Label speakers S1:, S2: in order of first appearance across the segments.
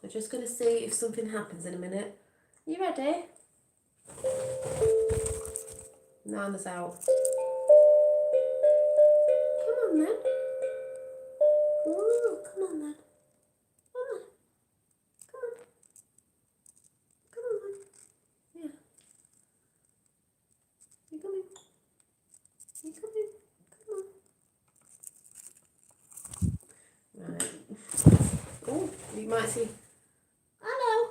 S1: We're just going to see if something happens in a minute. You ready? Nana's out. Come on then. Ooh, come on then. Come on. Come on. Come on then. Yeah. You coming? You coming? Come on. Right. Oh, you might see. Hello.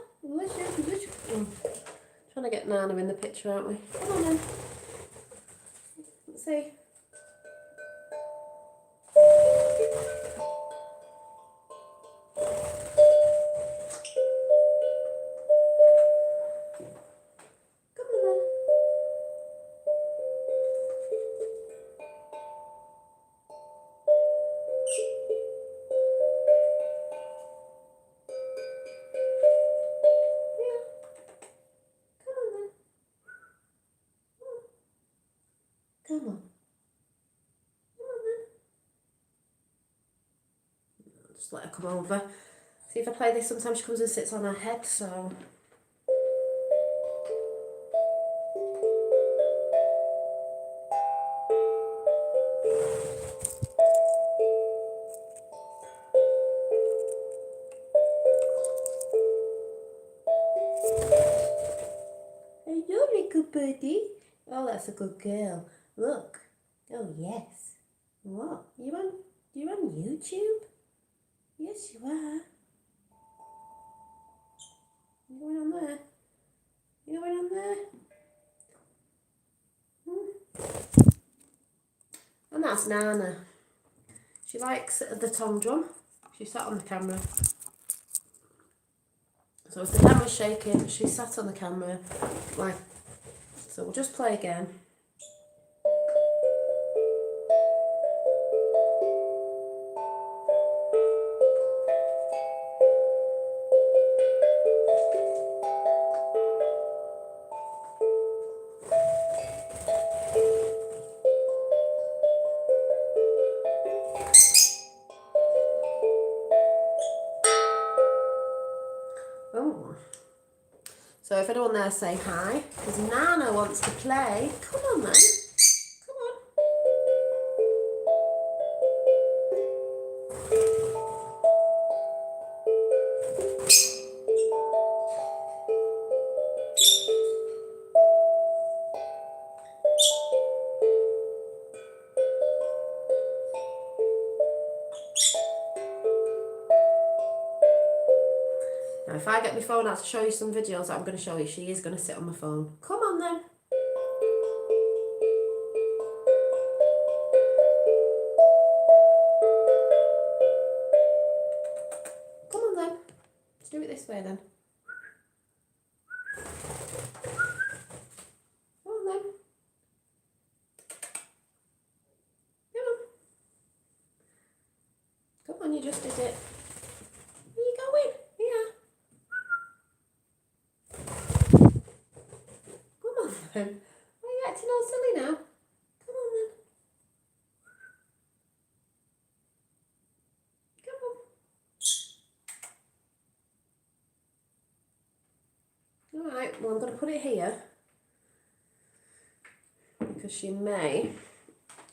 S1: Trying to get Nana in the picture, aren't we? Come on then. Let's see. Come on then. Come on. Come on then. I'll just let her come over. See, if I play this, sometimes she comes and sits on her head, so... Hello, little birdie. Oh, that's a good girl. Look. Oh, yes. What? You on YouTube? Yes, you are. You going on there? You going on there? And that's Nana. She likes the tom drum. She sat on the camera. So if the camera's shaking, she sat on the camera. Like, so we'll just play again. Oh. So if anyone there, say hi, because Nana wants to play. Come on then. Come on. Now if I get my phone out to show you some videos that I'm going to show you, she is going to sit on my phone. Come on then. Come on then. Let's do it this way then. Come on then. Come on. Come on, you just did it. Where you going? Here. Come on then. Why are you acting all silly now? Come on then. Come on. Alright, well I'm going to put it here. Because she may...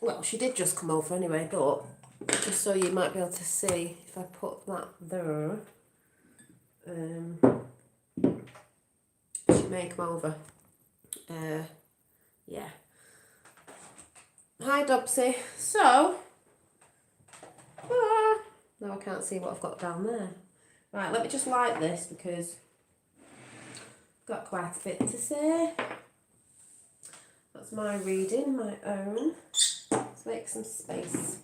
S1: Well, she did just come over anyway, but just so you might be able to see, if I put that there, she may come over. Yeah. Hi, Dobsy. So, now I can't see what I've got down there. Right, let me just light this because I've got quite a bit to say. That's my reading, my own. Let's make some space.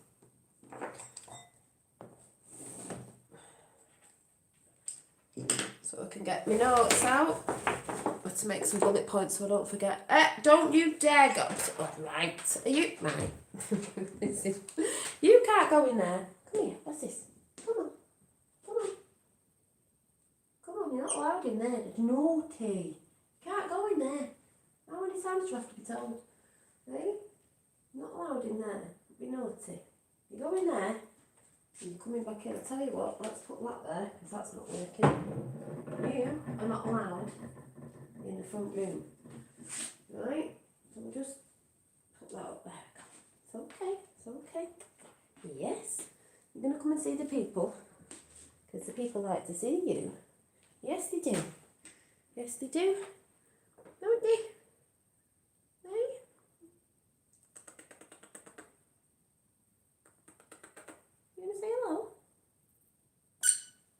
S1: So I can get my notes out. To make some bullet points so I don't forget. Don't you dare go. Oh, right. Are you... Right. You can't go in there. Come here. What's this? Come on. Come on. Come on, you're not allowed in there. It's naughty. You can't go in there. How many times do you have to be told? Hey? Not allowed in there. Be naughty. You go in there. And you're coming back in. I tell you what, let's put that there, because that's not working. You are not allowed in the front room. Right? So we'll just put that up there. It's okay, it's okay. Yes, you're going to come and see the people, because the people like to see you. Yes, they do. Yes, they do. Don't they? Hey? You going to say hello?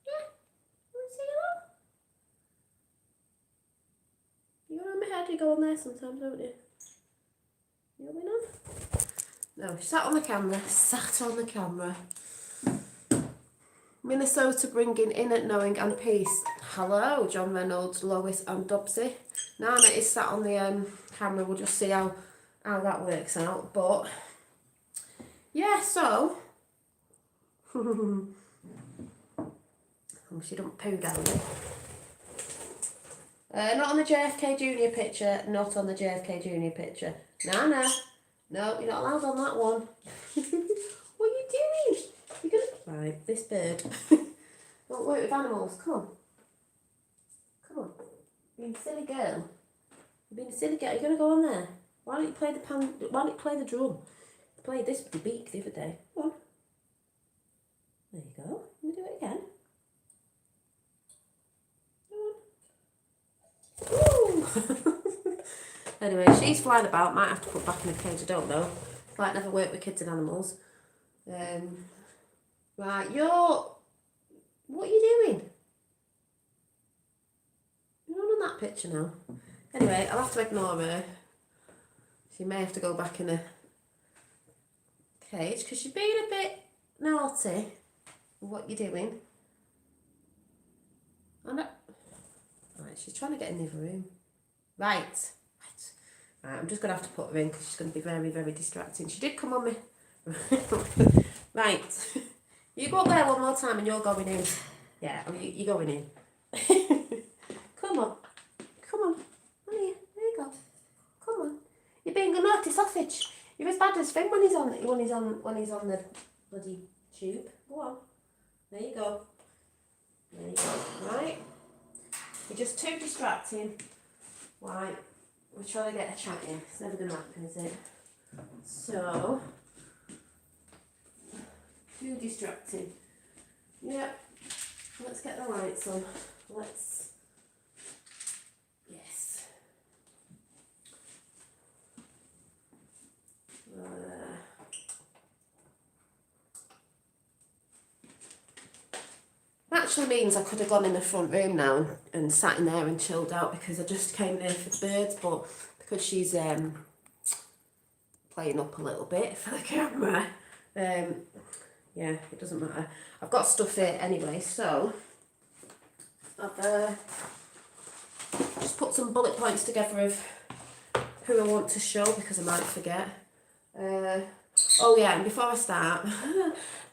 S1: Yeah? You want to say hello? You go on my head, you go on there sometimes, don't you? You going on? No, sat on the camera, sat on the camera. Minnesota bringing in at knowing and peace. Hello, John Reynolds, Lois and Dobsy. Nana is sat on the camera. We'll just see how that works out. But yeah, so oh, she don't poo down there. Not on the JFK Junior picture. Not on the JFK Junior picture. Nana, no, you're not allowed on that one. What are you doing? You're gonna right. This bird. Don't work with animals. Come on. Come on. You're being a silly girl. You're being a silly girl. You're gonna go on there. Why don't you play the Why don't you play the drum? You played this with the beak the other day. Come on. There you go. I'm gonna do it again. Come on. Woo! Anyway, she's flying about. Might have to put back in the cage. I don't know. Like never worked with kids and animals. Right, what are you doing? You're not on that picture now. Anyway, I'll have to ignore her. She may have to go back in a cage because she's being a bit naughty with what you're doing. Right, she's trying to get in the other room. Right, I'm just going to have to put her in because she's going to be very, very distracting. She did come on me. Right. You go up there one more time and you're going in. Yeah, you're going in. Come on. Come on. There you go. Come on. You're being a naughty sausage. You're as bad as Finn when he's on the bloody tube. Go on. There you go. There you go. Right. You're just too distracting. Right. We're trying to get a chat in. It's never going to happen, is it? So, too distracting. Yep. Let's get the lights on. Yes. Actually means I could have gone in the front room now and sat in there and chilled out because I just came there for the birds, but because she's playing up a little bit for the camera, yeah, it doesn't matter. I've got stuff here anyway, so I've just put some bullet points together of who I want to show because I might forget. Oh yeah, and before I start,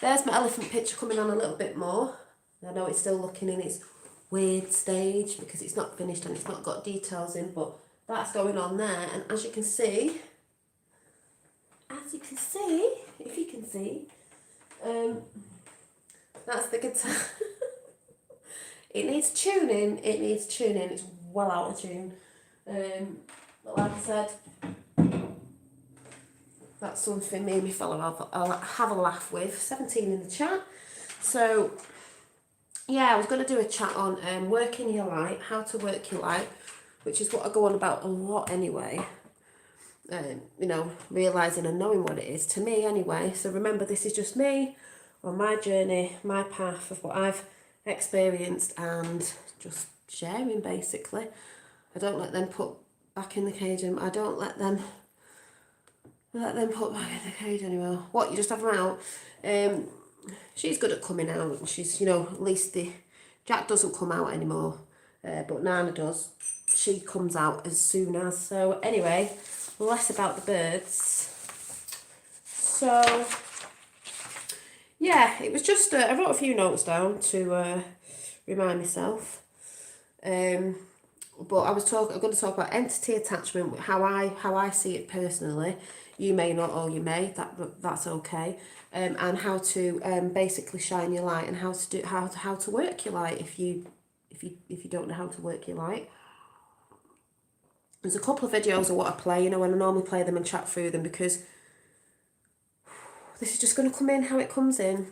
S1: there's my elephant picture coming on a little bit more. I know it's still looking in its weird stage because it's not finished and it's not got details in, but that's going on there. And as you can see, if you can see, that's the guitar. It needs tuning, it's well out of tune. But like I said, that's something me and my fellow I'll have a laugh with. 17 in the chat. So, yeah, I was going to do a chat on working your light, how to work your light, which is what I go on about a lot anyway. You know, realising and knowing what it is, to me anyway. So remember, this is just me on my journey, my path of what I've experienced and just sharing basically. I don't let them put back in the cage and I don't let them put back in the cage anymore. What, you just have them out? She's good at coming out and she's, you know, at least Jack doesn't come out anymore, but Nana does. She comes out as soon as. So anyway, less about the birds. So yeah, it was just, I wrote a few notes down to remind myself. But I'm going to talk about entity attachment, how I see it personally. You may not, or you may. That's okay. And how to basically shine your light, and how to work your light if you don't know how to work your light. There's a couple of videos I want to play, and I normally play them and chat through them, because this is just going to come in how it comes in.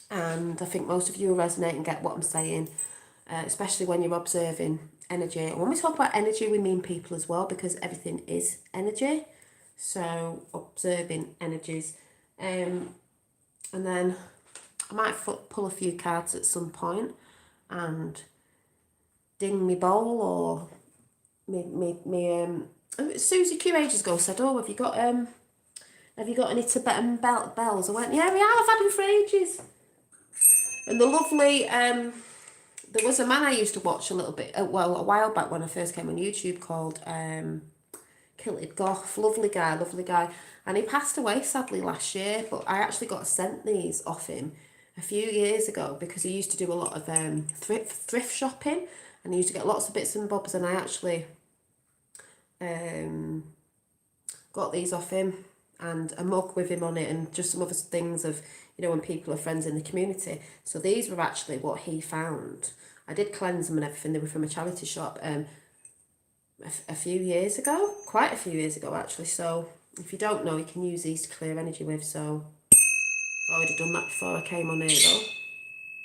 S1: And I think most of you will resonate and get what I'm saying, especially when you're observing energy. And when we talk about energy, we mean people as well, because everything is energy. So observing energies. And then I might pull a few cards at some point and ding me bowl, or Susie Q ages ago said, oh, have you got any Tibetan bells? I went, yeah, we have, I've had them for ages. And the lovely, there was a man I used to watch a little bit, a while back when I first came on YouTube, called Kilted Goth. Lovely guy. And he passed away sadly last year, but I actually got sent these off him a few years ago, because he used to do a lot of thrift shopping, and he used to get lots of bits and bobs, and I actually got these off him, and a mug with him on it, and just some other things of, when people are friends in the community. So these were actually what he found. I did cleanse them and everything. They were from a charity shop a few years ago, quite a few years ago actually. So if you don't know, you can use these to clear energy with. So I've already done that before I came on here though.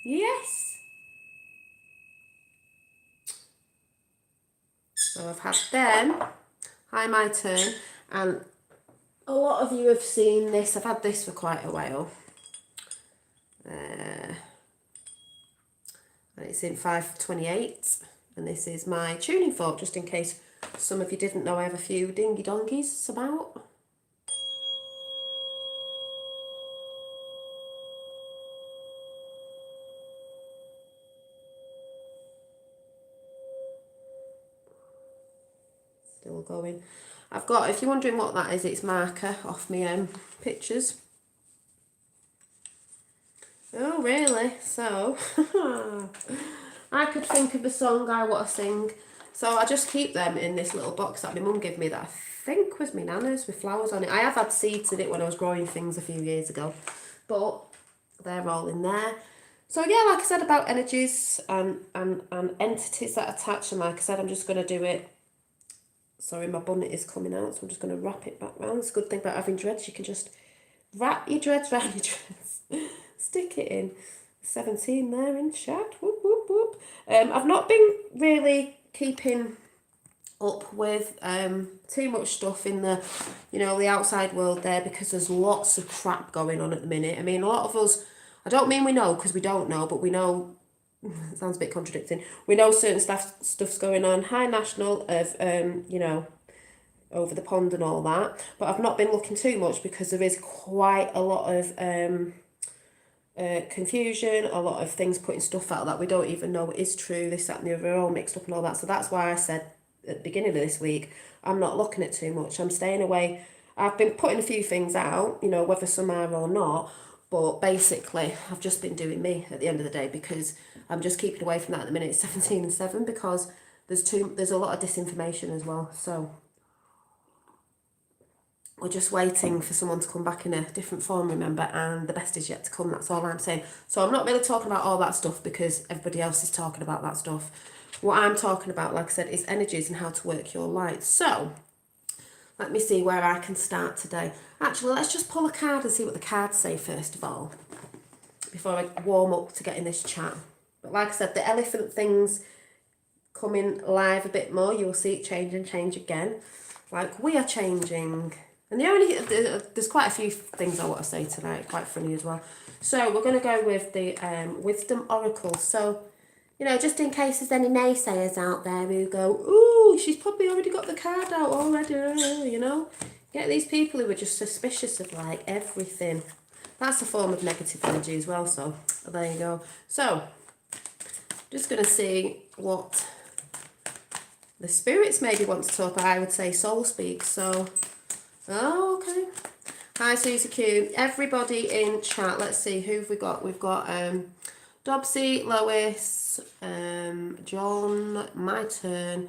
S1: Yes. So I've had them. Hi, my turn. And a lot of you have seen this. I've had this for quite a while. And it's in 528, and this is my tuning fork, just in case some of you didn't know. I have a few dingy donkeys about. Still going. I've got, if you're wondering what that is, it's marker off my pictures. Oh, really? So, I could think of a song I want to sing. So I just keep them in this little box that my mum gave me, that I think was my nana's, with flowers on it. I have had seeds in it when I was growing things a few years ago, but they're all in there. So yeah, like I said about energies and entities that attach, and like I said, I'm just going to do it. Sorry, my bonnet is coming out, so I'm just going to wrap it back round. It's a good thing about having dreads, you can just wrap your dreads round your dreads. Stick it in. 17 there in chat. Whoop, whoop, whoop. I've not been really keeping up with too much stuff in the, the outside world there, because there's lots of crap going on at the minute. I mean, a lot of us, I don't mean we know, because we don't know, but we know, it sounds a bit contradicting, we know certain stuff's going on. High national of, over the pond and all that, but I've not been looking too much, because there is quite a lot of confusion, a lot of things putting stuff out that we don't even know is true, this, that and the other, all mixed up and all that. So that's why I said at the beginning of this week, I'm not looking at too much, I'm staying away. I've been putting a few things out, whether some are or not, but basically I've just been doing me at the end of the day, because I'm just keeping away from that at the minute. It's 17 and 7, because there's a lot of disinformation as well. So we're just waiting for someone to come back in a different form, remember, and the best is yet to come. That's all I'm saying. So I'm not really talking about all that stuff, because everybody else is talking about that stuff. What I'm talking about, like I said, is energies and how to work your light. So let me see where I can start today. Actually, let's just pull a card and see what the cards say first of all, before I warm up to get in this chat. But like I said, the elephant thing's coming live a bit more. You'll see it change and change again. Like, we are changing. And there's quite a few things I want to say tonight, quite funny as well. So we're going to go with the Wisdom Oracle. So, just in case there's any naysayers out there who go, ooh, she's probably already got the card out already, Get these people who are just suspicious of, like, everything. That's a form of negative energy as well, so there you go. So, just going to see what the spirits maybe want to talk about. I would say soul speak, so... Oh, okay. Hi, Susie Q. Everybody in chat. Let's see, who have we got? We've got Dobsy, Lois, John, my turn,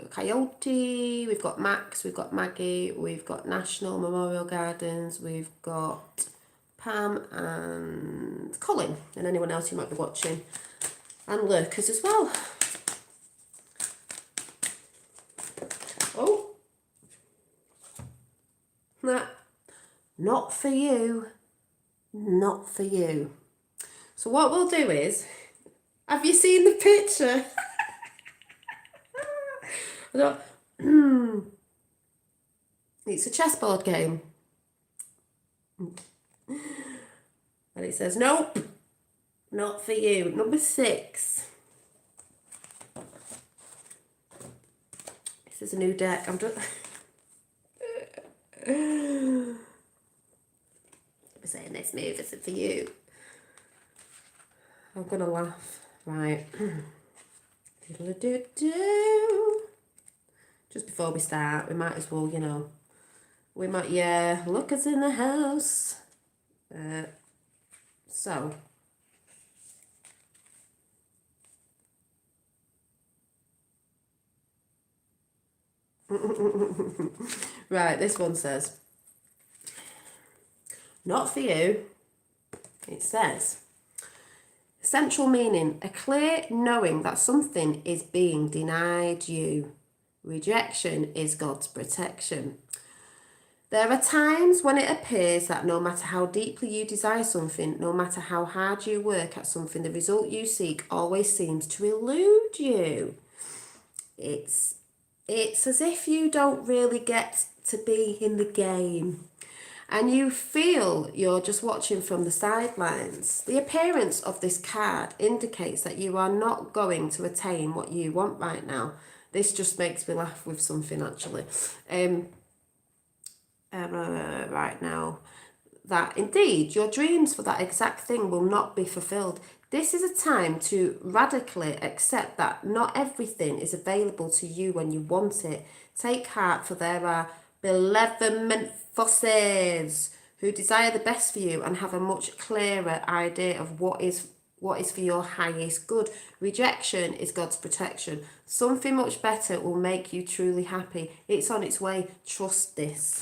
S1: Coyote, we've got Max, we've got Maggie, we've got National Memorial Gardens, we've got Pam and Colin, and anyone else you might be watching, and lurkers as well. Oh, nah, not for you, not for you. So what we'll do is, have you seen the picture? It's a chessboard game. And it says, nope, not for you. Number 6. This is a new deck. I'm saying this move isn't for you. I'm going to laugh. Right. Just before we start, we might as well, you know, look us in the house. So. Right, this one says, not for you. It says, central meaning, a clear knowing that something is being denied you. Rejection is God's protection. There are times when it appears that no matter how deeply you desire something, no matter how hard you work at something, the result you seek always seems to elude you. It's as if you don't really get to be in the game and you feel you're just watching from the sidelines. The appearance of this card indicates that you are not going to attain what you want right now. This just makes me laugh with something actually. Right now, that indeed your dreams for that exact thing will not be fulfilled. This is a time to radically accept that not everything is available to you when you want it. Take heart, for there are benevolent forces who desire the best for you and have a much clearer idea of what is for your highest good. Rejection is God's protection. Something much better will make you truly happy. It's on its way. Trust this.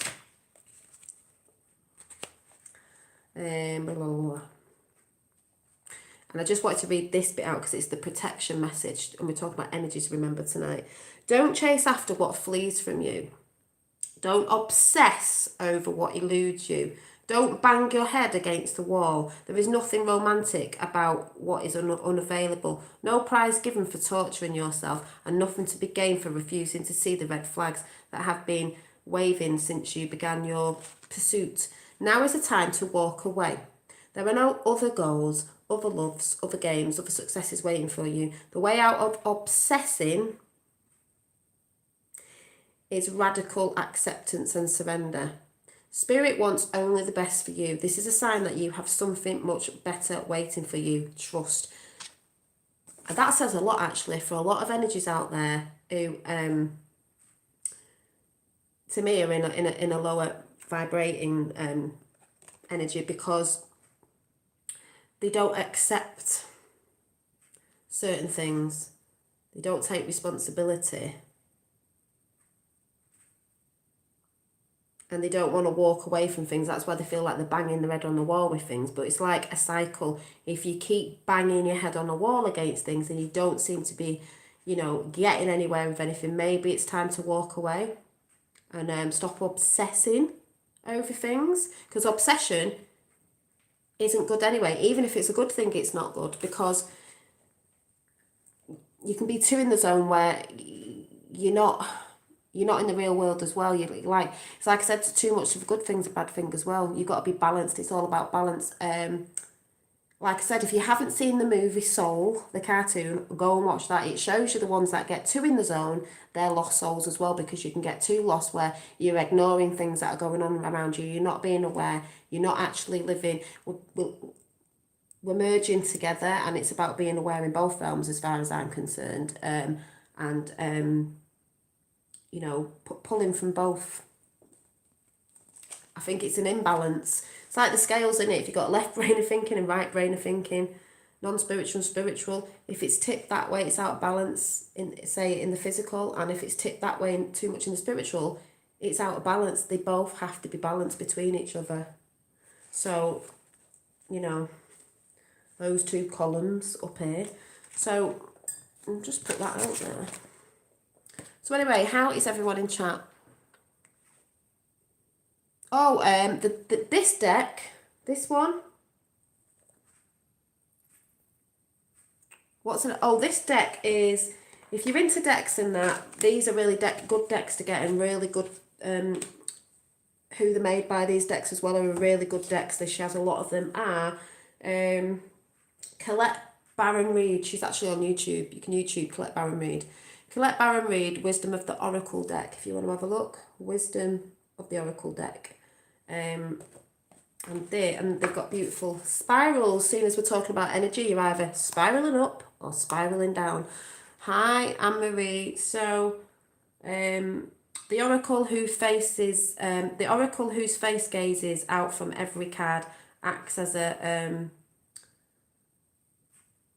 S1: Blah, blah, blah. And I just wanted to read this bit out because it's the protection message, and we're talking about energy to remember tonight. Don't chase after what flees from you. Don't obsess over what eludes you. Don't bang your head against the wall. There is nothing romantic about what is unavailable. No prize given for torturing yourself, and nothing to be gained for refusing to see the red flags that have been waving since you began your pursuit. Now is the time to walk away. There are no other goals, other loves, other games, other successes waiting for you. The way out of obsessing is radical acceptance and surrender. Spirit wants only the best for you. This is a sign that you have something much better waiting for you. Trust. And that says a lot actually for a lot of energies out there who to me are in a lower vibrating energy because they don't accept certain things. They don't take responsibility. And they don't want to walk away from things. That's why they feel like they're banging their head on the wall with things. But it's like a cycle. If you keep banging your head on the wall against things and you don't seem to be, you know, getting anywhere with anything, maybe it's time to walk away and stop obsessing over things. Because obsession isn't good anyway. Even if it's a good thing, it's not good. Because you can be too in the zone where you're not in the real world as well. It's like I said, too much of a good thing's a bad thing as well. You've got to be balanced. It's all about balance. Like I said, if you haven't seen the movie Soul, the cartoon, go and watch that. It shows you the ones that get too in the zone, they're lost souls as well, because you can get too lost where you're ignoring things that are going on around you. You're not being aware. You're not actually living. We're merging together, and it's about being aware in both realms as far as I'm concerned. You know, pulling from both. I think it's an imbalance. It's like the scales, isn't it? If you've got left brain of thinking and right brain of thinking, non-spiritual and spiritual. If it's tipped that way, it's out of balance in the physical, and if it's tipped that way too much in the spiritual, it's out of balance. They both have to be balanced between each other. So, you know, those two columns up here. So I'll just put that out there. So anyway, how is everyone in chat? Oh, this deck, this one. This deck is, if you're into decks and that, these are really good decks to get, and really good, who they're made by, these decks as well, are really good decks. She has a lot of them, are Colette Baron Reid. She's actually on YouTube. You can YouTube Colette Baron Reid. Colette Baron Reid, Wisdom of the Oracle deck, if you want to have a look. Wisdom of the Oracle deck. And they've got beautiful spirals. Seeing as we're talking about energy, you're either spiraling up or spiraling down. Hi, Anne-Marie. So, the oracle whose face gazes out from every card acts as a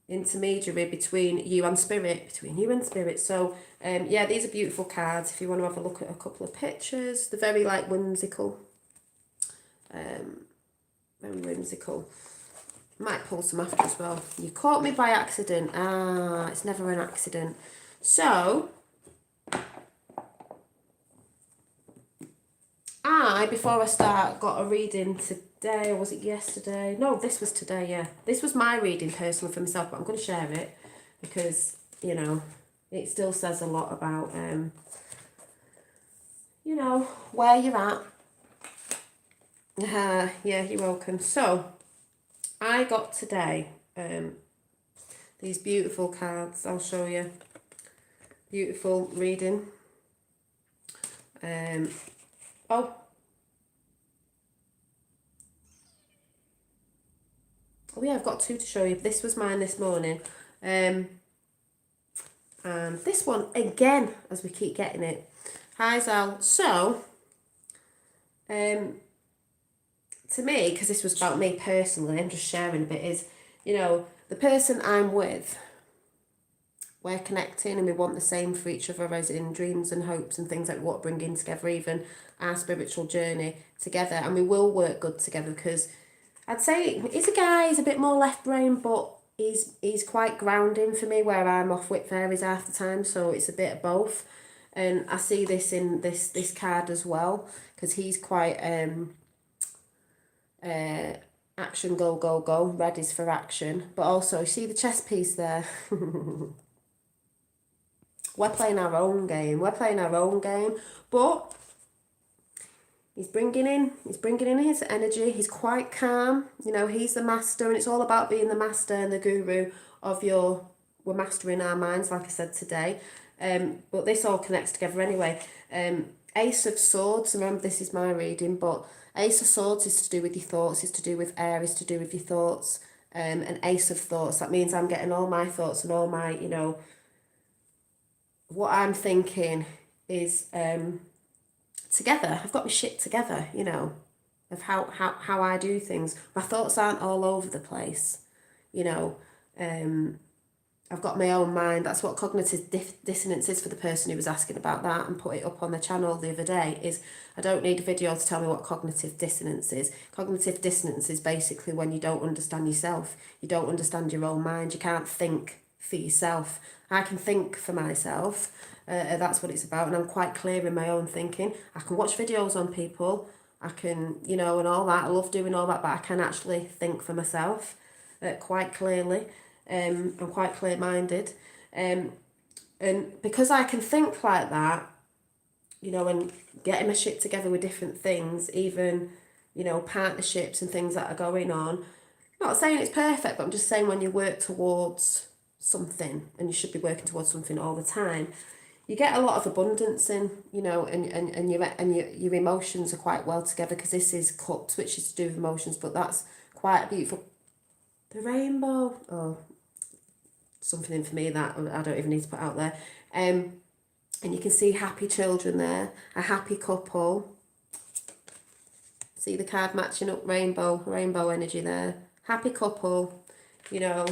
S1: intermediary between you and spirit. So, yeah, these are beautiful cards. If you want to have a look at a couple of pictures, they're very like whimsical. Very whimsical. Might pull some after as well. You caught me by accident. It's never an accident. So, before I start, got a reading today, or was it yesterday? No, this was today, yeah. This was my reading personally for myself, but I'm going to share it because, you know, it still says a lot about, you know, where you're at. Yeah, you're welcome. So, I got today these beautiful cards. I'll show you. Beautiful reading. Oh yeah, I've got two to show you. This was mine this morning. And this one again, as we keep getting it. Hi Zal. So, to me, because this was about me personally, I'm just sharing a bit, is, you know, the person I'm with, we're connecting and we want the same for each other, as in dreams and hopes and things like what bringing together, even our spiritual journey together, and we will work good together, because I'd say he's a guy, he's a bit more left brain, but he's quite grounding for me, where I'm off with fairies half the time, so it's a bit of both. And I see this in this card as well, because he's quite action, go, go, go. Red is for action. But also, you see the chess piece there? We're playing our own game. But he's bringing in his energy. He's quite calm. You know, he's the master, and it's all about being the master and the guru of we're mastering our minds, like I said today. But this all connects together anyway. Ace of Swords, remember this is my reading, but Ace of Swords is to do with your thoughts, is to do with air, is to do with your thoughts. And Ace of Thoughts, that means I'm getting all my thoughts and all my, you know, what I'm thinking is together. I've got my shit together, you know, of how I do things. My thoughts aren't all over the place, you know. I've got my own mind. That's what cognitive dissonance is, for the person who was asking about that and put it up on the channel the other day. Is I don't need a video to tell me what cognitive dissonance is. Cognitive dissonance is basically when you don't understand yourself. You don't understand your own mind. You can't think for yourself. I can think for myself. That's what it's about. And I'm quite clear in my own thinking. I can watch videos on people. I can, you know, and all that. I love doing all that, but I can actually think for myself quite clearly. I'm quite clear-minded, and because I can think like that, you know, and getting my shit together with different things, even, you know, partnerships and things that are going on. I'm not saying it's perfect, but I'm just saying when you work towards something, and you should be working towards something all the time, you get a lot of abundance in, you know, and your emotions are quite well together, because this is cups, which is to do with emotions, but that's quite a beautiful. The rainbow. Oh, something in for me that I don't even need to put out there. And you can see happy children there, a happy couple. See the card matching up, rainbow energy there. Happy couple. you know,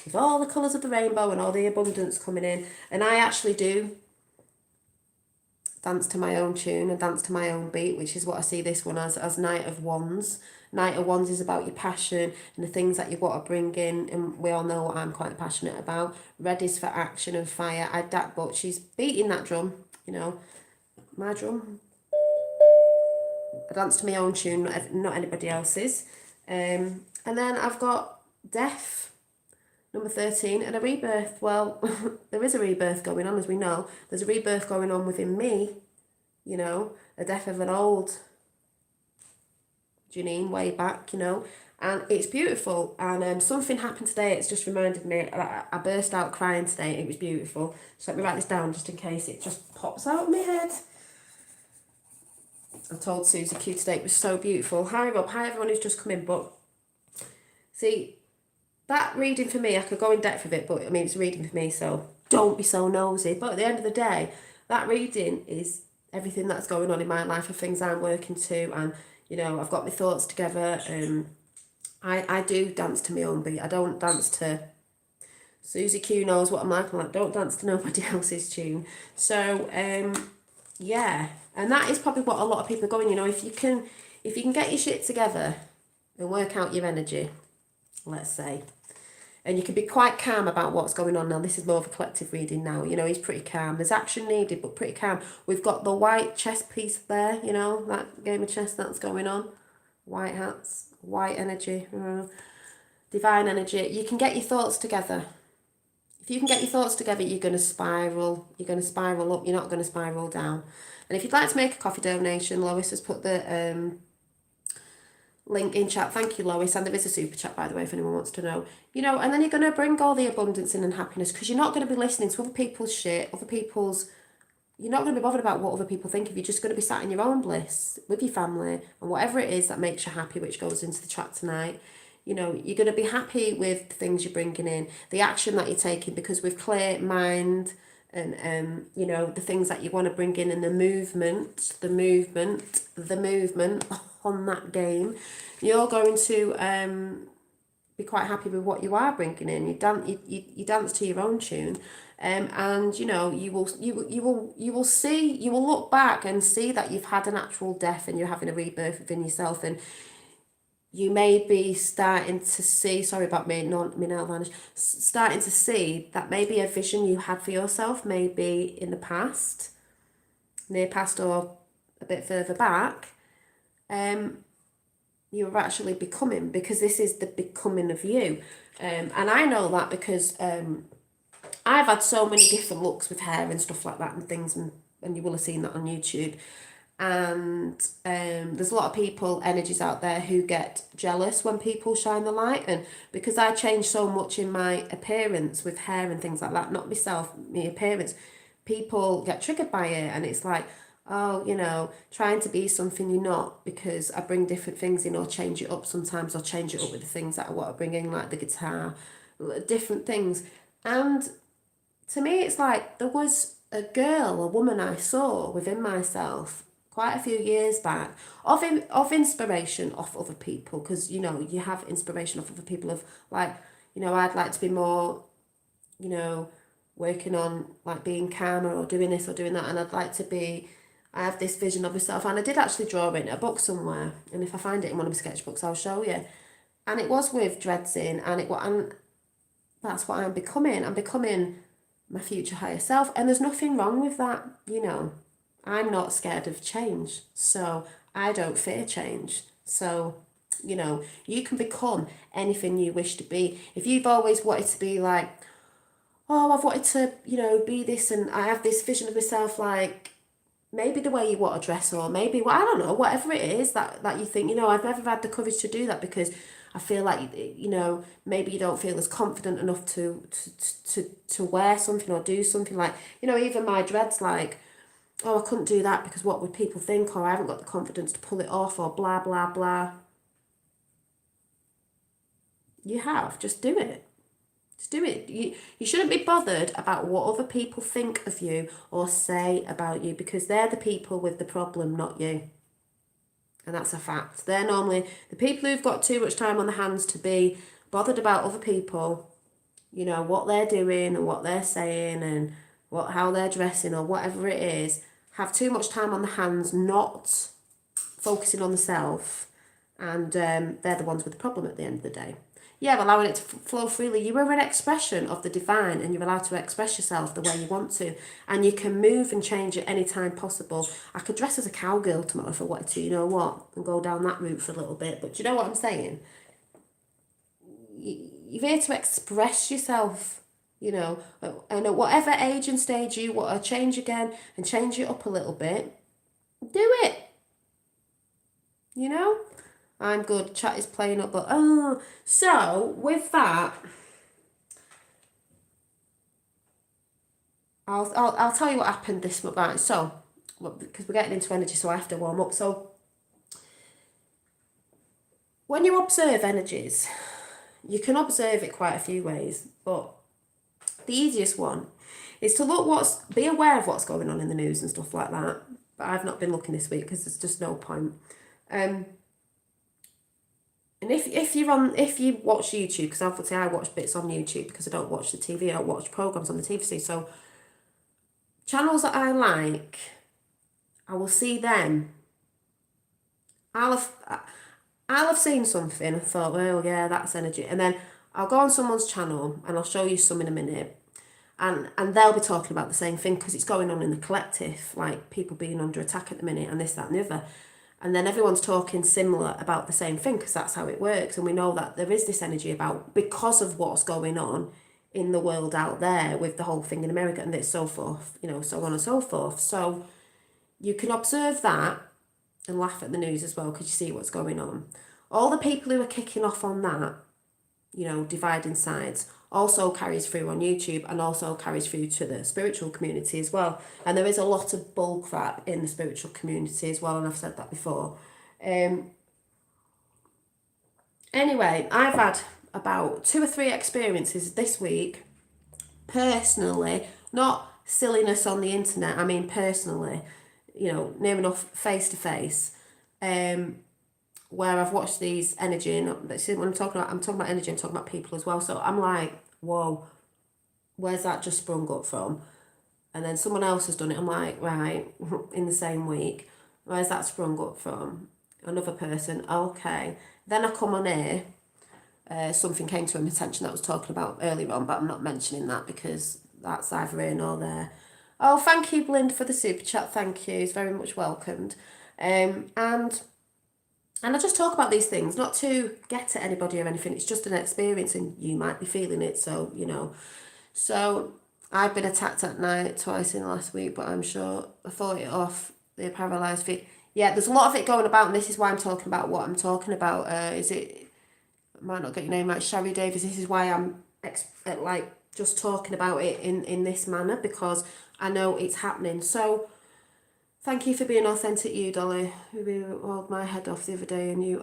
S1: with all the colours of the rainbow and all the abundance coming in. And I actually do dance to my own tune and dance to my own beat, which is what I see this one as Knight of Wands. Knight of Wands is about your passion and the things that you want to bring in, and we all know what I'm quite passionate about. Red is for action and fire. But she's beating that drum, you know, my drum. I dance to my own tune, not anybody else's. And then I've got Death, number 13, and a rebirth. Well, there is a rebirth going on, as we know. There's a rebirth going on within me, you know, a death of an old Janine way back, you know, and it's beautiful. And something happened today, it's just reminded me, I burst out crying today, it was beautiful. So let me write this down just in case it just pops out of my head. I told Susie Q today it was so beautiful. Hi Rob, hi everyone who's just come in, but see, that reading for me, I could go in depth with it, but I mean, it's a reading for me, so don't be so nosy. But at the end of the day, that reading is everything that's going on in my life and things I'm working to, and, you know, I've got my thoughts together. I do dance to my own beat. I don't dance to... Susie Q knows what I'm like, don't dance to nobody else's tune. So, yeah, and that is probably what a lot of people are going, you know, if you can get your shit together and work out your energy, let's say, and you can be quite calm about what's going on now. This is more of a collective reading now, you know, he's pretty calm. There's action needed, but pretty calm. We've got the white chess piece there, you know, that game of chess that's going on. White hats, white energy, divine energy. You can get your thoughts together. If you can get your thoughts together, you're going to spiral. You're going to spiral up. You're not going to spiral down. And if you'd like to make a coffee donation, Lois has put the link in chat. Thank you, Lois. And there is a super chat, by the way, if anyone wants to know. You know, and then you're going to bring all the abundance in and happiness, because you're not going to be listening to other people's shit, you're not going to be bothered about what other people think of you. You're just going to be sat in your own bliss with your family and whatever it is that makes you happy, which goes into the chat tonight. You know, you're going to be happy with the things you're bringing in, the action that you're taking, because with clear mind and, you know, the things that you want to bring in and the movement on that game, you're going to be quite happy with what you are bringing in. You dance to your own tune, and you know you will look back and see that you've had an actual death and you're having a rebirth within yourself, and you may be starting to see, sorry about me nail varnish, starting to see that maybe a vision you had for yourself, maybe in the past, near past or a bit further back, you're actually becoming, because this is the becoming of you. And I know that because I've had so many different looks with hair and stuff like that and things, and you will have seen that on YouTube. And there's a lot of people, energies out there who get jealous when people shine the light, and because I change so much in my appearance with hair and things like that, not myself, my appearance, people get triggered by it, and it's like, oh, you know, trying to be something you're not, because I bring different things in or change it up sometimes, or change it up with the things that I want to bring in, like the guitar, different things. And to me, it's like there was a woman I saw within myself quite a few years back of inspiration off other people, because, you know, you have inspiration off other people of, like, you know, I'd like to be more, you know, working on like being calmer or doing this or doing that, and I have this vision of myself, and I did actually draw it in a book somewhere, and if I find it in one of my sketchbooks I'll show you, and it was with dreads in, and that's what I'm becoming my future higher self, and there's nothing wrong with that, you know. I'm not scared of change, so I don't fear change. So, you know, you can become anything you wish to be. If you've always wanted to be like, oh, I've wanted to, you know, be this, and I have this vision of myself, like maybe the way you want to dress, or maybe, well, I don't know, whatever it is that you think, you know, I've never had the courage to do that because I feel like, you know, maybe you don't feel as confident enough to wear something or do something, like, you know, even my dreads, like, oh, I couldn't do that because what would people think, or I haven't got the confidence to pull it off, or blah, blah, blah. You have. Just do it. Just do it. You shouldn't be bothered about what other people think of you or say about you, because they're the people with the problem, not you. And that's a fact. They're normally the people who've got too much time on their hands to be bothered about other people, you know, what they're doing and what they're saying and how they're dressing or whatever it is, have too much time on the hands, not focusing on the self, and they're the ones with the problem at the end of the day. Yeah, allowing it to flow freely. You are an expression of the divine, and you're allowed to express yourself the way you want to, and you can move and change at any time possible. I could dress as a cowgirl tomorrow if I wanted to, you know what, and go down that route for a little bit. But do you know what I'm saying? You're here to express yourself, you know, and at whatever age and stage you want to change again and change it up a little bit, do it. You know, I'm good. Chat is playing up, but so with that, I'll tell you what happened this month. Right, so because we're getting into energy, so I have to warm up. So when you observe energies, you can observe it quite a few ways, but the easiest one is to be aware of what's going on in the news and stuff like that. But I've not been looking this week because there's just no point. And if you watch YouTube, because obviously I watch bits on YouTube because I don't watch the TV, I don't watch programs on the TV. So channels that I like, I will see them. I'll have seen something and thought, well, yeah, that's energy, and then I'll go on someone's channel and I'll show you some in a minute, and they'll be talking about the same thing because it's going on in the collective, like people being under attack at the minute and this, that and the other. And then everyone's talking similar about the same thing because that's how it works. And we know that there is this energy about, because of what's going on in the world out there with the whole thing in America and this, so forth, you know, so on and so forth. So you can observe that and laugh at the news as well because you see what's going on. All the people who are kicking off on that, you know, dividing sides, also carries through on YouTube and also carries through to the spiritual community as well. And there is a lot of bull crap in the spiritual community as well, and I've said that before. Anyway, I've had about 2 or 3 experiences this week, personally, not silliness on the internet, I mean personally, you know, near enough face to face, where I've watched these energy, and when I'm talking about energy, I'm talking about people as well. So I'm like, whoa, where's that just sprung up from? And then someone else has done it. I'm like, right, in the same week, where's that sprung up from? Another person, okay. Then I come on here, something came to my attention that I was talking about earlier on, but I'm not mentioning that because that's either here nor there. Oh, thank you, Blind, for the super chat. Thank you. It's very much welcomed. And I just talk about these things, not to get at anybody or anything. It's just an experience and you might be feeling it. So, you know. So, I've been attacked at night twice in the last week, but I'm sure I fought it off. The paralysed feet. Yeah, there's a lot of it going about, and this is why I'm talking about what I'm talking about. I might not get your name right, Sherry Davis. This is why I'm just talking about it in this manner, because I know it's happening. So, thank you for being authentic, you, Dolly. You rolled my head off the other day, and you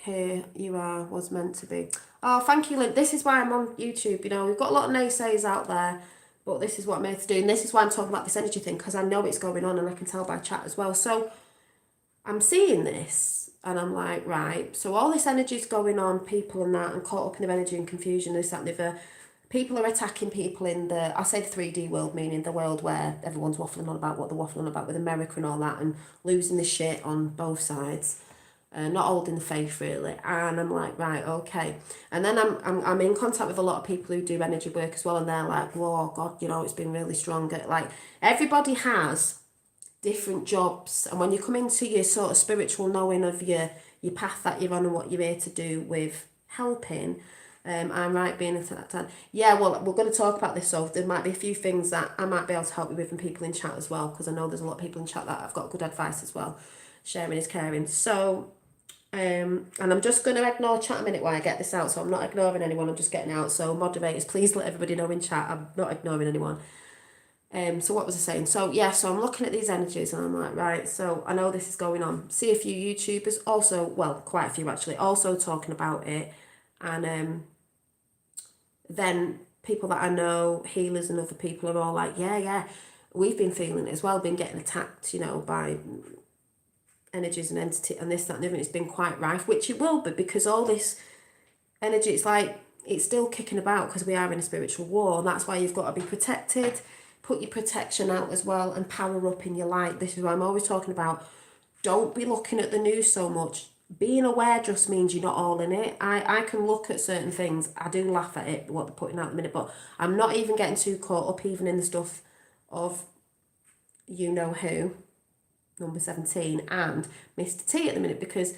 S1: was meant to be. Oh, thank you, Lynn. This is why I'm on YouTube. You know, we've got a lot of naysayers out there, but this is what I'm here to do, and this is why I'm talking about this energy thing, because I know it's going on, and I can tell by chat as well. So, I'm seeing this, and I'm like, right, so all this energy is going on, people and that, and caught up in their energy and confusion, this, that, and the other. People are attacking people in I say the 3D world, meaning the world where everyone's waffling on about what they're waffling about with America and all that, and losing the shit on both sides, not holding the faith really. And I'm like, right, okay. And then I'm in contact with a lot of people who do energy work as well, and they're like, whoa, God, you know, it's been really strong. Like, everybody has different jobs, and when you come into your sort of spiritual knowing of your path that you're on and what you're here to do with helping, I'm right being into that time. Yeah, well, we're going to talk about this, so there might be a few things that I might be able to help you with, and people in chat as well, because I know there's a lot of people in chat that have got good advice as well. Sharing is caring. So, and I'm just going to ignore chat a minute while I get this out, so I'm not ignoring anyone, I'm just getting out. So moderators, please let everybody know in chat I'm not ignoring anyone. So what was I saying? So yeah, so I'm looking at these energies and I'm like, right, so I know this is going on. See a few YouTubers also, well, quite a few actually, also talking about it. And then people that I know, healers and other people, are all like, yeah, we've been feeling it as well, been getting attacked, you know, by energies and entity and this, that and the other. It's been quite rife, which it will be, because all this energy, it's like it's still kicking about because we are in a spiritual war, and that's why you've got to be protected. Put your protection out as well and power up in your light. This is what I'm always talking about. Don't be looking at the news so much. Being aware just means you're not all in it. I can look at certain things. I do laugh at it, what they're putting out at the minute, but I'm not even getting too caught up even in the stuff of you know who, number 17, and Mr. T at the minute, because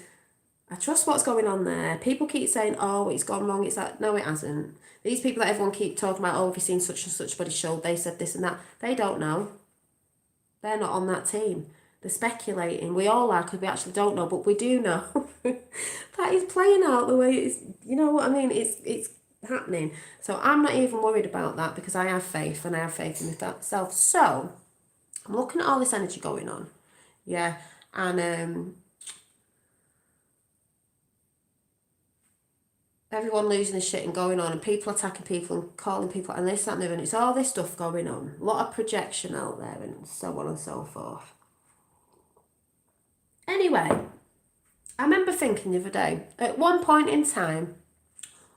S1: I trust what's going on there. People keep saying, oh, it's gone wrong. It's like, no, it hasn't. These people that everyone keep talking about, oh, have you seen such and such body show? They said this and that. They don't know. They're not on that team. They're speculating. We all are because we actually don't know, but we do know that is playing out the way it's, you know what I mean? It's happening. So I'm not even worried about that because I have faith and I have faith in myself. So I'm looking at all this energy going on. Yeah. And everyone losing their shit and going on, and people attacking people and calling people and this, that, and the other, and it's all this stuff going on. A lot of projection out there and so on and so forth. Anyway, I remember thinking the other day, at one point in time,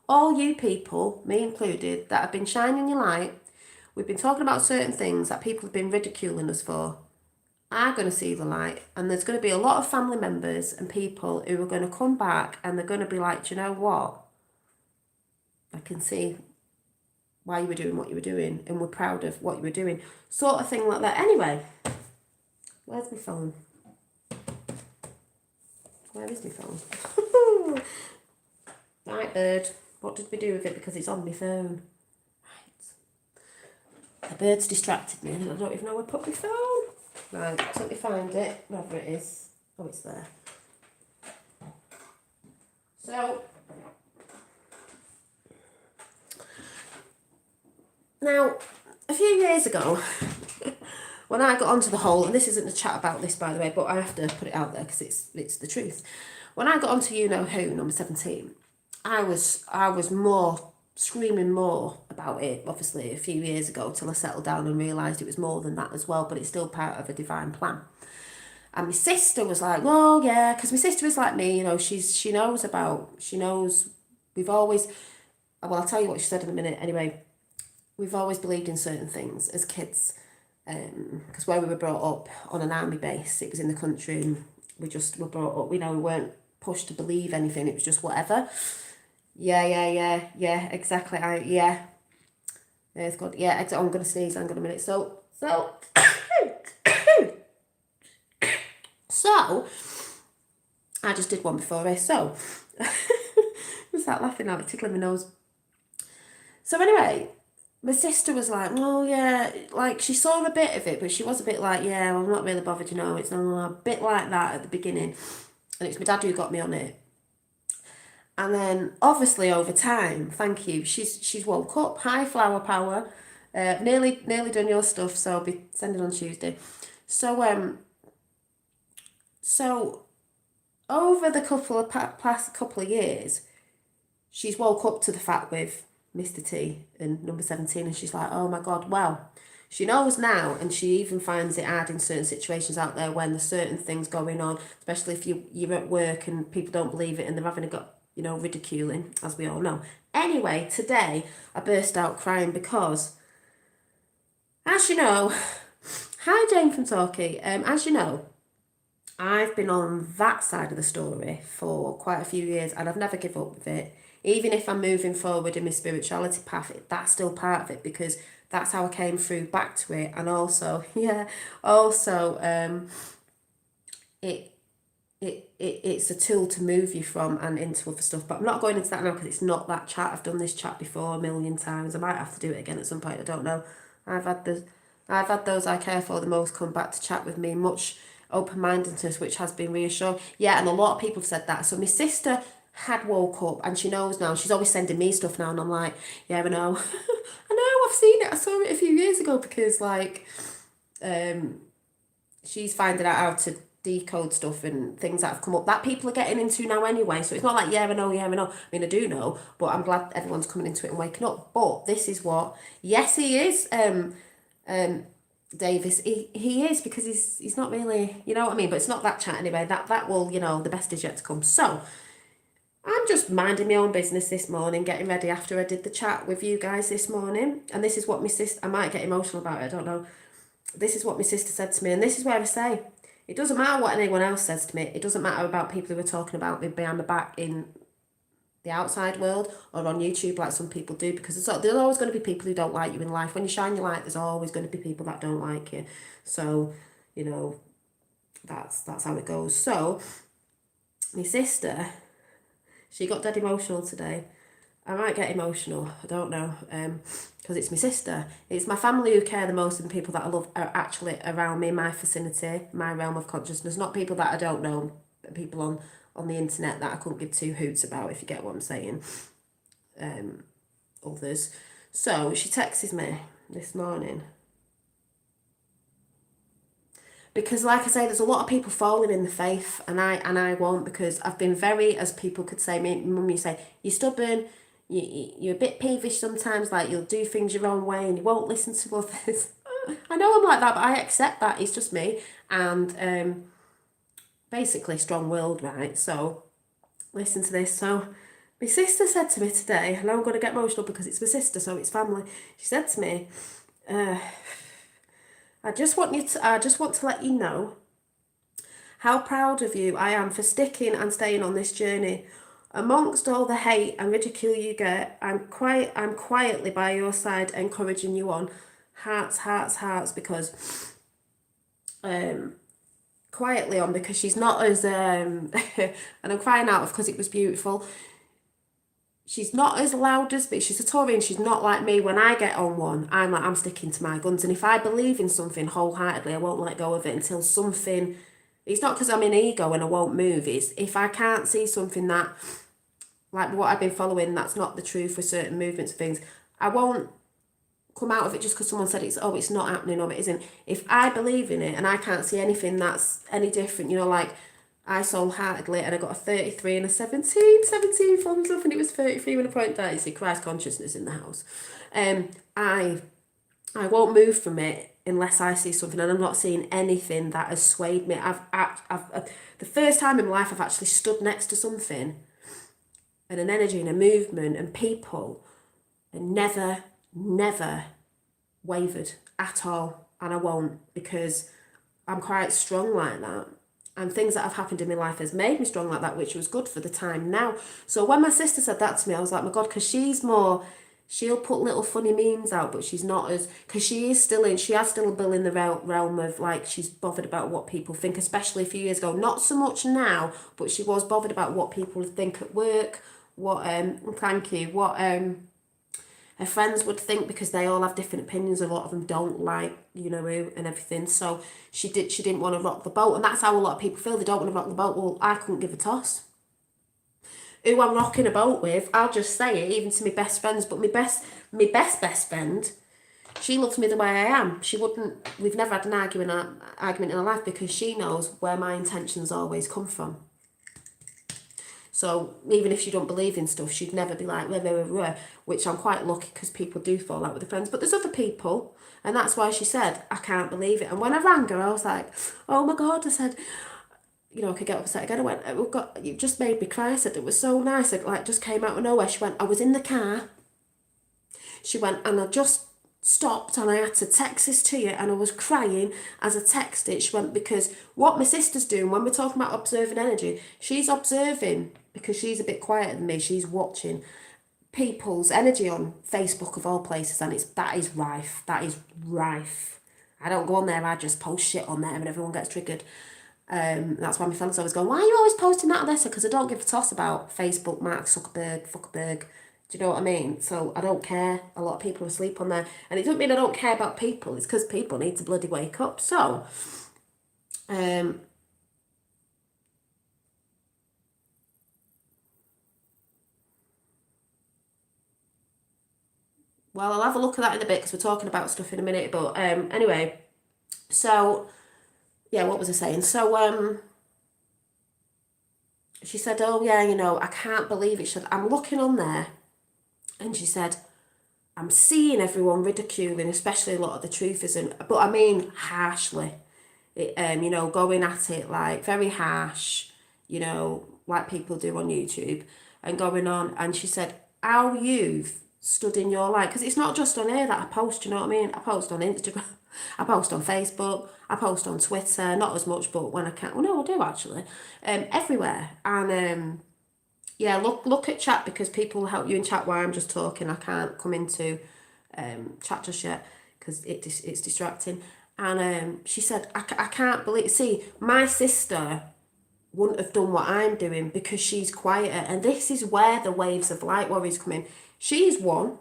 S1: all you people, me included, that have been shining your light, we've been talking about certain things that people have been ridiculing us for, are going to see the light, and there's going to be a lot of family members and people who are going to come back and they're going to be like, do you know what? I can see why you were doing what you were doing and we're proud of what you were doing. Sort of thing like that. Anyway, where's my phone? Where is my phone? Right, bird. What did we do with it? Because it's on my phone. Right. The bird's distracted me and I don't even know where I put my phone. Right, let me find it. Wherever it is. Oh, it's there. So, now, a few years ago, when I got onto the whole, and this isn't a chat about this, by the way, but I have to put it out there because it's the truth. When I got onto You Know Who, number 17, I was more screaming more about it, obviously, a few years ago, till I settled down and realised it was more than that as well, but it's still part of a divine plan. And my sister was like, oh yeah, because my sister is like me, you know, she knows, we've always, well, I'll tell you what she said in a minute. Anyway, we've always believed in certain things as kids, because where we were brought up on an army base, it was in the country, and we just were brought up, we weren't pushed to believe anything, it was just whatever. Yeah, exactly. It's good. Yeah, I'm going to sneeze, hang on a minute. So, I just did one before this, so, I start laughing now, it's tickling my nose. So anyway, my sister was like, oh yeah, like she saw a bit of it, but she was a bit like, yeah, well, I'm not really bothered, it's a bit like that at the beginning. And it's my dad who got me on it. And then obviously over time, thank you, she's woke up. Hi, Flower Power. Nearly done your stuff, so I'll be sending on Tuesday. So over the past couple of years, she's woke up to the fact with Mr. T and number 17, and she's like, oh my God, well, she knows now, and she even finds it hard in certain situations out there when there's certain things going on, especially if you're at work and people don't believe it and they're having ridiculing, as we all know. Anyway, today I burst out crying because, as you know, hi Jane from Torquay, as you know, I've been on that side of the story for quite a few years and I've never given up with it. Even if I'm moving forward in my spirituality path, that's still part of it because that's how I came through back to it. And also, it's a tool to move you from and into other stuff. But I'm not going into that now because it's not that chat. I've done this chat before a million times. I might have to do it again at some point. I don't know. I've had those I care for the most come back to chat with me, much open-mindedness, which has been reassuring. Yeah, and a lot of people have said that. So my sister had woke up and she knows now. She's always sending me stuff now and I'm like, yeah, I know. I know, I've seen it. I saw it a few years ago because she's finding out how to decode stuff and things that have come up that people are getting into now anyway. So it's not like, yeah, I know. I mean, I do know, but I'm glad everyone's coming into it and waking up. But this is what, yes, he is, Davis, he is, because he's not really, you know what I mean? But it's not that chat anyway. That will, the best is yet to come. So, I'm just minding my own business this morning, getting ready after I did the chat with you guys this morning. And this is what my sister, I might get emotional about it, I don't know. This is what my sister said to me, and this is where I say, it doesn't matter what anyone else says to me. It doesn't matter about people who are talking about me behind my back in the outside world or on YouTube like some people do, because there's always going to be people who don't like you in life. When you shine your light, there's always going to be people that don't like you. So, you know, that's how it goes. So, my sister, she got dead emotional today. I might get emotional, I don't know, because it's my sister. It's my family who care the most, and the people that I love are actually around me, my vicinity, my realm of consciousness, not people that I don't know, but people on the internet that I couldn't give two hoots about, if you get what I'm saying, others. So she texted me this morning. Because like I say, there's a lot of people falling in the faith, and I won't, because I've been very, as people could say, my mum used to say, you're stubborn, you're a bit peevish sometimes, like you'll do things your own way and you won't listen to others. I know I'm like that, but I accept that, it's just me. And basically strong-willed, right? So listen to this. So my sister said to me today, and I'm going to get emotional because it's my sister, so it's family. She said to me, I just want to let you know how proud of you I am for sticking and staying on this journey. Amongst all the hate and ridicule you get, I'm quietly by your side, encouraging you on. Hearts, hearts, hearts, because quietly on, because she's not as and I'm crying out because it was beautiful. She's not as loud as, but she's a Tory and she's not like me. When I get on one, I'm sticking to my guns. And if I believe in something wholeheartedly, I won't let go of it until something, it's not because I'm in ego and I won't move. It's if I can't see something that, like what I've been following, that's not the truth with certain movements and things, I won't come out of it just because someone said it's not happening or it isn't. If I believe in it and I can't see anything that's any different, like I wholeheartedly, and I got a 33 and a 17 thumbs up, and it was 33 when I pointed out, you see, Christ consciousness in the house. I won't move from it unless I see something, and I'm not seeing anything that has swayed me. I've the first time in my life I've actually stood next to something, and an energy and a movement and people, and never wavered at all, and I won't, because I'm quite strong like that. And things that have happened in my life has made me strong like that, which was good for the time now. So when my sister said that to me, I was like, my God, because she'll put little funny memes out, but she's not as, because she has still a bill in the realm of, like, she's bothered about what people think, especially a few years ago. Not so much now, but she was bothered about what people think at work, what her friends would think, because they all have different opinions. A lot of them don't like who and everything. So she didn't want to rock the boat, and that's how a lot of people feel. They don't want to rock the boat. Well, I couldn't give a toss who I'm rocking a boat with. I'll just say it, even to my best friends. But my best friend, she loves me the way I am. We've never had an argument in our life, because she knows where my intentions always come from. So even if she don't believe in stuff, she'd never be like, which I'm quite lucky, because people do fall out with their friends. But there's other people, and that's why she said, I can't believe it. And when I rang her, I was like, oh my God, I said, I could get upset again. I went, oh God, you just made me cry. I said, it was so nice. It just came out of nowhere. She went, I was in the car. She went, and I just stopped and I had to text this to you, and I was crying as I texted it. She went, because what my sister's doing when we're talking about observing energy, she's observing, because she's a bit quieter than me, she's watching people's energy on Facebook of all places, and that is rife. I don't go on there, I just post shit on there and everyone gets triggered. That's why my friends always go, why are you always posting that on this? Because I don't give a toss about Facebook, Mark Zuckerberg. Do you know what I mean? So I don't care. A lot of people are asleep on there. And it doesn't mean I don't care about people. It's because people need to bloody wake up. So, well, I'll have a look at that in a bit, because we're talking about stuff in a minute. But anyway, so, yeah, what was I saying? So, she said, oh, yeah, I can't believe it. She said, I'm looking on there. And she said, I'm seeing everyone ridiculing, especially a lot of the truthers, but I mean harshly, going at it like very harsh, like people do on YouTube. and going on. And she said, how you've stood in your light, because it's not just on here that I post, you know what I mean? I post on Instagram, I post on Facebook, I post on Twitter, not as much, but when I can, well, no, I do actually, everywhere. And yeah, look at chat, because people will help you in chat while I'm just talking. I can't come into chat just yet because it's distracting. And she said, I can't believe, see, my sister wouldn't have done what I'm doing because she's quieter. And this is where the waves of light warriors come in. She's one,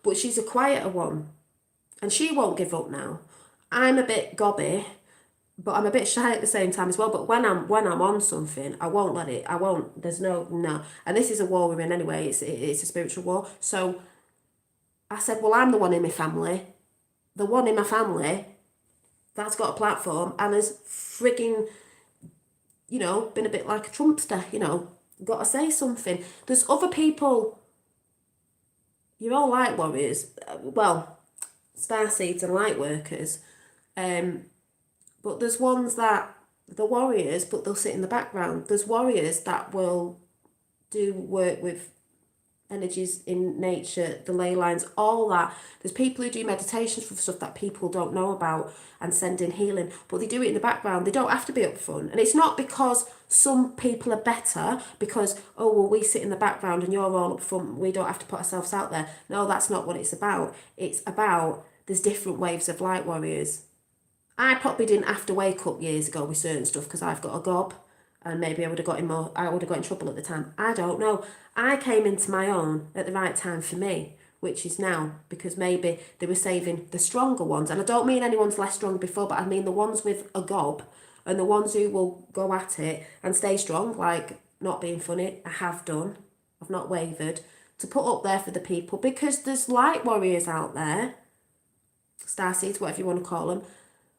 S1: but she's a quieter one. And she won't give up now. I'm a bit gobby, but I'm a bit shy at the same time as well. But when I'm on something, I won't let it. I won't. There's no. And this is a war we're in anyway. It's a spiritual war. So I said, well, I'm the one in my family. The one in my family that's got a platform and has frigging, been a bit like a Trumpster. Got to say something. There's other people. You're all light warriors. Well, starseeds and light workers. But there's ones that, the warriors, but they'll sit in the background. There's warriors that will do work with energies in nature, the ley lines, all that. There's people who do meditations for stuff that people don't know about and send in healing, but they do it in the background. They don't have to be up front. And it's not because some people are better, because, oh, well, we sit in the background and you're all up front, we don't have to put ourselves out there. No, that's not what it's about. It's about, there's different waves of light warriors. I probably didn't have to wake up years ago with certain stuff because I've got a gob, and maybe I would have got in trouble at the time. I don't know. I came into my own at the right time for me, which is now, because maybe they were saving the stronger ones. And I don't mean anyone's less strong before, but I mean the ones with a gob and the ones who will go at it and stay strong, like not being funny. I have done. I've not wavered, to put up there for the people, because there's light warriors out there, starseeds, whatever you want to call them,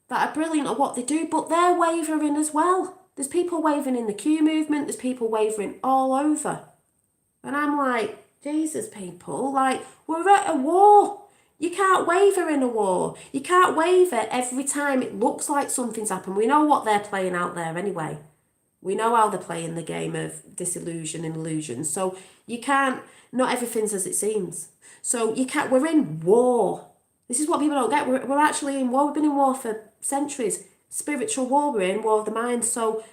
S1: that are brilliant at what they do, but they're wavering as well. There's people wavering in the Q movement, there's people wavering all over. And I'm like, Jesus, people, like, we're at a war. You can't waver in a war. You can't waver every time it looks like something's happened. We know what they're playing out there anyway. We know how they're playing the game of disillusion and illusion. So you can't, not everything's as it seems. So you can't, we're in war. This is what people don't get. We're actually in war. We've been in war for centuries. Spiritual war, we're in war of the mind. So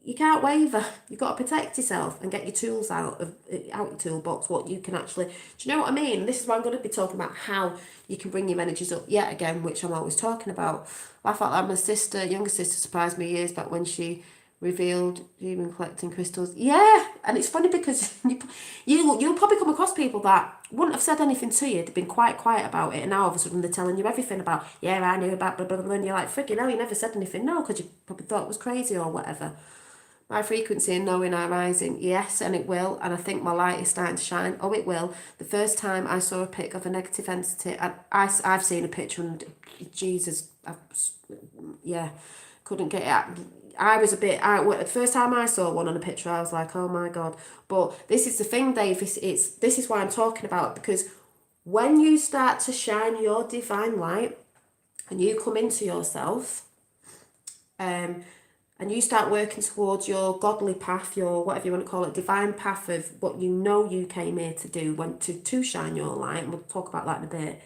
S1: you can't waver. You've got to protect yourself and get your tools out your toolbox, what you can actually, do you know what I mean? This is why I'm going to be talking about how you can bring your energies up yet again, which I'm always talking about. I felt like my younger sister surprised me years back when she revealed you've been collecting crystals. Yeah, and it's funny because you'll probably come across people that wouldn't have said anything to you. They've been quite quiet about it, and now all of a sudden they're telling you everything about, yeah, I knew about blah, blah, blah, and you're like, freaking hell, you never said anything. No, because you probably thought it was crazy or whatever. My frequency and knowing are rising. Yes, and it will. And I think my light is starting to shine. Oh, it will. The first time I saw a pic of a negative entity, I've seen a picture and Jesus, couldn't get it. I was a bit, the first time I saw one on a picture, I was like, oh my God. But this is the thing, Dave, this is why I'm talking about, because when you start to shine your divine light and you come into yourself, and you start working towards your godly path, your whatever you want to call it, divine path of what you know you came here to do, to shine your light, and we'll talk about that in a bit,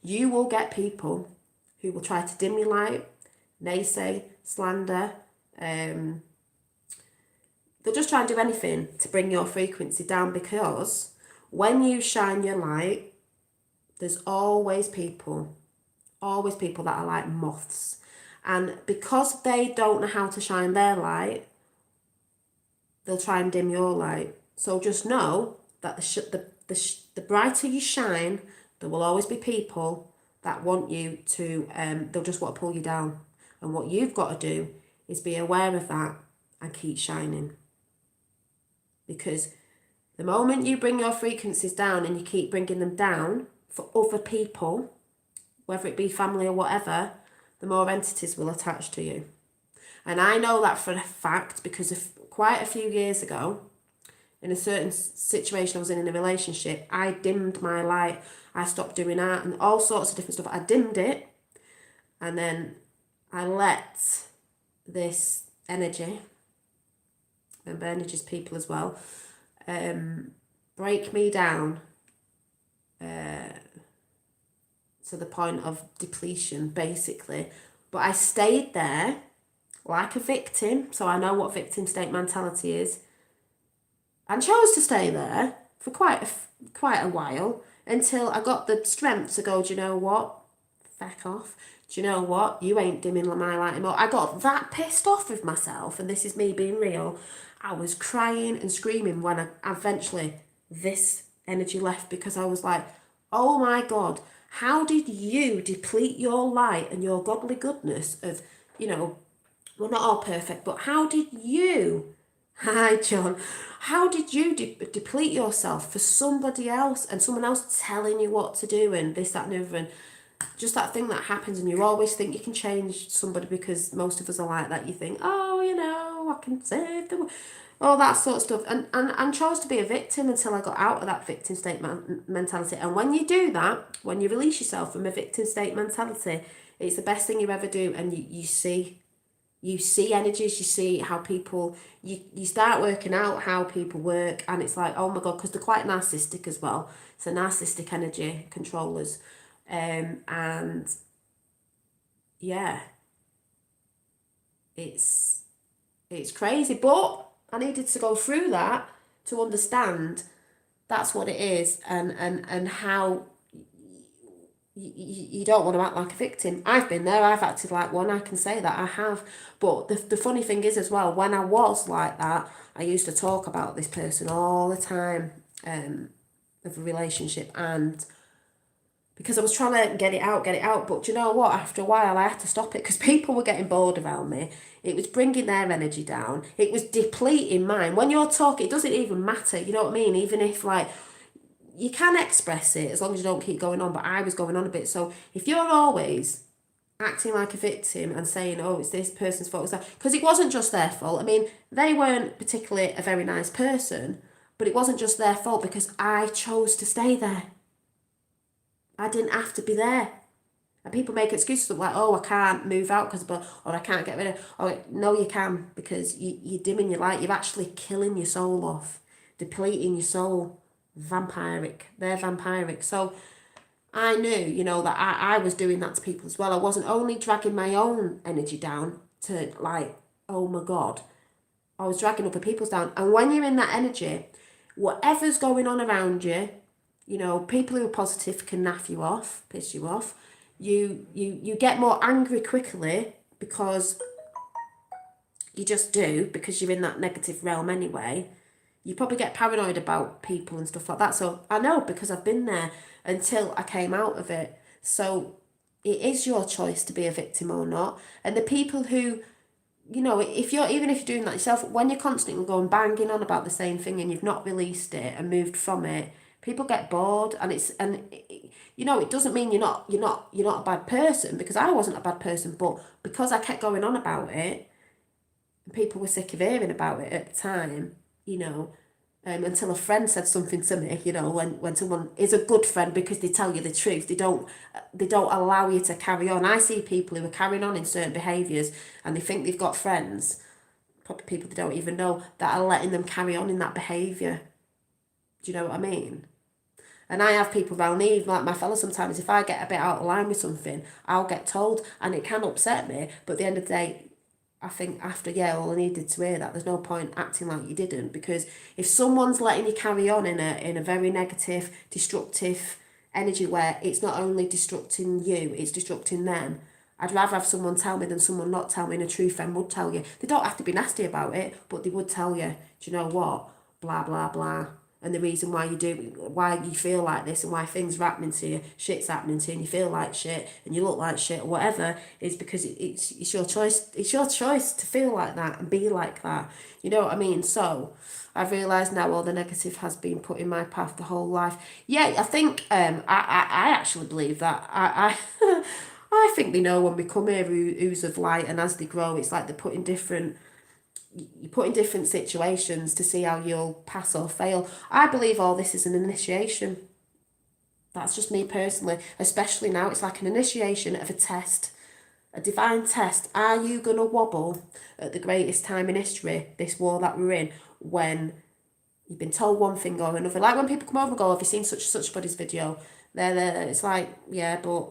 S1: you will get people who will try to dim your light, naysay, slander, they'll just try and do anything to bring your frequency down, because when you shine your light, there's always people that are like moths. And because they don't know how to shine their light, they'll try and dim your light. So just know that the brighter you shine, there will always be people that want you to, they'll just want to pull you down. And what you've got to do is be aware of that and keep shining. Because the moment you bring your frequencies down and you keep bringing them down for other people, whether it be family or whatever, the more entities will attach to you. And I know that for a fact because quite a few years ago, in a certain situation I was in a relationship, I dimmed my light. I stopped doing art and all sorts of different stuff. I dimmed it, and then I let this energy, remember energy's people as well, break me down to the point of depletion, basically. But I stayed there like a victim, so I know what victim state mentality is, and chose to stay there for quite a while until I got the strength to go, do you know what? Feck off. Do you know what? You ain't dimming my light anymore. I got that pissed off with myself, and this is me being real. I was crying and screaming when I eventually this energy left, because I was like, oh my God, how did you deplete your light and your godly goodness of, you know, we're not all perfect, but how did you, hi John, how did you deplete yourself for somebody else, and someone else telling you what to do and this, that and the other, and just that thing that happens, and you always think you can change somebody, because most of us are like that. You think, oh, you know, I can save the world, all that sort of stuff, and chose to be a victim until I got out of that victim state mentality. And when you do that, when you release yourself from a victim state mentality, it's the best thing you ever do. And you see energies, you see how people, you start working out how people work, and it's like, oh my God, because they're quite narcissistic as well. So narcissistic energy controllers. And yeah, it's crazy, but I needed to go through that to understand that's what it is, and how you don't want to act like a victim. I've been there, I've acted like one, I can say that I have. But the funny thing is as well, when I was like that, I used to talk about this person all the time, of a relationship, and because I was trying to get it out. But do you know what? After a while, I had to stop it, because people were getting bored around me. It was bringing their energy down. It was depleting mine. When you're talking, it doesn't even matter. You know what I mean? Even if, like, you can express it as long as you don't keep going on. But I was going on a bit. So if you're always acting like a victim and saying, oh, it's this person's fault, because it wasn't just their fault. I mean, they weren't particularly a very nice person, but it wasn't just their fault, because I chose to stay there. I didn't have to be there. And people make excuses like, oh, I can't move out or I can't get rid of, or no, you can, because you're dimming your light. You're actually killing your soul off, depleting your soul. Vampiric. They're vampiric. So I knew, you know, that I was doing that to people as well. I wasn't only dragging my own energy down to, like, oh my God, I was dragging other people's down. And when you're in that energy, whatever's going on around you, you know, people who are positive can naff you off, piss you off. You get more angry quickly, because you just do, because you're in that negative realm anyway. You probably get paranoid about people and stuff like that. So I know, because I've been there until I came out of it. So it is your choice to be a victim or not. And the people who, you know, even if you're doing that yourself, when you're constantly going banging on about the same thing and you've not released it and moved from it, people get bored. And you know, it doesn't mean you're not a bad person, because I wasn't a bad person, but because I kept going on about it, and people were sick of hearing about it at the time, you know, until a friend said something to me, you know, when someone is a good friend, because they tell you the truth, they don't allow you to carry on. I see people who are carrying on in certain behaviours, and they think they've got friends, probably people they don't even know, that are letting them carry on in that behaviour. Do you know what I mean? And I have people around me, like my fella, sometimes if I get a bit out of line with something, I'll get told, and it can upset me, but at the end of the day, I think after, well, I needed to hear that. There's no point acting like you didn't, because if someone's letting you carry on in a very negative, destructive energy where it's not only destructing you, it's destructing them, I'd rather have someone tell me than someone not tell me, and a true friend would tell you. They don't have to be nasty about it, but they would tell you, do you know what, blah, blah, blah. And the reason why you feel like this, and why things are happening to you, shit's happening to you, and you feel like shit, and you look like shit, or whatever, is because it's your choice. It's your choice to feel like that and be like that. You know what I mean? So I've realised now all the negative has been put in my path the whole life. Yeah, I think I actually believe that. I think they know when we come here who's of light, and as they grow, it's like you put in different situations to see how you'll pass or fail. I believe all this is an initiation. That's just me personally. Especially now, it's like an initiation of a test. A divine test. Are you going to wobble at the greatest time in history, this war that we're in, when You've been told one thing or another. Like when people come over and go, have you seen such body's video? It's like, yeah, but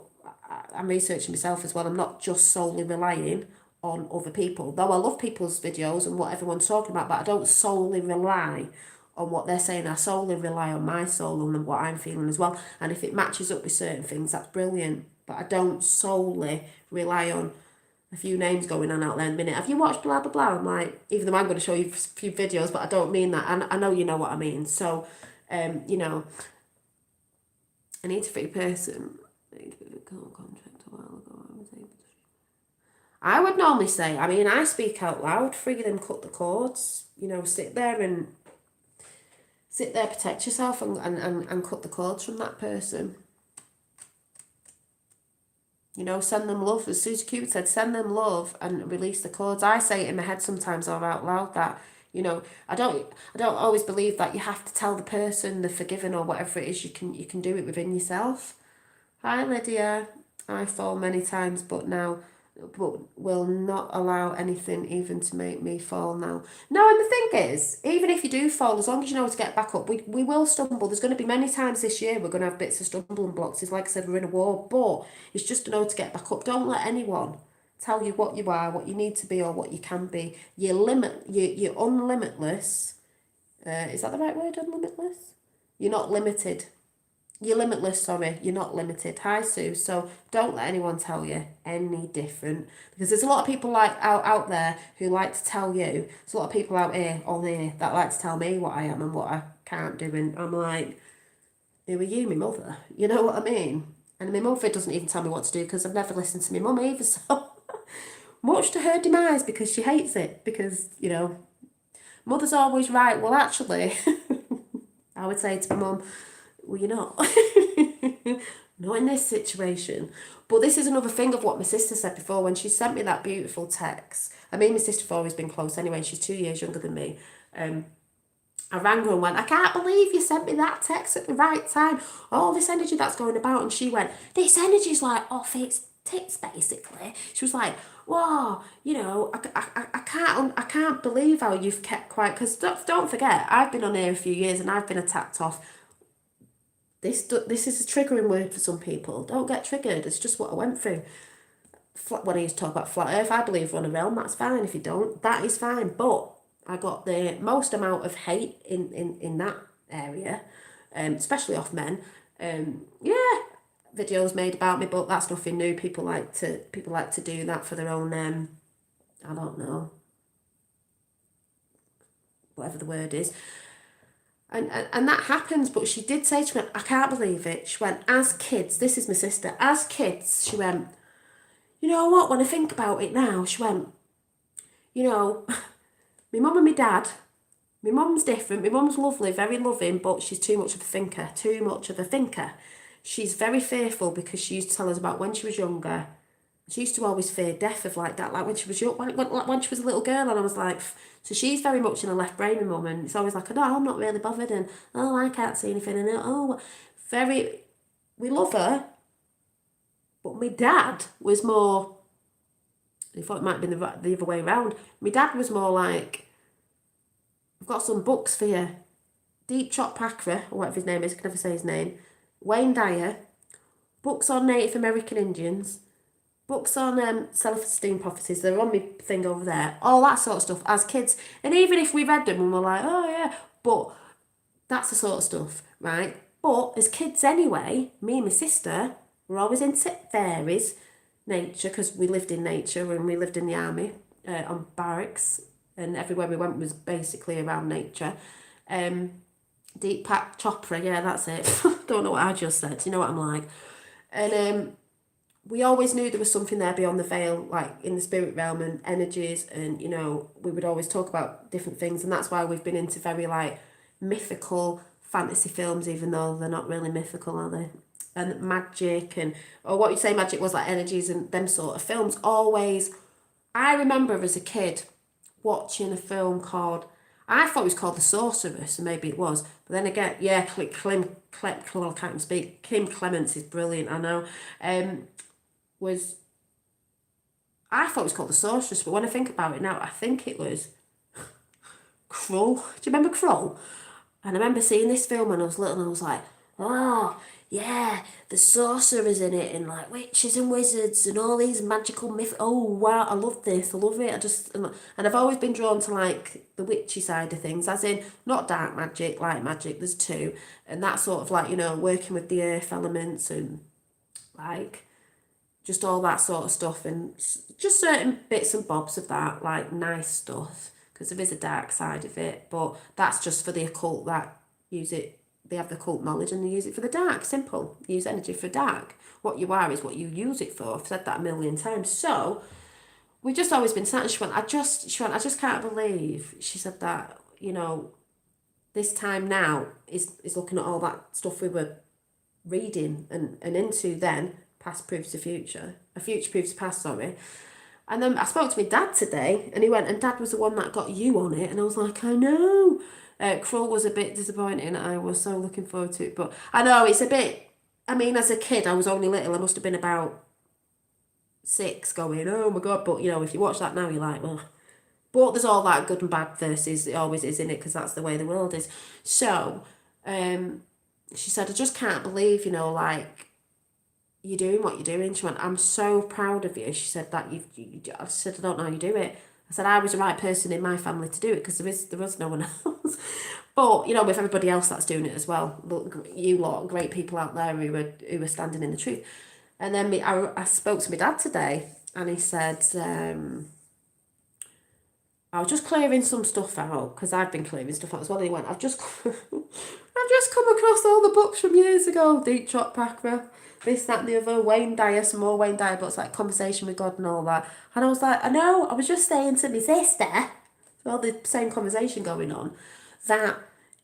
S1: I'm researching myself as well. I'm not just solely relying on other people. Though I love people's videos and what everyone's talking about, but I don't solely rely on what they're saying. I solely rely on my soul and what I'm feeling as well. And if it matches up with certain things, that's brilliant. But I don't solely rely on a few names going on out there in a minute. Have you watched blah, blah, blah? I'm like, even though I'm going to show you a few videos, but I don't mean that. And I know you know what I mean. So, you know, I need a free person. Contract a while ago. I would normally say, I mean, I speak out loud, free them, cut the cords, you know, sit there, protect yourself and cut the cords from that person. You know, send them love. As Susie Cupid said, send them love and release the cords. I say it in my head sometimes or out loud that, you know, I don't always believe that you have to tell the person they're forgiven or whatever it is. You can do it within yourself. Hi Lydia. I fall many times but will not allow anything even to make me fall now. No, and the thing is, even if you do fall, as long as you know to get back up, we will stumble. There's going to be many times this year we're going to have bits of stumbling blocks. It's like I said, we're in a war, but it's just to know to get back up. Don't let anyone tell you what you are, what you need to be, or what you can be. You're unlimitless. Is that the right word, unlimitless? You're not limited. You're limitless, sorry. You're not limited. Hi, Sue. So don't let anyone tell you any different. Because there's a lot of people like out there who like to tell you. There's a lot of people out here, on here, that like to tell me what I am and what I can't do. And I'm like, who are you, my mother? You know what I mean? And my mother doesn't even tell me what to do because I've never listened to my mum either. So much to her demise because she hates it. Because, you know, mother's always right. Well, actually, I would say to my mum, well, you're not. Not in this situation. But this is another thing of what my sister said before when she sent me that beautiful text. I mean, my sister have always been close anyway. She's 2 years younger than me. I rang her and went, I can't believe you sent me that text at the right time. All this energy that's going about. And she went, this energy's like off its tits, basically. She was like, wow, you know, I can't believe how you've kept quiet. Because don't forget, I've been on here a few years and I've been attacked off. This is a triggering word for some people. Don't get triggered. It's just what I went through. When I used to talk about flat earth, I believe we're on a realm. That's fine. If you don't, that is fine. But I got the most amount of hate in that area, especially off men. Yeah, videos made about me, but that's nothing new. People like to do that for their own. I don't know. Whatever the word is. And that happens, but she did say to me, I can't believe it. She went, as kids, this is my sister, as kids, she went, you know what, when I think about it now, she went, you know, my mum and my dad, my mum's different, my mum's lovely, very loving, but she's too much of a thinker. She's very fearful because she used to tell us about when she was younger. She used to always fear death of like that, like when she was young, when she was a little girl, and I was like, so she's very much in a left brain, my mum, and it's always like, no, I'm not really bothered, and oh, I can't see anything, and oh, we love her, but my dad was more, I thought it might have been the other way around. My dad was more like, I've got some books for you, Deepak Chopra, or whatever his name is, I can never say his name, Wayne Dyer, books on Native American Indians, books on self-esteem prophecies, they're on my thing over there, all that sort of stuff as kids. And even if we read them and we're like, oh yeah, but that's the sort of stuff, right? But as kids anyway, me and my sister were always into fairies, nature, because we lived in nature and we lived in the army on barracks, and everywhere we went was basically around nature. Deepak Chopra, yeah, that's it. Don't know what I just said, you know what I'm like. And we always knew there was something there beyond the veil, like in the spirit realm and energies, and you know, we would always talk about different things, and that's why we've been into very like mythical fantasy films, even though they're not really mythical, are they? And magic, and or what you say magic was, like energies and them sort of films. Always, I remember as a kid watching a film called, I thought it was called The Sorceress, and maybe it was, but then again, yeah, I can't even speak. Kim Clements is brilliant, I know. I thought it was called The Sorceress, but when I think about it now, I think it was Krull. Do you remember Krull? And I remember seeing this film when I was little and I was like, oh, yeah, the sorcerers in it and like witches and wizards and all these magical myth. Oh, wow, I love this. I love it. And I've always been drawn to like the witchy side of things, as in not dark magic, light magic, there's two. And that sort of like, working with the earth elements and like just all that sort of stuff and just certain bits and bobs of that, like nice stuff, because there is a dark side of it, but that's just for the occult that use it. They have the occult knowledge and they use it for the dark. Simple. Use energy for dark. What you are is what you use it for. I've said that a million times. So we've just always been sat and she went, I just can't believe, she said that, this time now is looking at all that stuff we were reading and into then. Past proves the future. A future proves the past, sorry. And then I spoke to my dad today and he went, and Dad was the one that got you on it. And I was like, I know. Krull was a bit disappointing. I was so looking forward to it. But I know it's a bit, I mean, as a kid, I was only little. I must have been about 6 going, oh my God. But, if you watch that now, you're like, well. But there's all that good and bad versus, it always is in it because that's the way the world is. So, she said, I just can't believe, like, you're doing what you're doing. She went, I'm so proud of you. She said that I said, I don't know how you do it. I said, I was the right person in my family to do it because there was no one else. But, with everybody else that's doing it as well. Look, you lot, great people out there who are standing in the truth. And then I spoke to my dad today and he said, I was just clearing some stuff out because I've been clearing stuff out as well. And he went, I've just come across all the books from years ago, Deep Chok Pakra, this, that and the other, Wayne Dyer, some more Wayne Dyer books like Conversation with God and all that. And I was like, I know, I was just saying to my sister, well, the same conversation going on, that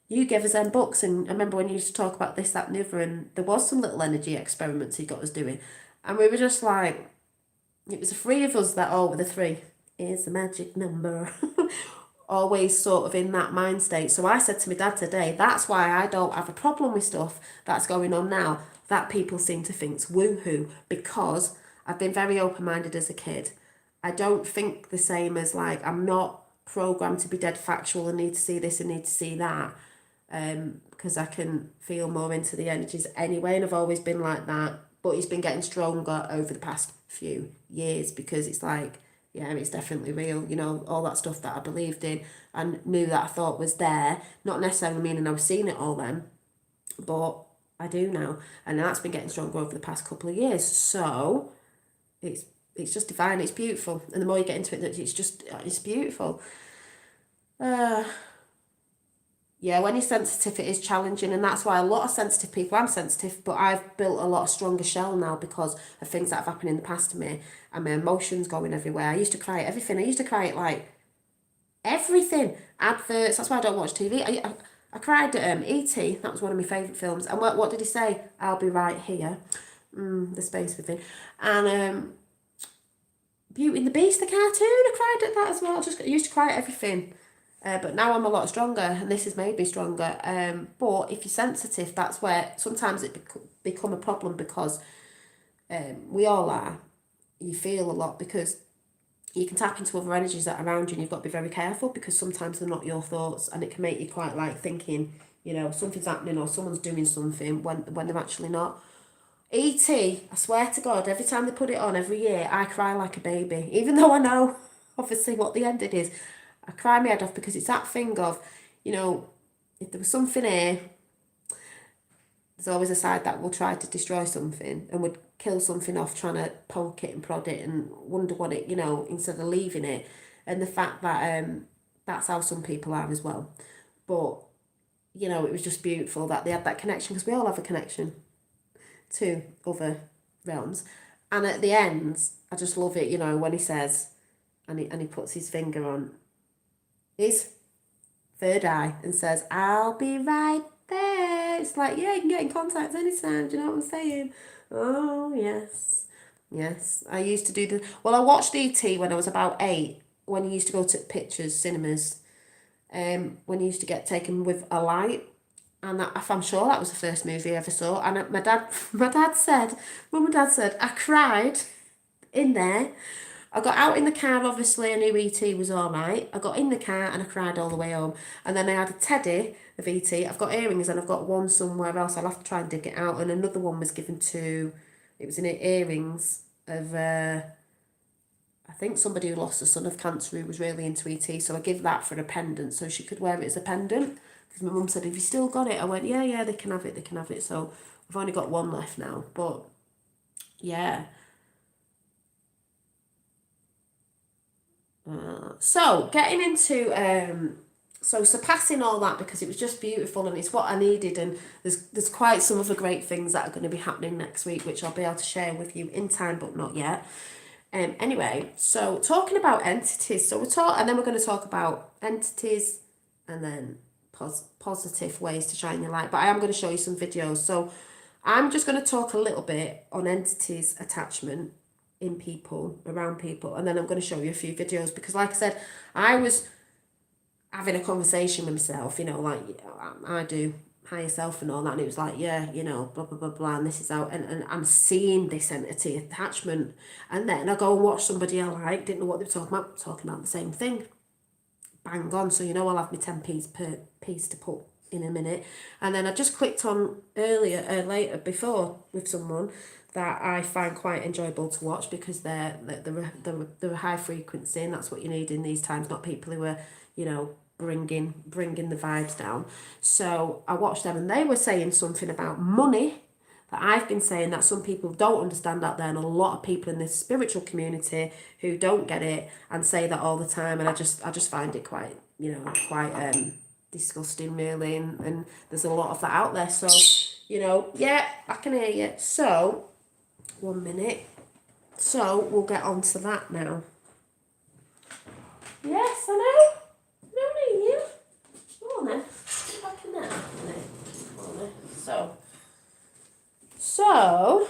S1: you gave us them books. And I remember when you used to talk about this, that and the other, and there was some little energy experiments he got us doing. And we were just like, it was the three of us that, the three is the magic number. Always sort of in that mind state. So I said to my dad today, that's why I don't have a problem with stuff that's going on now that people seem to think's woohoo, because I've been very open-minded as a kid. I don't think the same as like, I'm not programmed to be dead factual and need to see this and need to see that, because I can feel more into the energies anyway, and I've always been like that. But it's been getting stronger over the past few years because it's like, yeah, it's definitely real, all that stuff that I believed in and knew that I thought was there, not necessarily meaning I was seeing it all then, but I do now, and that's been getting stronger over the past couple of years. So it's just divine, it's beautiful, and the more you get into it, it's beautiful. Yeah, when you're sensitive, it is challenging, and that's why a lot of sensitive people, I'm sensitive, but I've built a lot stronger shell now because of things that have happened in the past to me, and my emotions going everywhere. I used to cry at everything. I used to cry at, like, everything. Adverts, that's why I don't watch TV. I cried at E.T., that was one of my favourite films, and what did he say? I'll be right here. The space within. And Beauty and the Beast, the cartoon, I cried at that as well. I used to cry at everything. But now I'm a lot stronger, and this has made me stronger. But if you're sensitive, that's where sometimes it become a problem because we all are. You feel a lot because you can tap into other energies that are around you, and you've got to be very careful because sometimes they're not your thoughts, and it can make you quite like thinking, something's happening or someone's doing something when they're actually not. E.T., I swear to God, every time they put it on every year, I cry like a baby, even though I know obviously what the ending is. I cry my head off because it's that thing of, if there was something here, there's always a side that will try to destroy something and would kill something off trying to poke it and prod it and wonder what it, instead of leaving it. And the fact that that's how some people are as well. But, it was just beautiful that they had that connection because we all have a connection to other realms. And at the end, I just love it, when he says, and he puts his finger on his third eye and says, I'll be right there. It's like, yeah, you can get in contact anytime. Do you know what I'm saying? Oh, yes. Yes. I used to do I watched E.T. when I was about 8, when you used to go to pictures, cinemas, when you used to get taken with a light. And I'm sure that was the first movie I ever saw. And my dad said, I cried in there I got out in the car, obviously I knew E.T. was alright. I got in the car and I cried all the way home. And then I had a teddy of E.T. I've got earrings and I've got one somewhere else. I'll have to try and dig it out. And another one was given to, it was in earrings of, I think somebody who lost a son of cancer who was really into E.T. So I give that for a pendant so she could wear it as a pendant. Because my mum said, have you still got it? I went, yeah, they can have it, they can have it. So I've only got one left now. But yeah. So getting into so surpassing all that, because it was just beautiful and it's what I needed, and there's quite some other great things that are going to be happening next week which I'll be able to share with you in time, but not yet. Anyway, so talking about entities, so and then we're going to talk about entities and then positive ways to shine your light, but I am going to show you some videos. So I'm just going to talk a little bit on entities, attachment in people, around people, and then I'm going to show you a few videos, because like I said, I was having a conversation with myself, you know, like I do, higher self and all that, and it was like, yeah, you know, blah blah blah blah, and this is out, and I'm seeing this entity attachment, and then I go and watch somebody I like, didn't know what they were talking about the same thing, bang on. So you know, I'll have my 10p per piece to put in a minute, and then I just clicked on before with someone that I find quite enjoyable to watch, because they're high frequency, and that's what you need in these times, not people who are, you know, bringing the vibes down. So I watched them and they were saying something about money that I've been saying that some people don't understand out there, and a lot of people in this spiritual community who don't get it and say that all the time, and I just find it quite, you know, quite disgusting really, and there's a lot of that out there. So, you know, yeah, I can hear you. So 1 minute. So we'll get on to that now. Yes, I know. No, you. Go on then. Get back in there. Go on then. So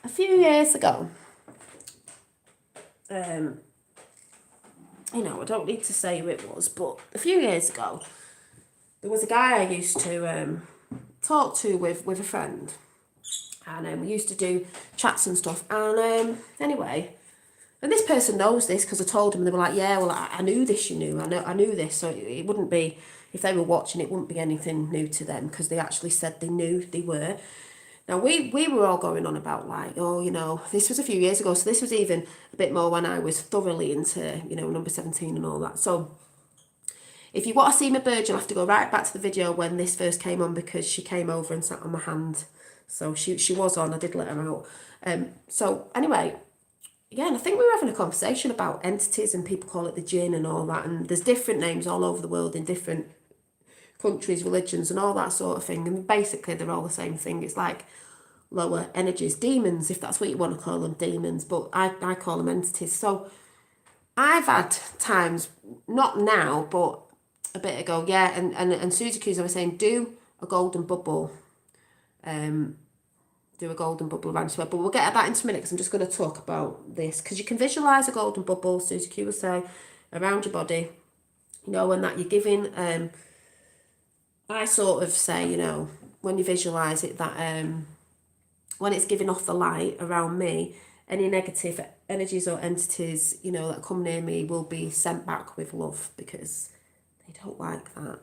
S1: a few years ago, you know, I don't need to say who it was, but a few years ago, there was a guy I used to talk to with a friend, and we used to do chats and stuff, and anyway, and this person knows this because I told them, and they were like, yeah, well, I knew this, you knew, I knew this, so it wouldn't be, if they were watching, it wouldn't be anything new to them, because they actually said they knew they were. Now, we were all going on about, like, oh, you know, this was a few years ago, so this was even a bit more when I was thoroughly into, you know, number 17 and all that. So if you want to see my bird, you'll have to go right back to the video when this first came on, because she came over and sat on my hand. So she was on, I did let her out. So anyway, yeah, and I think we were having a conversation about entities, and people call it the jinn and all that, and there's different names all over the world in different countries, religions and all that sort of thing, and basically they're all the same thing. It's like lower energies, demons, if that's what you want to call them, demons, but I call them entities. So I've had times, not now, but a bit ago, yeah, and Susie Q's, I was saying, do a golden bubble, do a golden bubble around your head, but we'll get at that in a minute, because I'm just going to talk about this, because you can visualise a golden bubble, Susie Q will say, around your body, you know, and that you're giving, I sort of say, you know, when you visualise it, that when it's giving off the light around me, any negative energies or entities, you know, that come near me will be sent back with love, because they don't like that.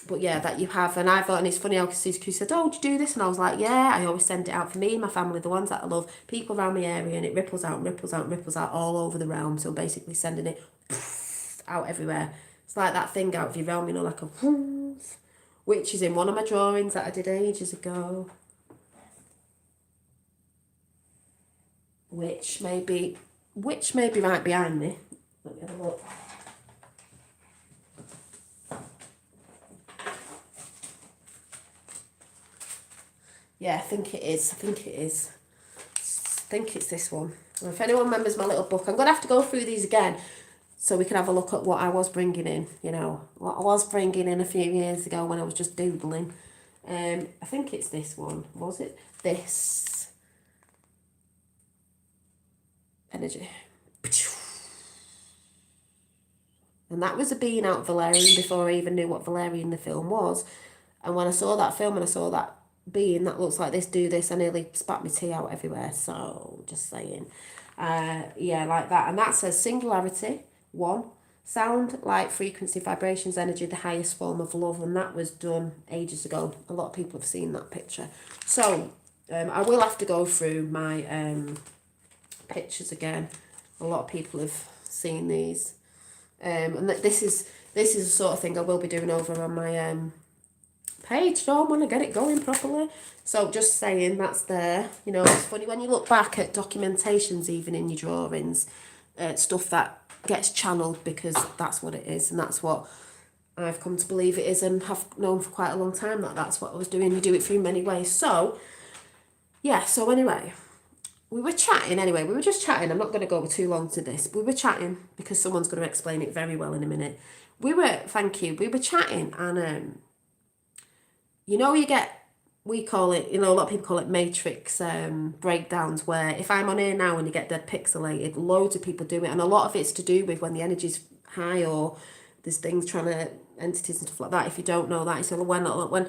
S1: But yeah, that you have, and I thought, and it's funny how Susie Q said, oh, do you do this? And I was like, yeah, I always send it out for me and my family, the ones that I love, people around my area, and it ripples out and ripples out and ripples out all over the realm. So basically sending it out everywhere. It's like that thing out of your realm, you know, like a which is in one of my drawings that I did ages ago. Which may be right behind me. Let me have a look. Yeah, I think it is. I think it's this one. And if anyone remembers my little book, I'm going to have to go through these again so we can have a look at what I was bringing in, you know, what I was bringing in a few years ago when I was just doodling. I think it's this one. Was it? This. Energy. And that was a being out Valerian before I even knew what Valerian the film was. And when I saw that film and I saw that being that looks like this do this. I nearly spat my tea out everywhere, so just saying. Yeah, like that. And that says singularity, 1. Sound, light, frequency, vibrations, energy, the highest form of love. And that was done ages ago. A lot of people have seen that picture. So I will have to go through my pictures again. A lot of people have seen these. And this is the sort of thing I will be doing over on my page. So I want to get it going properly. So just saying, that's there. You know, it's funny when you look back at documentations, even in your drawings, stuff that gets channeled, because that's what it is, and that's what I've come to believe it is, and have known for quite a long time that that's what I was doing. You do it through many ways. So yeah, so anyway, we were chatting anyway. We were just chatting. I'm not going to go too long to this. We were chatting because someone's going to explain it very well in a minute. We were chatting, and you know, we call it, you know, a lot of people call it matrix breakdowns, where if I'm on here now and you get dead pixelated, loads of people do it, and a lot of it's to do with when the energy's high, or there's things trying to, entities and stuff like that. If you don't know that, so when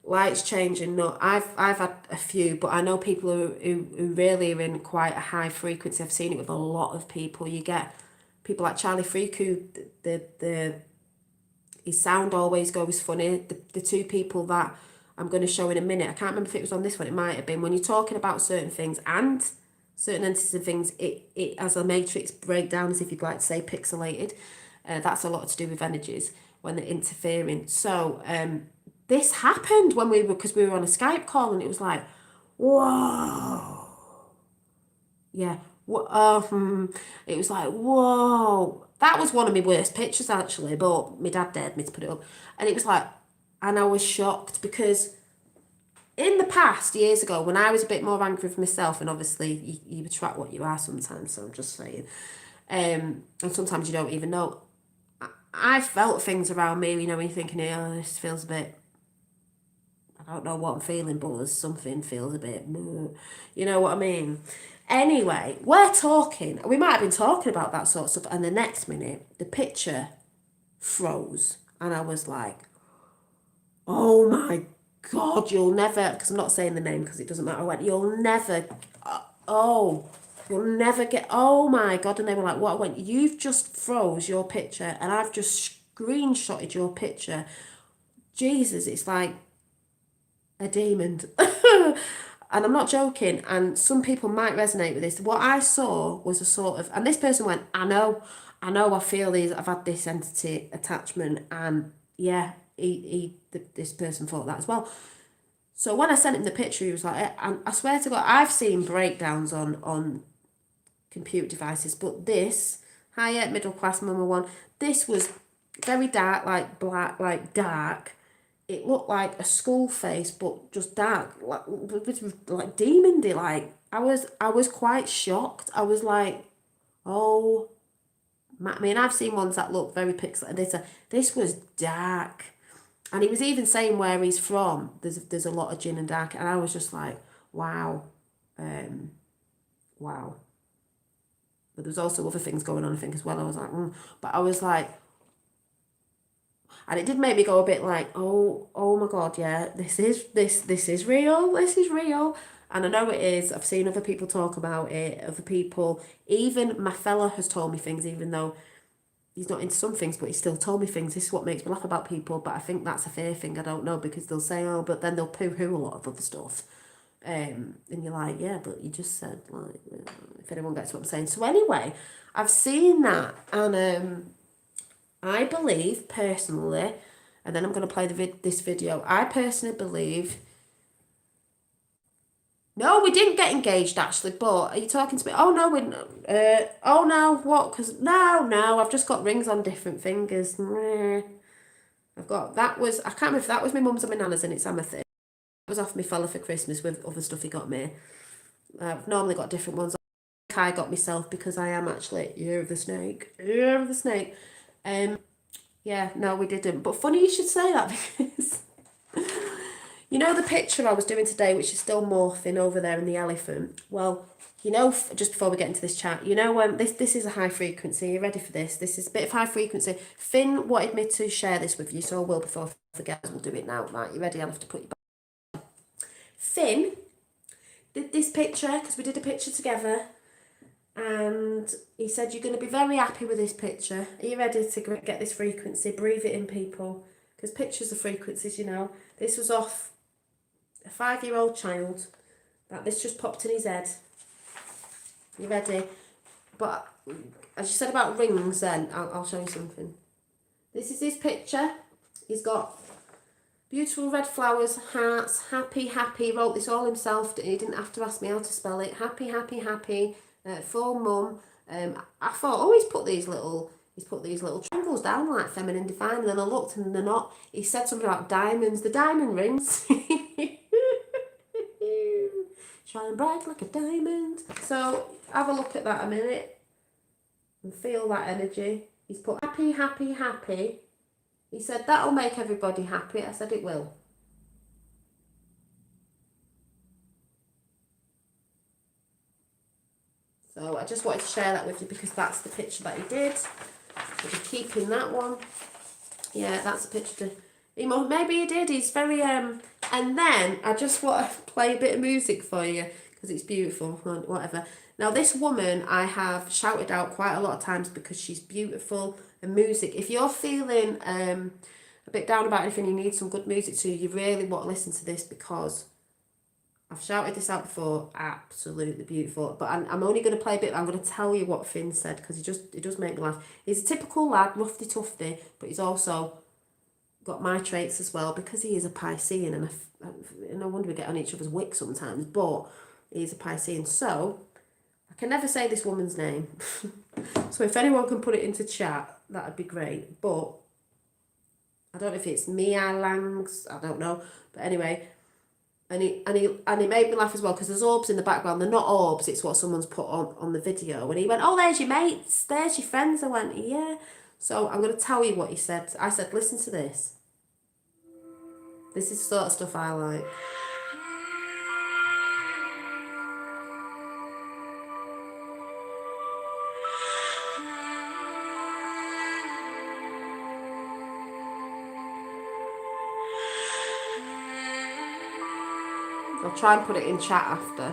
S1: lights changing, no, I've had a few, but I know people who really are in quite a high frequency. I've seen it with a lot of people. You get people like Charlie Freak, who his sound always goes funny. The two people that I'm going to show in a minute, I can't remember if it was on this one, it might have been, when you're talking about certain things and certain entities and things, it as a matrix breakdown, as if you'd like to say pixelated. That's a lot to do with energies when they're interfering. So this happened when because we were on a Skype call, and it was like, whoa. Yeah. It was like, whoa. That was one of my worst pictures, actually, but my dad dared me to put it up. And it was like, and I was shocked, because in the past, years ago, when I was a bit more angry with myself, and obviously you attract what you are sometimes, so I'm just saying, and sometimes you don't even know, I felt things around me, you know, when you're thinking, oh, this feels a bit, I don't know what I'm feeling, but there's something feels a bit, you know what I mean? Anyway, we might have been talking about that sort of stuff, and the next minute, the picture froze, and I was like, oh my God, you'll never, because I'm not saying the name because it doesn't matter, I went, you'll never get, oh my God, and they were like, what? I went, you've just froze your picture, and I've just screenshotted your picture. Jesus, it's like a demon. And I'm not joking, and some people might resonate with this. What I saw was a sort of, and this person went, I know, I feel these, I've had this entity attachment, and yeah, this person thought that as well. So when I sent him the picture, he was like, and I swear to God, I've seen breakdowns on computer devices, but this, higher middle class number one, this was very dark, like black, like dark. It looked like a skull face, but just dark, like demon-y. Like I was quite shocked. I was like, oh, I mean, I've seen ones that look very pixelated. This was dark, and he was even saying where he's from. There's a lot of gin and dark, and I was just like, wow, wow. But there's also other things going on, I think, as well. I was like, but I was like. And it did make me go a bit like, oh my God, yeah, this is real, this is real. And I know it is. I've seen other people talk about it, other people, even my fella has told me things, even though he's not into some things, but he still told me things. This is what makes me laugh about people, but I think that's a fair thing, I don't know, because they'll say, oh, but then they'll poo-hoo a lot of other stuff. And you're like, yeah, but you just said, like, if anyone gets what I'm saying. So anyway, I've seen that, and I believe personally, and then I'm going to play this video. I personally believe. No, we didn't get engaged actually. But are you talking to me? Oh no, oh no, what? Because no, I've just got rings on different fingers. I've got I can't remember if that was my mum's or my nana's, and it's amethyst. It was off my fella for Christmas with other stuff he got me. I've normally got different ones. I got myself because I am actually Year of the Snake. Year of the Snake. Yeah, no, we didn't. But funny you should say that, because you know the picture I was doing today, which is still morphing over there in the elephant. Well, you know, just before we get into this chat, you know, this is a high frequency. Are you ready for this? This is a bit of high frequency. Finn wanted me to share this with you, so I will before I forget. We'll do it now. Right, you ready? I'll have to put you back. Finn did this picture, because we did a picture together, and he said, you're going to be very happy with this picture. Are you ready to get this frequency? Breathe it in, people, because pictures are frequencies, you know. This was off a 5-year-old child. This just popped in his head. You ready? But as you said about rings, then I'll show you something. This is his picture. He's got beautiful red flowers, hearts, happy, happy. He wrote this all himself. He didn't have to ask me how to spell it. Happy, happy, happy. For mum. I thought, oh, he's put these little triangles down like feminine divine. And then I looked and they're not. He said something about diamonds. The diamond rings. Shine bright like a diamond. So have a look at that a minute and feel that energy. He's put happy, happy, happy. He said that'll make everybody happy. I said it will. So I just wanted to share that with you because that's the picture that he did. I'll be keeping that one. Yeah, that's a picture. Maybe he did. He's very and then I just want to play a bit of music for you because it's beautiful. Whatever. Now this woman I have shouted out quite a lot of times because she's beautiful and music. If you're feeling a bit down about anything, you need some good music to you really want to listen to this because I've shouted this out before. Absolutely beautiful. But I'm only going to play a bit. I'm going to tell you what Finn said because it does make me laugh. He's a typical lad, roughy tufty, but he's also got my traits as well because he is a Piscean, and no wonder we get on each other's wick sometimes, but he's a Piscean. So I can never say this woman's name. So if anyone can put it into chat, that would be great. But I don't know if it's Mia Langs, I don't know. But anyway, and he made me laugh as well because there's orbs in the background. They're not orbs, it's what someone's put on the video. And he went, oh, there's your mates, there's your friends. I went, yeah. So I'm going to tell you what he said. I said, listen to this. This is the sort of stuff I like. I'll try and put it in chat after.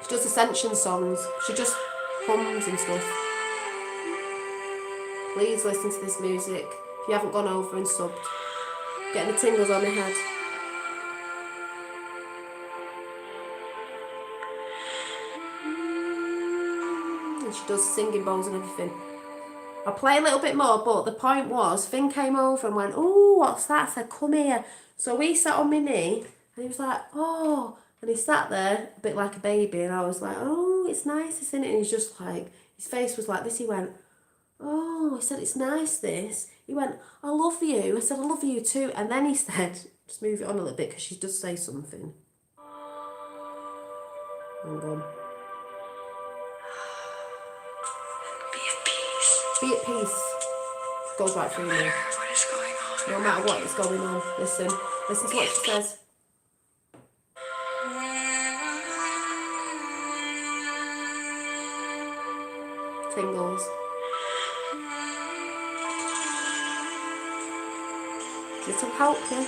S1: She does Ascension songs. She just hums and stuff. Please listen to this music. If you haven't gone over and subbed. Getting the tingles on my head. And she does singing bowls and everything. I'll play a little bit more, but the point was, Finn came over and went, oh, what's that? I said, come here. So we sat on my knee, and he was like, oh. And he sat there, a bit like a baby, and I was like, oh, it's nice, isn't it? And he's just like, his face was like this. He went, oh, I said, it's nice, this. He went, I love you. I said, I love you too. And then he said, just move it on a little bit, because she does say something. Hang on. Be at peace. Goes right through me. No matter what is going on. Listen to what she says. Tingles. This will help you.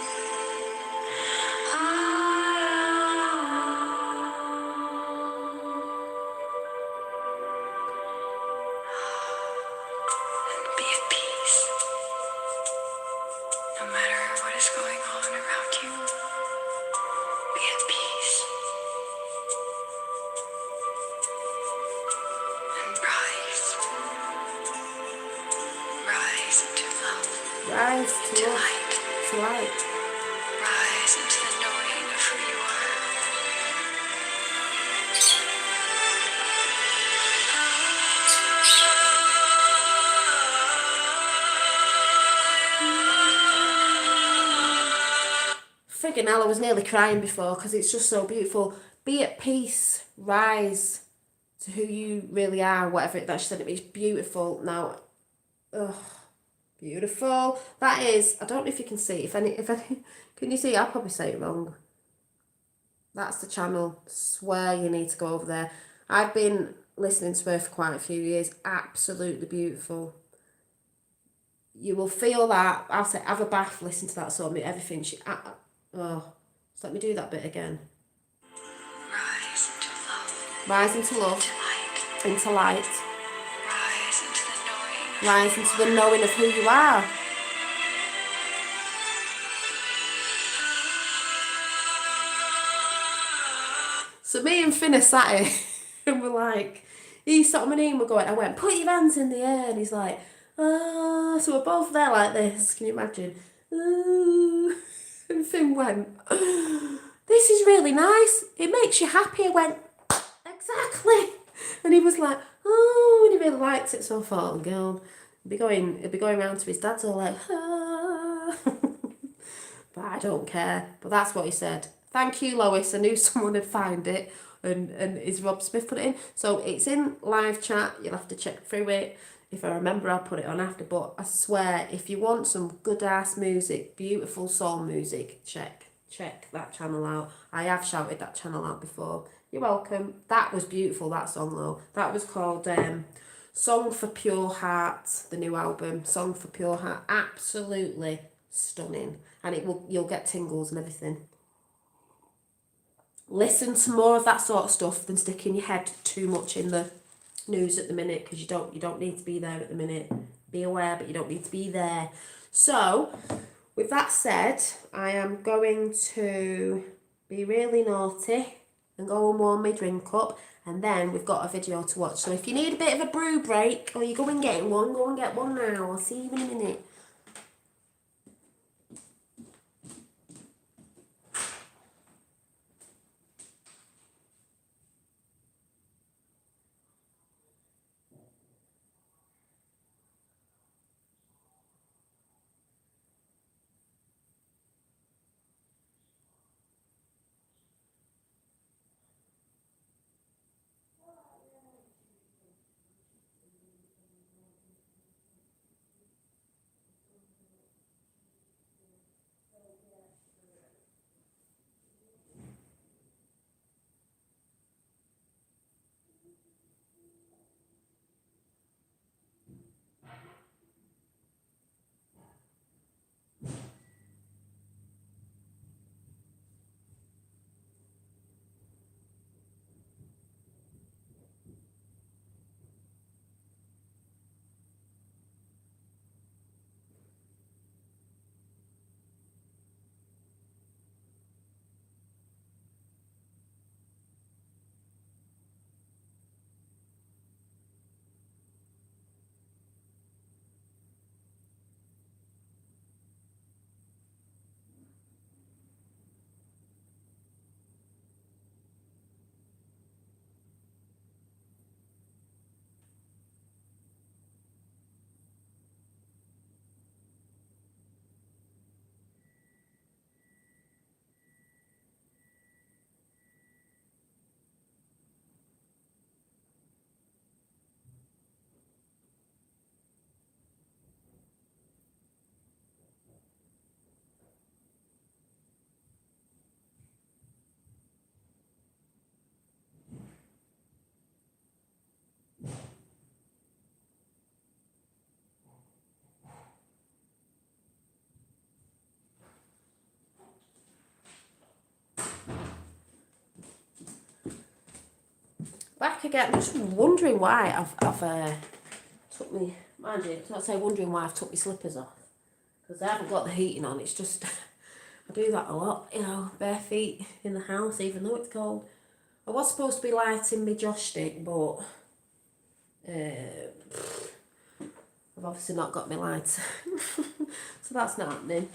S1: Rise to light.
S2: Rise into the knowing of who you are.
S1: Friggin' hell, I was nearly crying before because it's just so beautiful. Be at peace. Rise to who you really are, whatever that she said. It was beautiful. Now, beautiful. That is, I don't know if you can see. If any, can you see? I'll probably say it wrong. That's the channel. Swear you need to go over there. I've been listening to her for quite a few years. Absolutely beautiful. you will feel that. I'll say, have a bath, listen to that song, everything. So let me do that bit again.
S2: Rise into love.
S1: Rise into love,
S2: Into light.
S1: into light.
S2: Rise into the knowing.
S1: Rise into the knowing of who you are. So me and Finn are sat here and we're like, he's sat on my knee and I went, put your hands in the air. And he's like, ah. So we're both there like this. Can you imagine? Ooh. And Finn went, this is really nice. It makes you happy. I went, exactly. And he was like, oh, and he really liked it. So I thought, oh, girl, he'd be going round to his dad's all like, ah. But I don't care. But that's what he said. Thank you, Lois. I knew someone had found it. And is Rob Smith put it in? So it's in live chat. You'll have to check through it. If I remember, I'll put it on after. But I swear, if you want some good ass music, beautiful soul music, check that channel out. I have shouted that channel out before. You're welcome. That was beautiful, that song though. That was called Song for Pure Heart, the new album. Song for Pure Heart. Absolutely stunning. And you'll get tingles and everything. Listen to more of that sort of stuff than sticking your head too much in the news at the minute, because you don't need to be there at the minute. Be aware, but you don't need to be there. So, with that said, I am going to be really naughty and go and warm my drink up, and then we've got a video to watch. So if you need a bit of a brew break, or you go and get one, go and get one now. I'll see you in a minute. Back again. I'm just wondering why I've took me, mind you, not say wondering why I've took my slippers off, because I haven't got the heating on. It's just I do that a lot, bare feet in the house, even though it's cold. I was supposed to be lighting my joss stick, but I've obviously not got my lights, so that's not happening.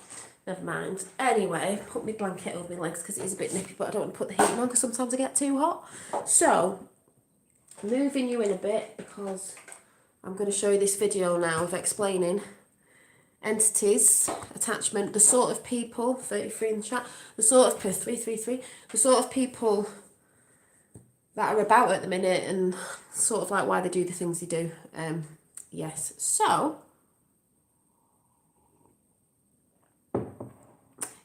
S1: Never mind. Anyway, put my blanket over my legs because it is a bit nippy, but I don't want to put the heating on because sometimes I get too hot. So, moving you in a bit because I'm going to show you this video now of explaining entities, attachment, the sort of people, 33 in the chat, the sort of 333, the sort of people that are about at the minute and sort of like why they do the things they do. Yes, so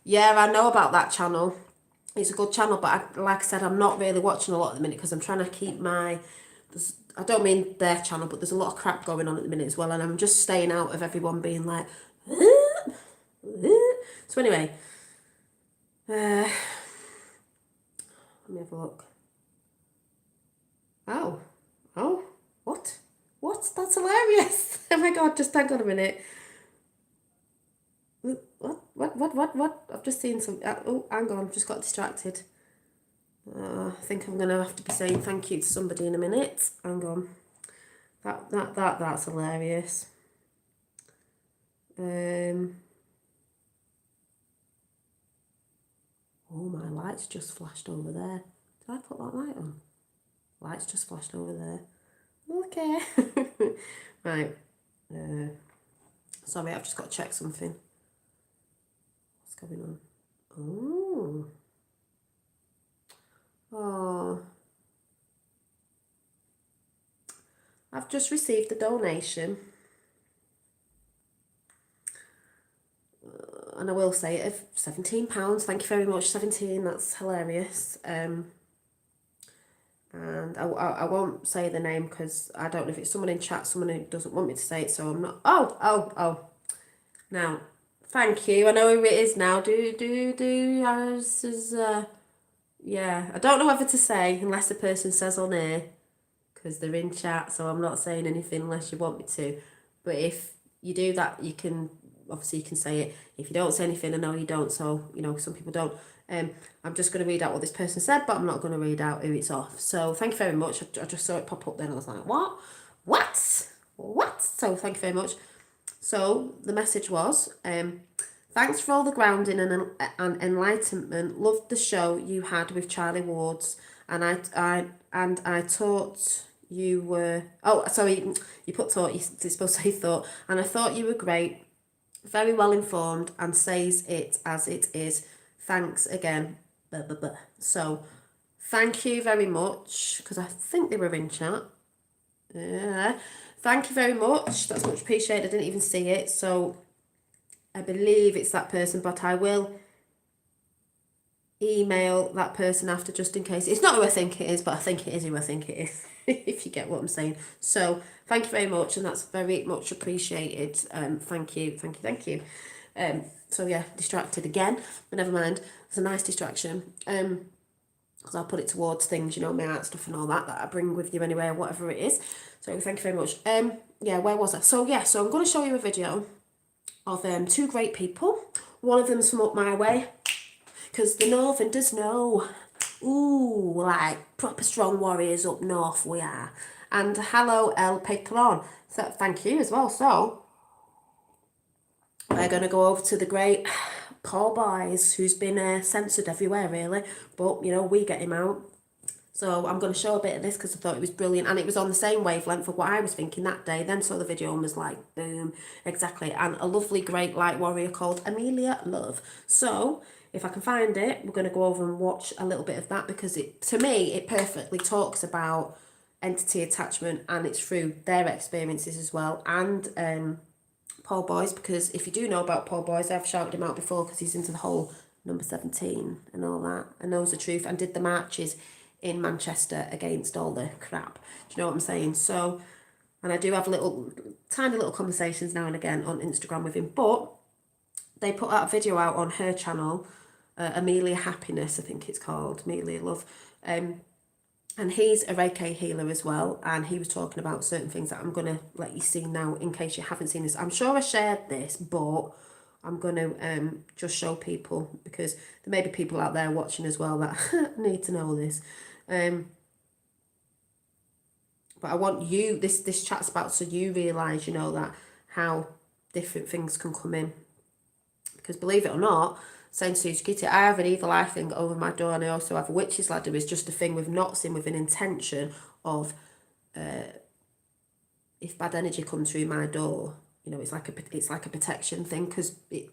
S1: yeah, I know about that channel. It's a good channel, but like I said, I'm not really watching a lot at the minute because I'm trying to keep the I don't mean their channel, but there's a lot of crap going on at the minute as well, and I'm just staying out of everyone being like, so anyway, let me have a look. Oh, what? That's hilarious. Oh my God, just hang on a minute. What? I've just seen some, oh, hang on, I've just got distracted. I think I'm going to have to be saying thank you to somebody in a minute. Hang on. That's hilarious. Oh, my light's just flashed over there. Did I put that light on? Light's just flashed over there. Okay. Right. Sorry, I've just got to check something. What's going on? Oh. I've just received a donation. And I will say it, of £17. Thank you very much, 17. That's hilarious. And I won't say the name because I don't know if it's someone in chat, someone who doesn't want me to say it, so I'm not. Oh. Now, thank you. I know who it is now. Yeah, I don't know whether to say unless the person says on air because they're in chat, so I'm not saying anything unless you want me to. But if you do that, you can say it. If you don't say anything, I know you don't, so, some people don't. I'm just going to read out what this person said, but I'm not going to read out who it's off. So thank you very much. I just saw it pop up then. I was like, what? So thank you very much. So the message was, thanks for all the grounding and enlightenment. Loved the show you had with Charlie Wards, and I thought you were. Oh, sorry, you put thought. You're supposed to say thought, and I thought you were great, very well informed, and says it as it is. Thanks again. Blah, blah, blah. So, thank you very much, because I think they were in chat. Yeah. Thank you very much. That's much appreciated. I didn't even see it. So, I believe it's that person, but I will email that person after just in case. It's not who I think it is, but I think it is who I think it is, if you get what I'm saying. So, thank you very much, and that's very much appreciated. Thank you. So yeah, distracted again, but never mind. It's a nice distraction. Because I'll put it towards things, my art stuff and all that I bring with you anyway, whatever it is. So thank you very much. Yeah, where was I? So I'm going to show you a video of two great people. One of them's from up my way, because the Northerners know. Ooh, like proper strong warriors up north we are. And hello, El Patron. So thank you as well. So we're going to go over to the great Paul Boys, who's been censored everywhere, really. But, we get him out. So I'm going to show a bit of this because I thought it was brilliant. And it was on the same wavelength of what I was thinking that day. Then saw the video and was like, boom, exactly. And a lovely, great light warrior called Amelia Love. So if I can find it, we're going to go over and watch a little bit of that because to me, it perfectly talks about entity attachment, and it's through their experiences as well. And Paul Boys, because if you do know about Paul Boys, I've shouted him out before because he's into the whole number 17 and all that, and knows the truth, and did the marches in Manchester against all the crap. Do you know what I'm saying? So, and I do have tiny little conversations now and again on Instagram with him, but they put out a video out on her channel, Amelia Happiness, I think it's called, Amelia Love, and he's a Reiki healer as well, and he was talking about certain things that I'm going to let you see now in case you haven't seen this. I'm sure I shared this, but I'm going to just show people because there may be people out there watching as well that need to know this. But I want you, this chat's about so you realise, that how different things can come in. Because believe it or not, Saint Sue's Kitty, I have an evil eye thing over my door, and I also have a witch's ladder. It's just a thing with knots in, with an intention of if bad energy comes through my door, it's like a protection thing, because it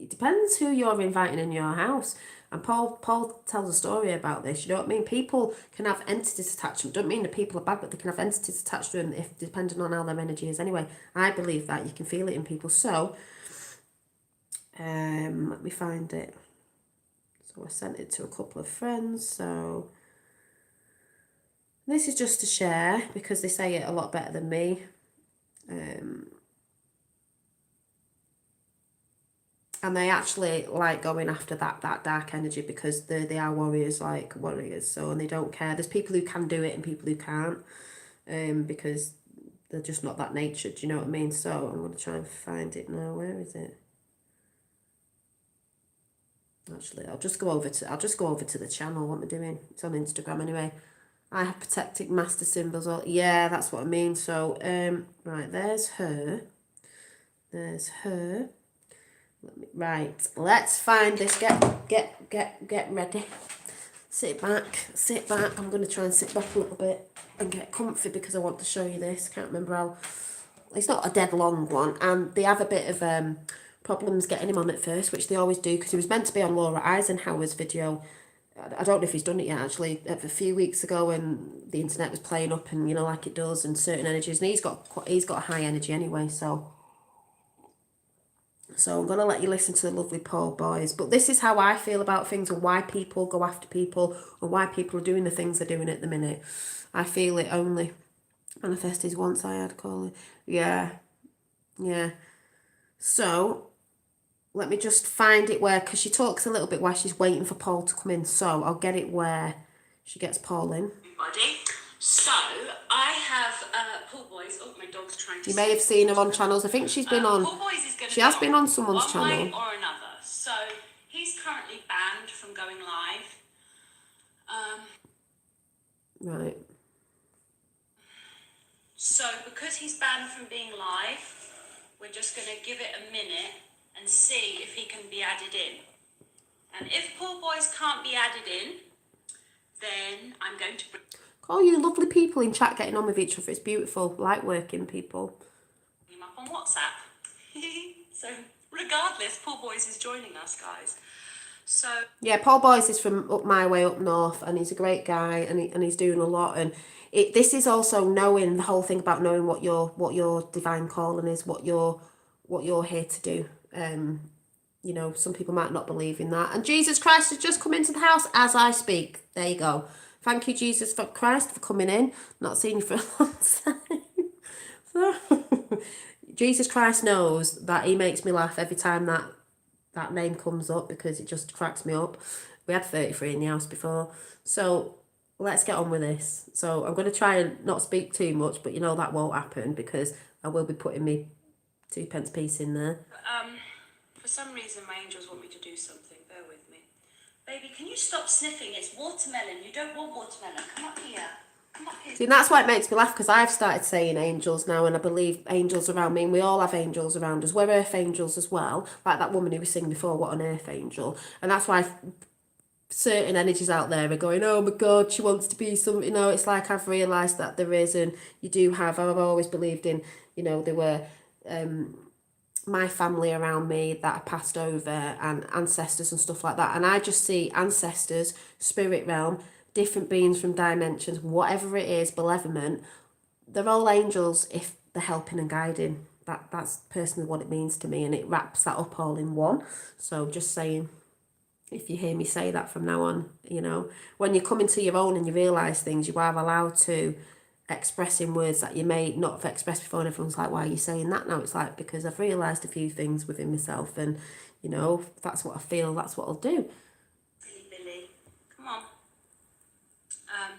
S1: depends who you're inviting in your house. And Paul tells a story about this. You know what I mean? People can have entities attachment. Don't mean the people are bad, but they can have entities attached to them if depending on how their energy is. Anyway, I believe that you can feel it in people. So. Let me find it. So I sent it to a couple of friends. So This is just to share because they say it a lot better than me. And they actually like going after that dark energy because they are warriors, like warriors. So, and they don't care. There's people who can do it and people who can't, because they're just not that nature. Do you know what I mean? So I'm gonna try and find it now. Where is it? Actually, I'll just go over to the channel. What am I doing? It's on Instagram anyway. I have protected master symbols. All yeah, that's what I mean. So right, there's her. There's her. Right, let's find this. Get ready. Sit back. I'm going to try and sit back a little bit and get comfy because I want to show you this. Can't remember how. It's not a dead long one, and they have a bit of problems getting him on at first, which they always do because he was meant to be on Laura Eisenhower's video. I don't know if he's done it yet, actually, a few weeks ago, and the internet was playing up, and you know, like it does, and certain energies, and he's got high energy anyway, so I'm going to let you listen to the lovely Paul Boys. But this is how I feel about things and why people go after people and why people are doing the things they're doing at the minute. I feel it only manifested once I had calling. Yeah. So, let me just find it where, because she talks a little bit while she's waiting for Paul to come in. So, I'll get it where she gets Paul in.
S3: Everybody. So, I have Paul Boys. Oh, my dog's trying to...
S1: You may have seen her on channels. I think she's been on...
S3: Paul Boys is going to
S1: she has been on someone's
S3: one
S1: channel.
S3: way or another. So, he's currently banned from going live.
S1: Right.
S3: So, because he's banned from being live, we're just going to give it a minute and see if he can be added in. And if Paul Boys can't be added in, then I'm going to bring
S1: Oh, you lovely people in chat getting on with each other. It's beautiful. Like working people.
S3: him up on WhatsApp. So, regardless, Paul Boys is joining us, guys. So
S1: yeah, Paul Boyce is from up my way up north, and he's a great guy, and he's doing a lot. And this is also knowing the whole thing about knowing what your divine calling is, what you're here to do. You know, some people might not believe in that. And Jesus Christ has just come into the house as I speak. There you go. Thank you, Jesus Christ, for coming in. Not seen you for a long time. So, Jesus Christ knows that he makes me laugh every time that name comes up because it just cracks me up. We had 33 in the house before. So let's get on with this. So I'm going to try and not speak too much, but you know that won't happen because I will be putting me 2p piece in there.
S3: for some reason my angels want me to do something. Bear with me. Baby, can you stop sniffing? It's watermelon. You don't want watermelon. Come up here. Come up here.
S1: See, and that's why it makes me laugh because I've started saying angels now, and I believe angels around me, and we all have angels around us. We're earth angels as well, like that woman who was singing before, what an earth angel. And that's why certain energies out there are going, oh my God, she wants to be something. You know, it's like I've realised that there is, and you do have. I've always believed in, you know, there were my family around me that are passed over and ancestors and stuff like that. And I just see ancestors, spirit realm, different beings from dimensions, whatever it is, malevolent, they're all angels if they're helping and guiding. That's personally what it means to me, and it wraps that up all in one. So just saying, if you hear me say that from now on, you know, when you come into your own and you realise things, you are allowed to express in words that you may not have expressed before, and everyone's like, why are you saying that now? It's like, because I've realised a few things within myself, and, you know, if that's what I feel, that's what I'll do.
S3: Silly Billy. Come on.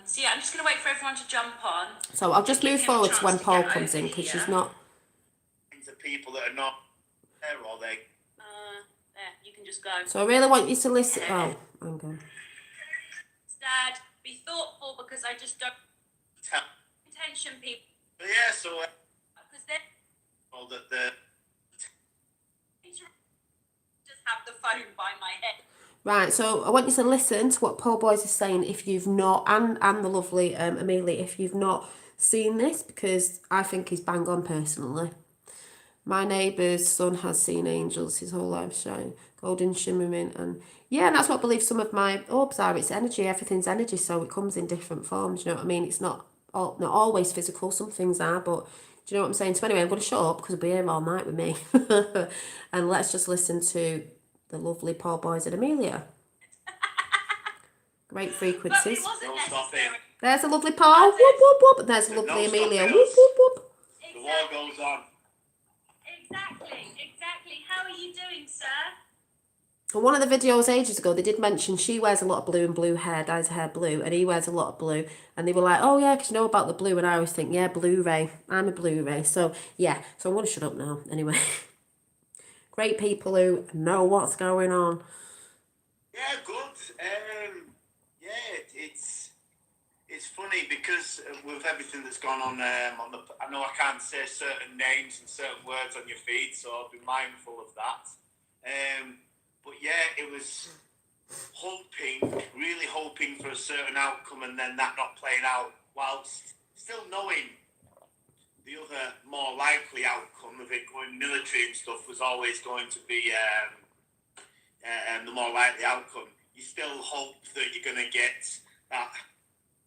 S3: So yeah, I'm just going to wait for everyone to jump on.
S1: So I'll just
S3: Give
S1: move
S3: him a
S1: forward to
S3: chance
S1: when
S3: to
S1: Paul
S3: get
S1: comes in,
S3: over
S1: because
S3: here.
S1: she's not...
S4: To people that are not there, or they
S3: There, you can just go.
S1: So I really want you to listen... Oh, hang on.
S3: Dad, be thoughtful because I just don't
S4: tell.
S3: intention people.
S4: But yeah, so
S3: Because they're
S4: all that the
S3: just have the phone by my head.
S1: Right, so I want you to listen to what Paul Boyce is saying if you've not, and the lovely Amelia, if you've not seen this, because I think he's bang on personally. My neighbour's son has seen angels his whole life shine, golden shimmering, and yeah, and that's what I believe some of my orbs are. It's energy, everything's energy, so it comes in different forms, you know what I mean? It's not always physical, some things are, but do you know what I'm saying? So anyway, I'm going to shut up because I'll be here all night with me. And let's just listen to the lovely Paul Boys and Amelia. Great
S3: But it
S1: frequencies.
S3: wasn't
S4: Don't stop
S3: necessary.
S1: There's a lovely Paul. Whoop, whoop, whoop. There's a lovely Amelia. Whoop, whoop, whoop.
S4: The war goes on.
S3: Exactly. How are you doing, sir?
S1: And one of the videos ages ago, they did mention she wears a lot of blue and blue hair, dyes her hair blue, and he wears a lot of blue. And they were like, oh yeah, because you know about the blue. And I always think, yeah, Blu-ray. I'm a Blu-ray. So yeah, so I'm going to shut up now. Anyway, great people who know what's going on.
S4: Yeah, good. It's funny because with everything that's gone on the, I know I can't say certain names and certain words on your feed, so I'll be mindful of that. But yeah, it was really hoping for a certain outcome, and then that not playing out, whilst still knowing the other more likely outcome of it going military and stuff was always going to be the more likely outcome. You still hope that you're going to get that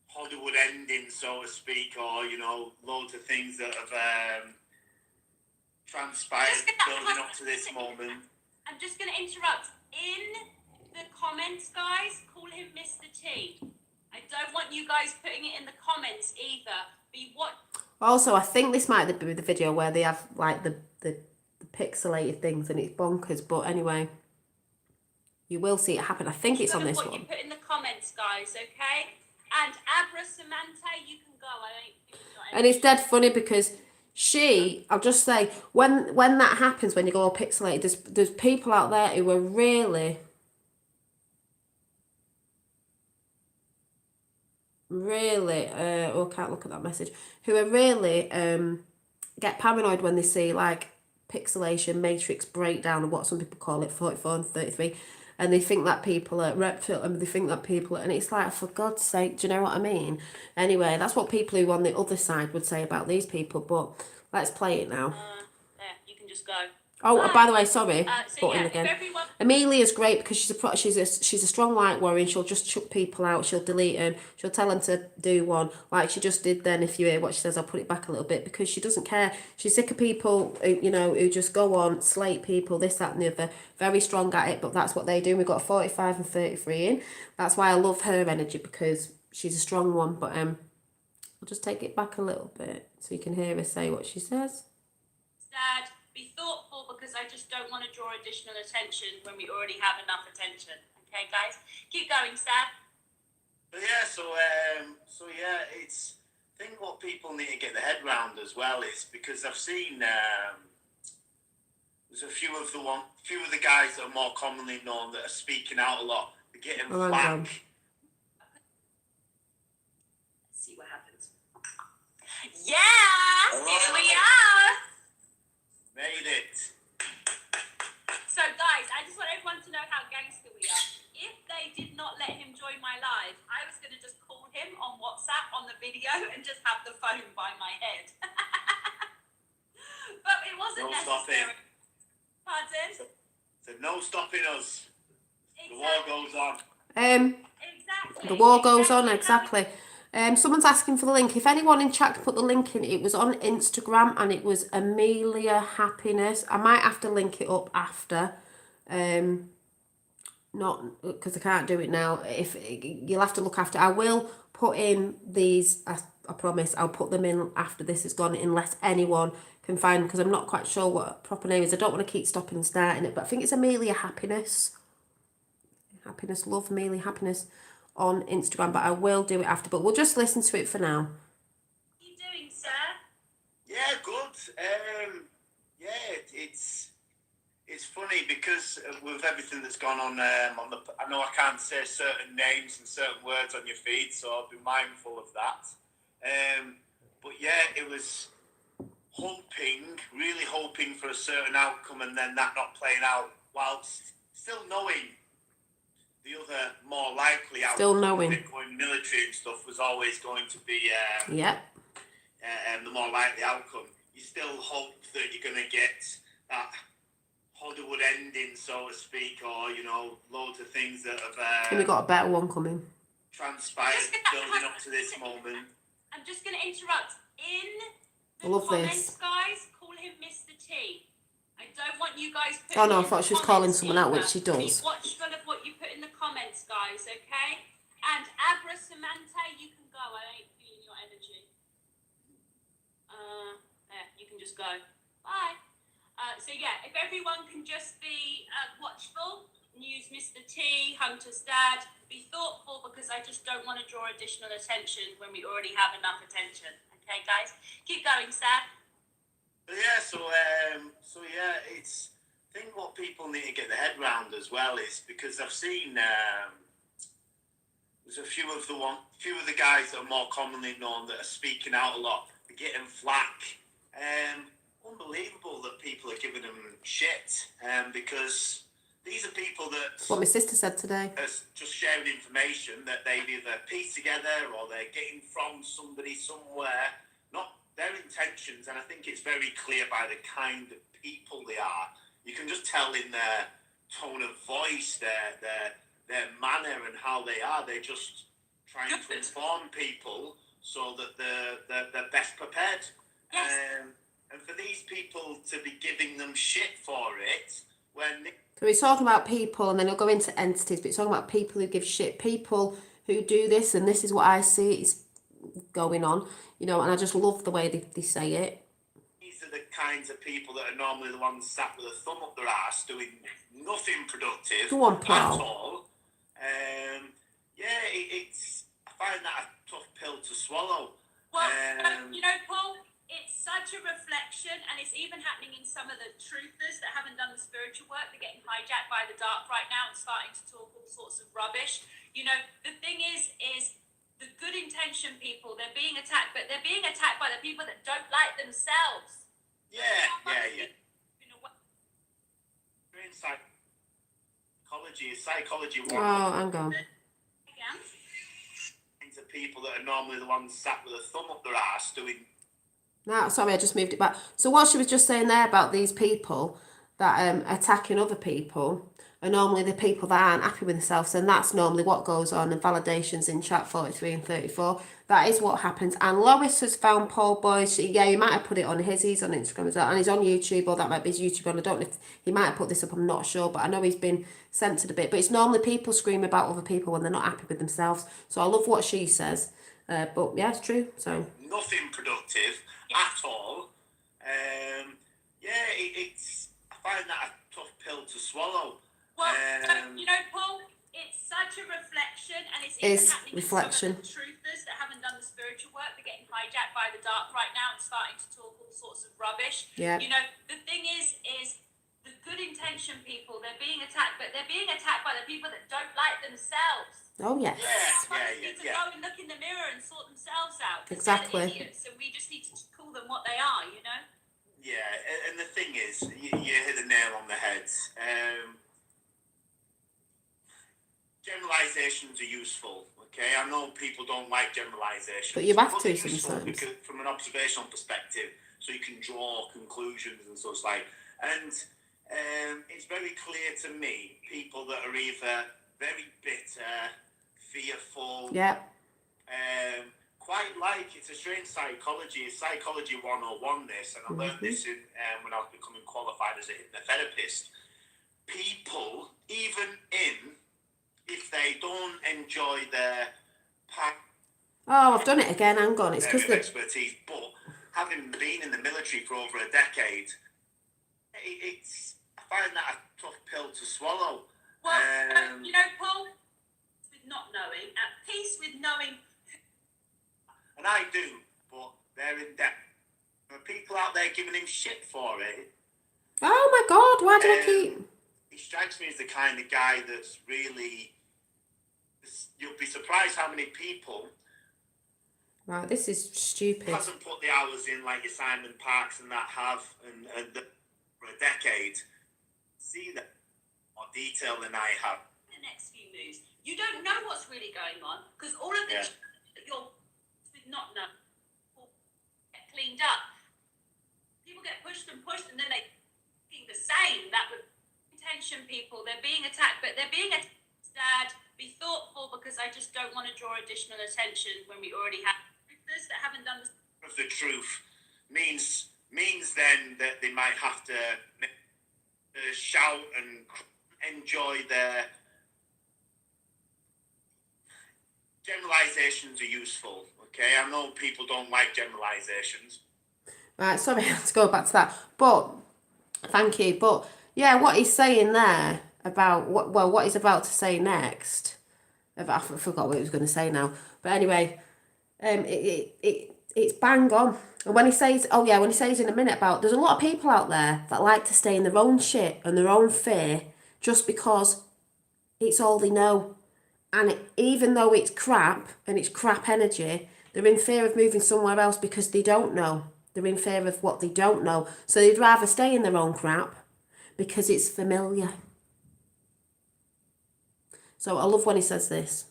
S4: Hollywood ending, so to speak, or, you know, loads of things that have transpired building up to this moment.
S3: I'm just going to interrupt. In the comments, guys, call him Mr. T. I don't want you guys putting it in the comments either.
S1: Also, I think this might be the video where they have like the pixelated things and it's bonkers. But anyway, you will see it happen. I think it's on this one.
S3: What you put in the comments, guys, okay? And Abra Samantha, you can go.
S1: And it's dead funny because I'll just say, when that happens, when you go all pixelated, there's people out there who are really, I can't look at that message, who are really, get paranoid when they see like pixelation, matrix breakdown, or what some people call it, 44 and 33, and they think that people are reptile, and they think that people are, and it's like, for God's sake, do you know what I mean? Anyway, that's what people who on the other side would say about these people, but let's play it now.
S3: There, you can just go.
S1: Oh, by the way, sorry,
S3: button
S1: again. Amelia's great because she's a strong light warrior, and she'll just chuck people out, she'll delete them, she'll tell them to do one, like she just did then. If you hear what she says, I'll put it back a little bit, because she doesn't care. She's sick of people who just go on, slate people, this, that and the other. Very strong at it, but that's what they do. We've got 45 and 33 in. That's why I love her energy, because she's a strong one. But I'll just take it back a little bit so you can hear her say what she says.
S3: Dad, be thoughtful, because I just don't want to draw additional attention when we already have enough attention. Okay, guys? Keep going, Sad.
S4: But yeah, so it's, I think what people need to get their head round as well is, because I've seen there's a few of the guys that are more commonly known that are speaking out a lot. They're getting flack.
S3: Let's see what happens. Yeah, here we are.
S4: Made it.
S3: So, guys, I just want everyone to know how gangster we are. If they did not let him join my live, I was going to just call him on WhatsApp on the video and just have the phone by my head. But it wasn't necessary. Pardon?
S4: So no stopping us.
S3: Exactly.
S4: The war goes on.
S3: Exactly.
S1: The war goes on, exactly. Someone's asking for the link. If anyone in chat can put the link in, it was on Instagram and it was Amelia Happiness. I might have to link it up after. Not because I can't do it now. If you'll have to look after. I will put in these. I promise. I'll put them in after this is gone, unless anyone can find, because I'm not quite sure what proper name is. I don't want to keep stopping and starting it, but I think it's Amelia Happiness. Happiness, love Amelia Happiness on Instagram, but I will do it after. But we'll just listen to it for now.
S3: What are you doing, sir?
S4: Yeah, good. It's funny because with everything that's gone on the, I know I can't say certain names and certain words on your feed, so I'll be mindful of that. But yeah, it was really hoping for a certain outcome, and then that not playing out, whilst still knowing the other more likely outcome of it going military and stuff was always going to be the more likely outcome. You still hope that you're going to get that Hollywood ending, so to speak, or, you know, loads of things that have
S1: and we got a better one coming.
S4: Transpired building up to this moment.
S3: I'm just going to interrupt. In the
S1: love
S3: comments,
S1: this.
S3: guys, call him Mr. T. I don't want you guys putting
S1: Oh no, I
S3: in
S1: thought
S3: the
S1: she was calling
S3: comments
S1: someone out,
S3: either.
S1: which she does.
S3: Be watchful of what you put in the comments, guys, okay? And Abra Samantha, you can go. I just go, bye. So yeah, if everyone can just be watchful and use Mr. T, Hunter's dad, be thoughtful, because I just don't want to draw additional attention when we already have enough attention. Okay, guys, keep going, Sad.
S4: Yeah, so yeah, it's. I think what people need to get their head round as well is, because I've seen there's a few of the guys that are more commonly known that are speaking out a lot, they're getting flack. Unbelievable that people are giving them shit, because these are people that
S1: That's what my sister said today.
S4: are just sharing information that they've either pieced together or they're getting from somebody somewhere, not their intentions. And I think it's very clear by the kind of people they are. You can just tell in their tone of voice, their manner and how they are. They're just trying to inform people so that they're best prepared.
S3: Yes.
S4: And for these people to be giving them shit for it, when
S1: So he's talking about people, and then he'll go into entities, but he's talking about people who give shit, people who do this, and this is what I see is going on, you know, and I just love the way they say it.
S4: these are the kinds of people that are normally the ones sat with a thumb up their ass doing nothing productive
S1: Go on,
S4: at
S1: pal.
S4: all. It's I find that a tough pill to swallow.
S3: Well, you know, Paul, it's such a reflection, and it's even happening in some of the truthers that haven't done the spiritual work. They're getting hijacked by the dark right now and starting to talk all sorts of rubbish. You know, the thing is the good intention people, they're being attacked, but they're being attacked by the people that don't like themselves.
S4: Yeah.
S3: In a way.
S4: Psychology
S1: Oh,
S4: 101.
S1: hang on.
S3: Again.
S4: Kinds of people that are normally the ones sat with a thumb up their ass doing.
S1: No, sorry, I just moved it back. So what she was just saying there about these people that attacking other people are normally the people that aren't happy with themselves, and that's normally what goes on in validations in chat 43 and 34. That is what happens. And Loris has found Paul Boy. You might have put it on his. He's on Instagram as well, and he's on YouTube, or that might be his YouTube one. I don't know if he might have put this up. I'm not sure, but I know he's been censored a bit. But it's normally people screaming about other people when they're not happy with themselves. So I love what she says. But yeah, it's true. So
S4: Nothing productive at all. It's I find that a tough pill to swallow.
S3: Well, you know, Paul, it's such a reflection, and it's even happening
S1: reflection.
S3: in some of the truthers that haven't done the spiritual work. They're getting hijacked by the dark right now and starting to talk all sorts of rubbish.
S1: Yeah.
S3: You know, the thing is the good intention people, they're being attacked, but they're being attacked by the people that don't like themselves.
S1: oh yes.
S3: They need to go and look in the mirror and sort themselves out. 'Cause
S1: Exactly.
S3: they're idiots, and we just need to call them what they are, you know?
S4: Yeah, and the thing is, you hit the nail on the head. Generalizations are useful, okay? I know people don't like generalizations.
S1: But you have to
S4: they're useful
S1: sometimes.
S4: because, from an observational perspective, so you can draw conclusions and such like. And it's very clear to me, people that are either very bitter, fearful,
S1: Yeah.
S4: quite like, it's a strange psychology, it's psychology 101 this, and I learned this in, when I was becoming qualified as a hypnotherapist. People, even if they don't enjoy their
S1: Oh, I've done it again. Hang on. It's because
S4: area of expertise, but having been in the military for over a decade, I find that a tough pill to swallow.
S3: Well, you know, Paul, with not knowing, at peace with knowing.
S4: And I do, but they're in debt. There are people out there giving him shit for it.
S1: Oh my God! Why did I keep?
S4: He strikes me as the kind of guy that's really. You'll be surprised how many people
S1: Right, this is stupid.
S4: hasn't put the hours in like your Simon Parks and that have, and for a decade. See that more detail than I have.
S3: The next few moves, you don't know what's really going on, because all of this that you're with not know will get cleaned up. People get pushed, and then they think the same. That would intention people, they're being attacked, but they're being attacked. Dad, be thoughtful, because I just don't want to draw additional attention when we already have truthers that haven't done this.
S4: Of the truth means then that they might have to shout and enjoy their generalizations are useful. Okay, I know people don't like generalizations.
S1: Right, sorry, I have to go back to that. But, thank you. But, yeah, what he's saying there about, what he's about to say next, I forgot what he was going to say now. But anyway, it's bang on. And when he says, when he says in a minute about, there's a lot of people out there that like to stay in their own shit and their own fear just because it's all they know. And even though it's crap and it's crap energy, they're in fear of moving somewhere else because they don't know. They're in fear of what they don't know. So they'd rather stay in their own crap because it's familiar. So I love when he says this.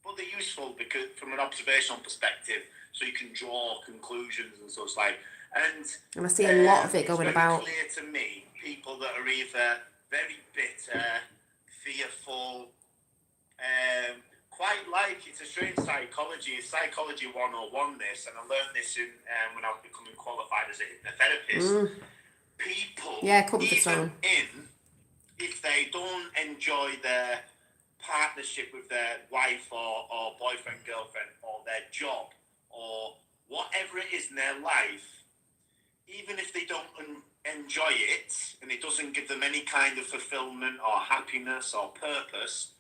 S4: But they're useful because from an observational perspective, so you can draw conclusions and such like. And
S1: I see a lot of it going about.
S4: It's clear to me people that are either very bitter, fearful, quite like, it's a strange psychology. It's psychology 101 this, and I learned this in when I was becoming qualified as a hypnotherapist. People, even if they don't enjoy their partnership with their wife or boyfriend, girlfriend, or their job, or whatever it is in their life, even if they don't enjoy it and it doesn't give them any kind of fulfillment or happiness or purpose,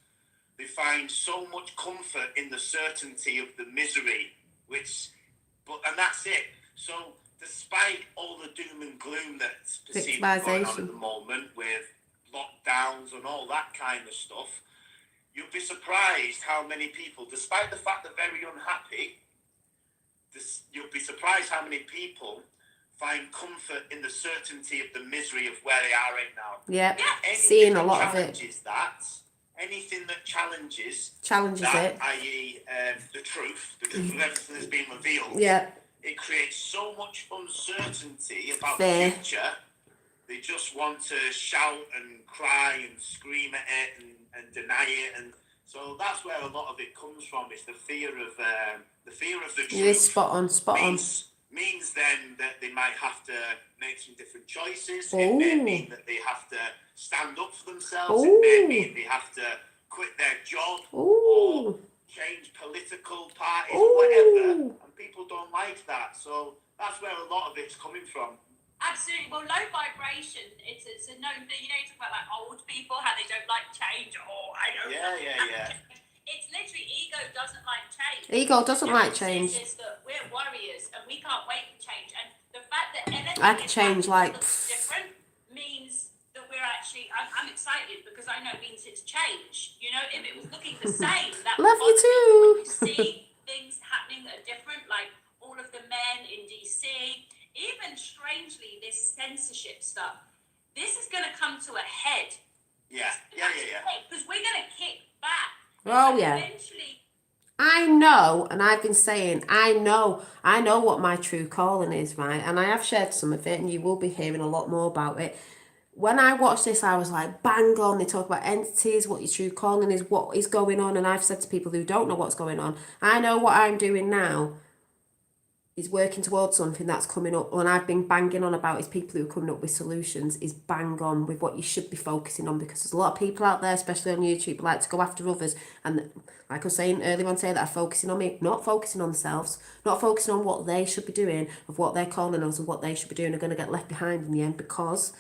S4: they find so much comfort in the certainty of the misery, and that's it. So despite all the doom and gloom that's perceived going on at the moment with lockdowns and all that kind of stuff, you'll be surprised how many people, despite the fact they're very unhappy, you'll be surprised how many people find comfort in the certainty of the misery of where they are right now.
S1: Yeah, seeing a lot of it.
S4: Anything that challenges
S1: that,
S4: it, i.e. The truth, because of everything that's been revealed, it creates so much uncertainty about the future. They just want to shout and cry and scream at it and deny it, and so that's where a lot of it comes from. It's the fear of the truth.
S1: Yeah, spot on.
S4: Means then that they might have to make some different choices. It may mean that they have to stand up for themselves. It may mean they have to quit their job or change political parties or whatever. And people don't like that. So that's where a lot of it's coming from.
S3: Absolutely. Well, low vibration, it's a known thing. You know, you talk about like old people, how they don't like change. Yeah. It's literally ego doesn't like change.
S1: Ego doesn't like change.
S3: Is that we're warriors and we can't wait for change. And the fact that anything
S1: I could change like
S3: different means that we're actually. I'm excited because I know it means it's change. You know, if it was looking the same, that
S1: love you too.
S3: When you see things happening that are different, like all of the men in DC, even strangely this censorship stuff. This is going to come to a head.
S4: Yeah.
S3: Because we're going to kick back.
S1: Oh, yeah.
S3: Eventually.
S1: I know, and I've been saying, I know what my true calling is, right? And I have shared some of it, and you will be hearing a lot more about it. When I watched this, I was like, bang on. They talk about entities, what your true calling is, what is going on. And I've said to people who don't know what's going on, I know what I'm doing now is working towards something that's coming up, and I've been banging on about is people who are coming up with solutions, is bang on with what you should be focusing on, because there's a lot of people out there, especially on YouTube, who like to go after others, and like I was saying earlier on today, that are focusing on me, not focusing on themselves, not focusing on what they should be doing, of what they're calling us and what they should be doing, are going to get left behind in the end. Because,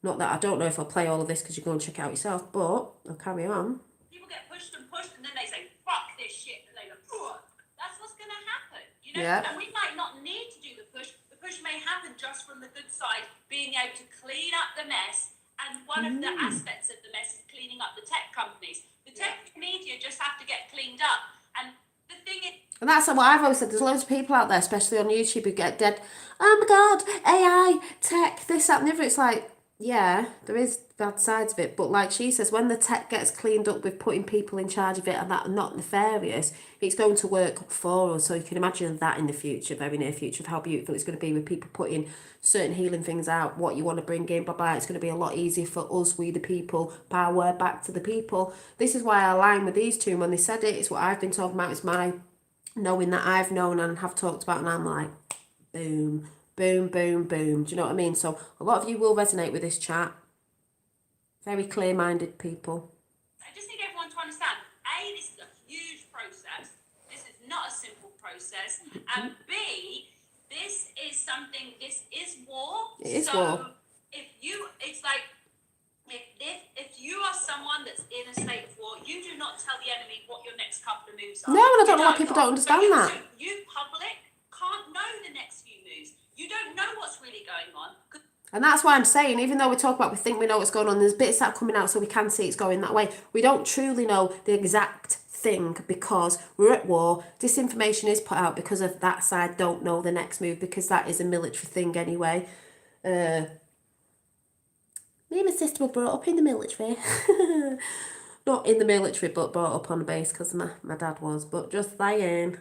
S1: not that I don't know if I'll play all of this because you go and check it out yourself, but I'll carry on.
S3: People get pushed and then they say, fuck this shit, and they go, ugh. That's what's going to happen. You know, and we might not need to do the push. The push may happen just from the good side, being able to clean up the mess. And one of the aspects of the mess is cleaning up the tech companies. The tech media just have to get cleaned up. And the thing is,
S1: and that's what I've always said, there's loads of people out there, especially on YouTube, who get dead, oh my god, AI, tech, this, that, and the other. It's like, yeah, there is bad sides of it, but like she says, when the tech gets cleaned up with putting people in charge of it and that are not nefarious, it's going to work for us. So you can imagine that in the future, very near future, of how beautiful it's going to be with people putting certain healing things out, what you want to bring in, blah blah. It's going to be a lot easier for us, we the people, power back to the people. This is why I align with these two. When they said it, it's what I've been talking about. It's my knowing that I've known and have talked about, and I'm like, boom. Boom, boom, boom. Do you know what I mean? So a lot of you will resonate with this chat. Very clear-minded people.
S3: I just need everyone to understand, A, this is a huge process. This is not a simple process. process, and B, this is war.
S1: It is
S3: so
S1: war.
S3: It's like if you are someone that's in a state of war, you do not tell the enemy what your next couple of moves are.
S1: No, and I don't know why people don't understand that.
S3: So you public can't know the next few moves. You don't know what's really going on.
S1: And that's why I'm saying, even though we talk about, we think we know what's going on, there's bits that are coming out so we can see it's going that way. We don't truly know the exact thing because we're at war. Disinformation is put out because of that side don't know the next move, because that is a military thing anyway. Me and my sister were brought up in the military. Not in the military, but brought up on a base because my dad was. But just saying.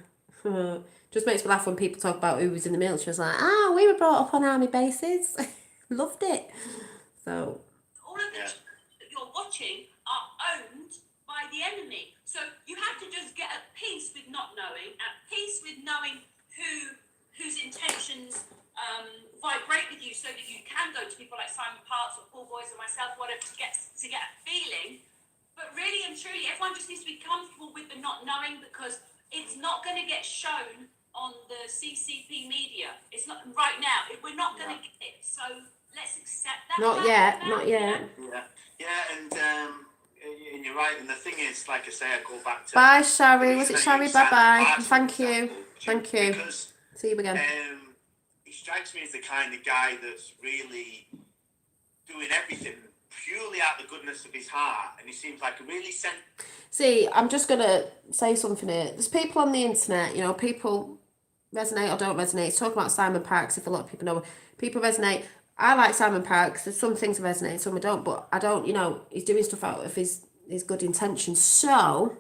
S1: Just makes me laugh when people talk about who was in the military. It's like, we were brought up on army bases. Loved it. So.
S3: All of the that you're watching are owned by the enemy. So you have to just get at peace with not knowing, at peace with knowing whose intentions vibrate with you, so that you can go to people like Simon Parks or Paul Boyce or myself, whatever, to get a feeling. But really and truly, everyone just needs to be comfortable with the not knowing, because it's not going to get shown on the CCP media. It's not right now. We're not going to get it. So let's accept that.
S1: Not yet.
S4: And you're right. And the thing is, like I say, I go back to.
S1: Bye, Shari. Was it Shari? Bye. Thank you.
S4: Because,
S1: see you again.
S4: He strikes me as the kind of guy that's really doing everything purely out of the goodness of his heart, and he seems like a really
S1: See, I'm just gonna say something here. There's people on the internet, people resonate or don't resonate. It's talking about Simon Parks. If a lot of people know, people resonate. I like Simon Parks. There's some things that resonate, some I don't. But I don't. He's doing stuff out of his good intentions. So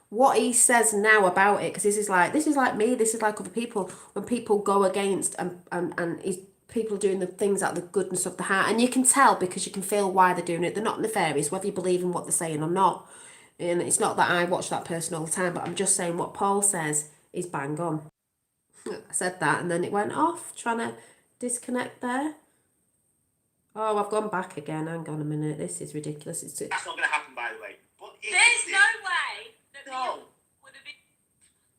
S1: what he says now about it, because this is like me, this is like other people, when people go against and he's people doing the things out of the goodness of the heart, and you can tell because you can feel why they're doing it. They're not nefarious, whether you believe in what they're saying or not. And it's not that I watch that person all the time, but I'm just saying what Paul says is bang on. I said that and then it went off, trying to disconnect there. Oh, I've gone back again. Hang on a minute. This is ridiculous.
S4: That's not going to happen, by the way. But
S3: there's no way that
S4: no.
S3: would have been.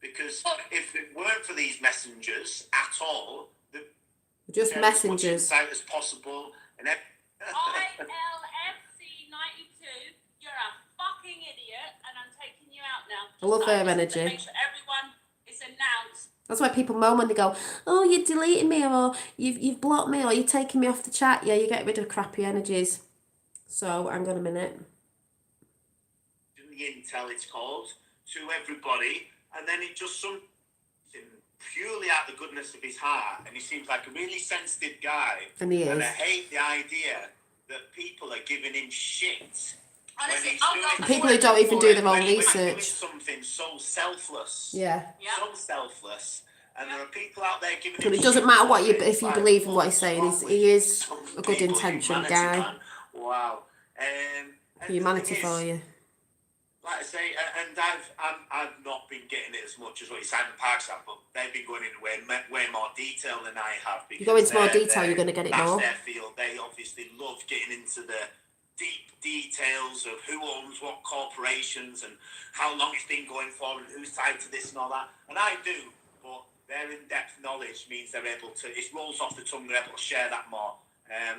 S4: Because if it weren't for these messengers at all,
S1: just messengers.
S4: As as possible, and
S3: ILFC92, you're a fucking idiot, and I'm taking you out now.
S1: I love her energy.
S3: To make sure everyone is announced.
S1: That's why people moan when they go, "Oh, you're deleting me, or you've blocked me, or you're taking me off the chat." Yeah, you get rid of crappy energies. So hang on a minute.
S4: The intel it's called to everybody, and then it just something purely out of the goodness of his heart, and he seems like a really sensitive guy.
S1: And he is.
S4: And I hate the idea that people are giving him shit.
S3: Honestly,
S1: people who don't even do their own research.
S4: Doing something so selfless.
S1: Yeah.
S4: So selfless. And there are people out there giving him
S1: But it doesn't matter what you, if you
S4: like,
S1: believe in what he's saying. He is a good intention guy.
S4: Man. Wow.
S1: Humanity for you.
S4: Like I say, and I've not been getting it as much as what Simon Parks have, but they've been going into way more detail than I have.
S1: You go into more detail, you're going to get it more.
S4: That's their field. They obviously love getting into the deep details of who owns what corporations and how long it's been going for and who's tied to this and all that. And I do, but their in-depth knowledge means they're able to, it rolls off the tongue, they're able to share that more.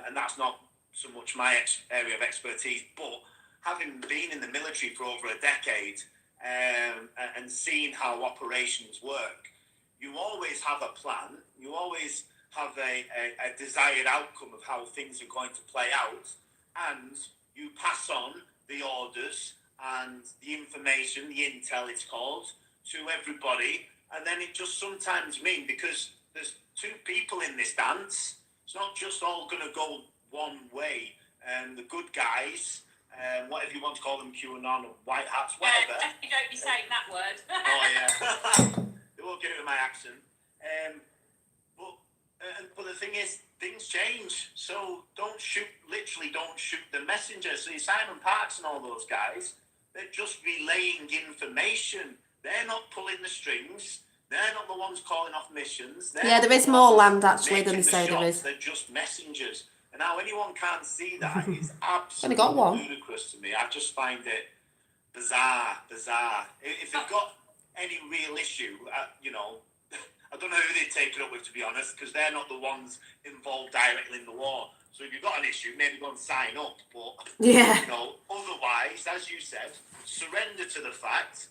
S4: And that's not so much my area of expertise, but having been in the military for over a decade and seeing how operations work, you always have a plan. You always have a desired outcome of how things are going to play out, and you pass on the orders and the information, the intel it's called, to everybody. And then it just sometimes means, because there's two people in this dance, it's not just all going to go one way. The good guys, whatever you want to call them, QAnon or white hats, whatever.
S3: You don't be saying that word.
S4: Oh yeah, they won't get it with my accent. But the thing is, things change. So don't shoot the messenger. See, Simon Parks and all those guys, they're just relaying information. They're not pulling the strings. They're not the ones calling off missions.
S1: There is more land actually than they say there is.
S4: They're just messengers. And how anyone can't see that is absolutely
S1: got one.
S4: ludicrous to me. I just find it bizarre. If they've got any real issue, you know, I don't know who they'd take it up with, to be honest, because they're not the ones involved directly in the war. So if you've got an issue, maybe go and sign up. But,
S1: Yeah.
S4: you know, otherwise, as you said, surrender to the fact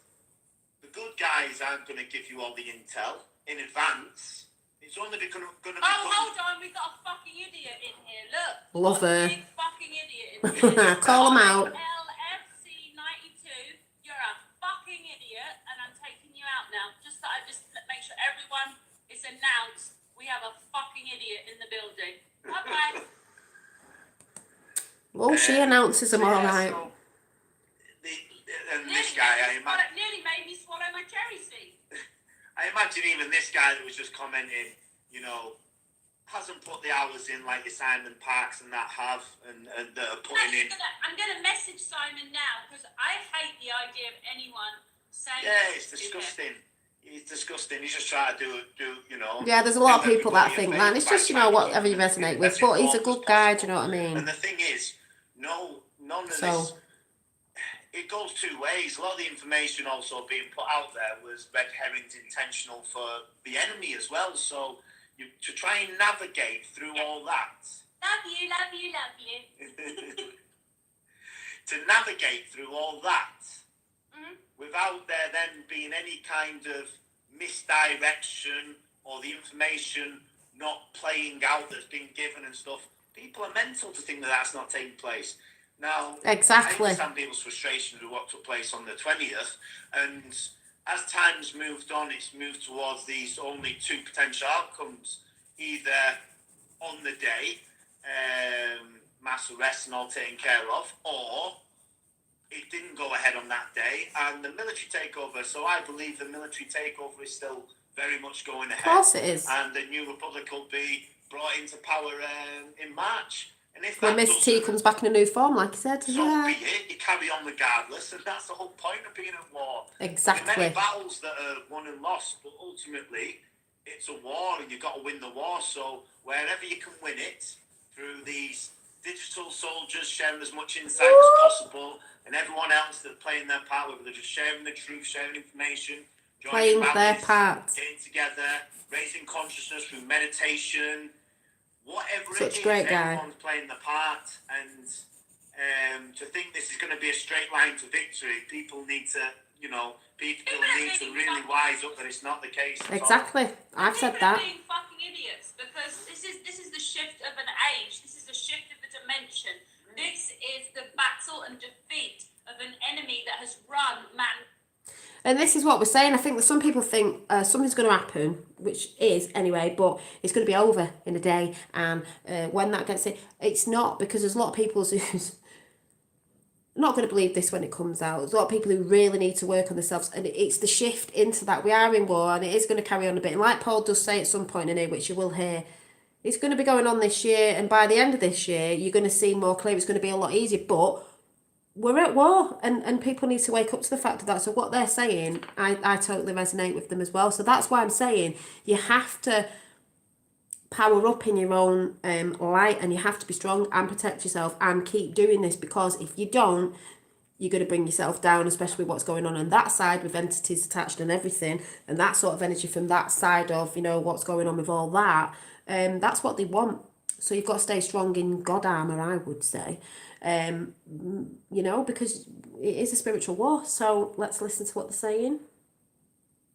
S4: the good guys aren't going to give you all the intel in advance. It's only going to be...
S3: Oh, hold on, we got a fucking idiot in here. Look.
S1: Love her.
S3: Big fucking idiot in here.
S1: Call 'em out.
S3: LFC92, you're a fucking idiot, and I'm taking you out now. Just so I just make sure everyone is announced. We have a fucking idiot in the building. Bye-bye.
S1: Well, she announces them all right.
S4: So and this guy, I imagine...
S3: Nearly made me swallow my cherry seed.
S4: I imagine even this guy that was just commenting, you know, hasn't put the hours in like your Simon Parks and that have, and that are putting in.
S3: I'm going to message Simon now because I hate the idea of anyone saying.
S4: Yeah, it's disgusting. It's disgusting. He's just trying to do, you know.
S1: Yeah, there's a lot of people that think that. And it's just, you know, whatever you resonate with. But he's a good guy, do you know what I mean?
S4: And the thing is, none of
S1: So,
S4: this. It goes two ways. A lot of the information also being put out there was red herrings intentional for the enemy as well. So to try and navigate through all that.
S3: Love you, love you, love you.
S4: To navigate through all that
S3: Mhm.
S4: without there then being any kind of misdirection or the information not playing out that's been given and stuff, people are mental to think that that's not taking place. Now,
S1: exactly.
S4: I understand people's frustration with what took place on the 20th, and as time's moved on, it's moved towards these only two potential outcomes: either on the day, mass arrests and all taken care of, or it didn't go ahead on that day, and the military takeover. So I believe the military takeover is still very much going ahead.
S1: Of course it is.
S4: And the new republic will be brought into power in March. And if
S1: When
S4: that
S1: Mr. T
S4: doesn't,
S1: comes back in a new form, like you said.
S4: so
S1: Yeah.
S4: be it. You carry on regardless, and that's the whole point of being at war. There are
S1: Exactly.
S4: many battles that are won and lost, but ultimately it's a war, and you've got to win the war. So wherever you can win it through these digital soldiers sharing as much insight as possible, and everyone else that's playing their part, whether they're just sharing the truth, sharing information,
S1: Playing
S4: joining
S1: their
S4: rallies,
S1: part.
S4: getting together, raising consciousness through meditation, whatever
S1: Such
S4: it is,
S1: great guy.
S4: everyone's playing the part. And to think this is going to be a straight line to victory, people need to, you know, people need to really wise up that it's not the case at all.
S1: Exactly. I've said
S3: People are
S1: that.
S3: being fucking idiots because this is the shift of an age. This is the shift of a dimension. This is the battle and defeat of an enemy that has run man.
S1: And this is what we're saying. I think that some people think something's going to happen, which is anyway, but it's going to be over in a day. And when that gets it, it's not, because there's a lot of people who's not going to believe this when it comes out. There's a lot of people who really need to work on themselves, and it's the shift into that. We are in war, and it is going to carry on a bit. And like Paul does say at some point in here, which you will hear, it's going to be going on this year, and by the end of this year, you're going to see more clear. It's going to be a lot easier, but we're at war, and people need to wake up to the fact of that. So what they're saying, I totally resonate with them as well. So that's why I'm saying you have to power up in your own light, and you have to be strong and protect yourself and keep doing this, because if you don't, you're going to bring yourself down, especially with what's going on that side with entities attached and everything, and that sort of energy from that side of, you know, what's going on with all that. That's what they want. So you've got to stay strong in God armor, I would say. You know, because it is a spiritual war. So let's listen to what they're saying.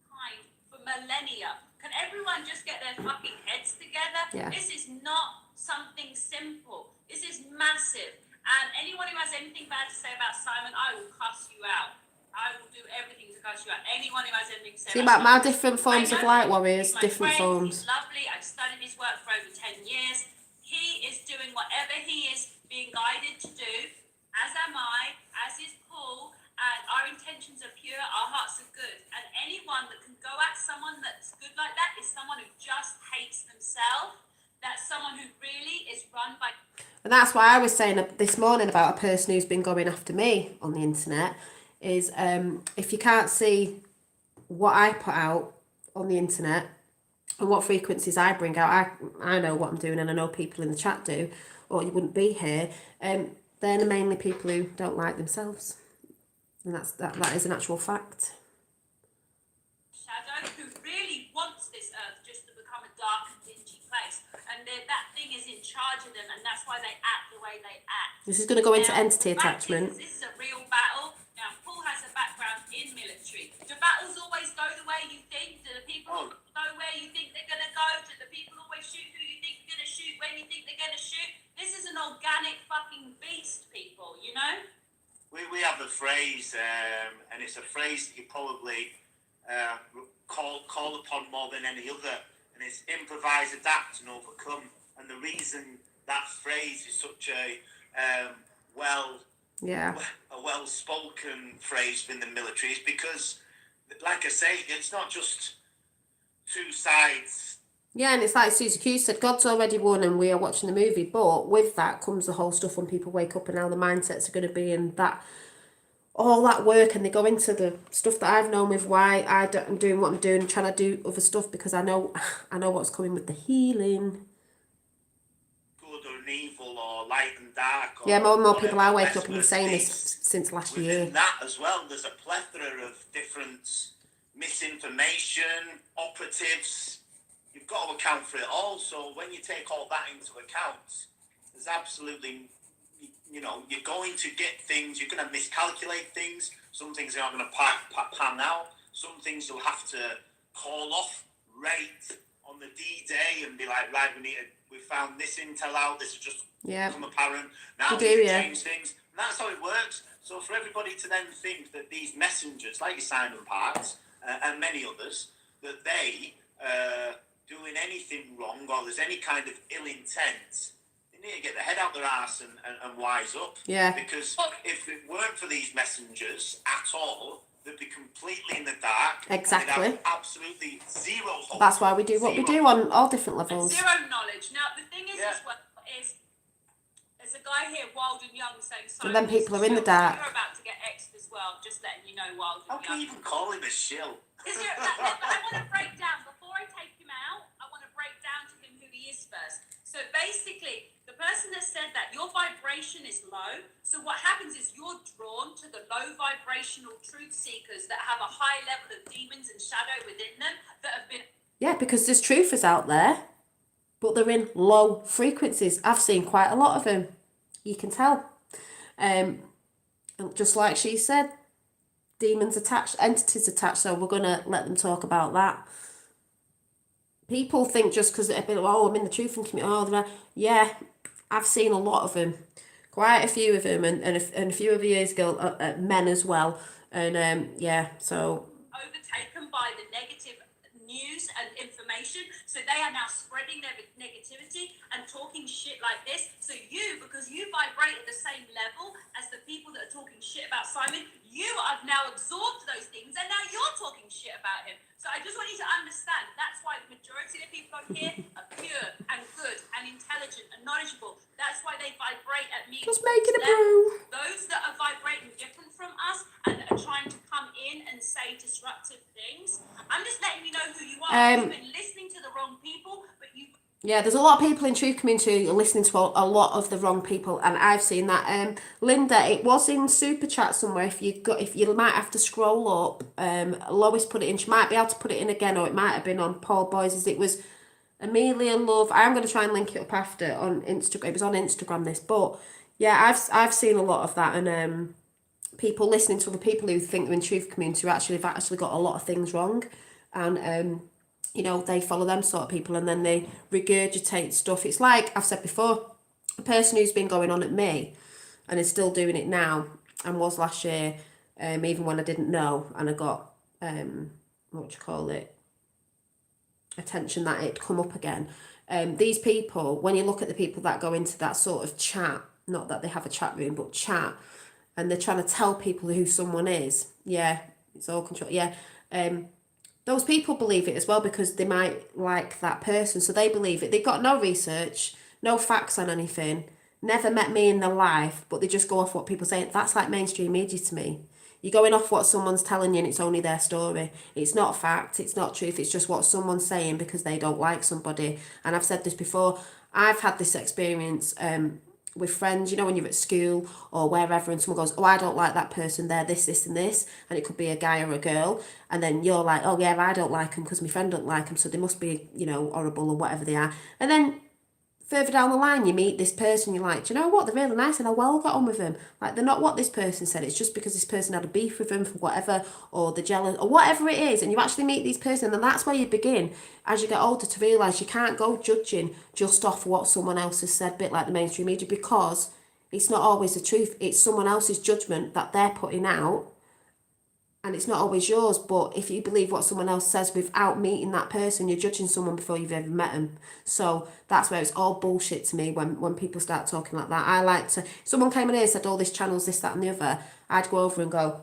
S3: Time for millennia. Can everyone just get their fucking heads together?
S1: Yeah.
S3: This is not something simple. This is massive. And anyone who has anything bad to say about Simon, I will cuss you out. I will do everything to cuss you out. Anyone who has anything to say
S1: See
S3: about
S1: about my
S3: Simon.
S1: different forms of
S3: I know
S1: light
S3: him.
S1: warriors,
S3: He's my
S1: different
S3: friend.
S1: forms.
S3: He's lovely. I've studied his work for over 10 years. He is doing whatever he is being guided to do, as am I, as is Paul, and our intentions are pure, our hearts are good. And anyone that can go at someone that's good like that is someone who just hates themselves. That's someone who really is run by...
S1: And that's why I was saying this morning about a person who's been going after me on the internet, is if you can't see what I put out on the internet and what frequencies I bring out, I know what I'm doing, and I know people in the chat do, or you wouldn't be here. They're mainly people who don't like themselves, and that is an actual fact.
S3: and that thing is in charge of them, and that's why they act the way they act.
S1: This is going to go into
S3: Now,
S1: entity
S3: the fact
S1: attachment.
S3: is, this is a real battle. Now, Paul has a background in military. Do battles always go the way you think? Do the people go where you think they're going to go? Do the people always shoot who you think they're going to shoot when you think they're going to shoot? This is an organic fucking beast, people, you know?
S4: We have a phrase, and it's a phrase that you probably call upon more than any other, and it's improvise, adapt, and overcome. And the reason that phrase is such a well-spoken phrase within the military is because, like I say, it's not just two sides.
S1: Yeah, and it's like Susie Q said, God's already won and we are watching the movie, but with that comes the whole stuff when people wake up and how the mindsets are going to be, and that all that work, and they go into the stuff that I've known with why I'm doing what I'm doing and trying to do other stuff, because I know what's coming with the healing.
S4: Good or evil, or light and dark. Or
S1: yeah, more and more people are waking
S4: whatever
S1: up and saying this since last
S4: within
S1: year.
S4: that as well, there's a plethora of different misinformation, operatives. You've got to account for it all. So when you take all that into account, there's absolutely, you're going to get things, you're going to miscalculate things. Some things are not going to pan out. Some things you'll have to call off right on the D-Day and be like, right, we found this intel out, this has just become apparent. Now we can change things. And that's how it works. So for everybody to then think that these messengers, like your Simon Parks and many others, that they doing anything wrong or there's any kind of ill intent, they need to get their head out their arse and wise up. Yeah. Because if it weren't for these messengers at all, they'd be completely in the dark.
S1: Exactly.
S4: And they'd have absolutely zero hope.
S1: That's why we do what we do on all different levels.
S3: And zero knowledge. Now, the thing is as well is, there's a guy here, Wild and Young, saying so.
S1: And then people are in the dark.
S3: You're about to get X'd as well, just letting you know, Wild and Young.
S4: How can you even call him a shill?
S3: But I want to break down, before I take him out, I want to break down to him who he is first. So basically, the person that said that, your vibration is low. So what happens is you're drawn to the low vibrational truth seekers that have a high level of demons and shadow within them that have been...
S1: Yeah, because there's truthers out there, but they're in low frequencies. I've seen quite a lot of them. You can tell. And just like she said, demons attached, entities attached, so we're going to let them talk about that. People think just because I'm in the truthing community, I've seen a lot of them, quite a few of them, and a few of years ago, men as well, and so...
S3: overtaken by the negative news and information, so they are now spreading their negativity and talking shit like this. So you, because you vibrate at the same level as the people that are talking shit about Simon, you have now absorbed those things and now you're talking shit about him. So I just want you to understand, that's why the majority of the people on here are pure and good and intelligent and knowledgeable. That's why they vibrate at me.
S1: Just making a brew.
S3: Those that are vibrating different from us and that are trying to come in and say disruptive things, I'm just letting you know who you are. You've been listening to the wrong people, but you...
S1: Yeah, there's a lot of people in Truth Community listening to a lot of the wrong people, and I've seen that. Linda, it was in Super Chat somewhere. If you might have to scroll up. Lois put it in. She might be able to put it in again, or it might have been on Paul Boyce's. It was Amelia Love. I'm going to try and link it up after on Instagram. It was on Instagram. This, but yeah, I've seen a lot of that, and people listening to other people who think they're in Truth Community have actually got a lot of things wrong, and they follow them sort of people and then they regurgitate stuff. It's like I've said before, a person who's been going on at me and is still doing it now and was last year, even when I didn't know, and I got, attention that it'd come up again. These people, when you look at the people that go into that sort of chat, not that they have a chat room, but chat, and they're trying to tell people who someone is, it's all control, those people believe it as well because they might like that person. So they believe it. They've got no research, no facts on anything, never met me in their life, but they just go off what people say. That's like mainstream media to me. You're going off what someone's telling you and it's only their story. It's not fact, it's not truth, it's just what someone's saying because they don't like somebody. And I've said this before, I've had this experience with friends, when you're at school or wherever and someone goes, I don't like that person, they're this and this, and it could be a guy or a girl, and then you're like, I don't like them because my friend don't like them, so they must be, horrible or whatever they are. And then further down the line you meet this person, you're like, do you know what, they're really nice and I well got on with them. Like, they're not what this person said, it's just because this person had a beef with them for whatever, or they're jealous, or whatever it is, and you actually meet these person, and that's where you begin, as you get older, to realise you can't go judging just off what someone else has said, bit like the mainstream media, because it's not always the truth, it's someone else's judgment that they're putting out, and it's not always yours. But if you believe what someone else says without meeting that person, you're judging someone before you've ever met them. So that's where it's all bullshit to me when people start talking like that. I like to, if someone came in here and said, all these channels, this, that and the other, I'd go over and go,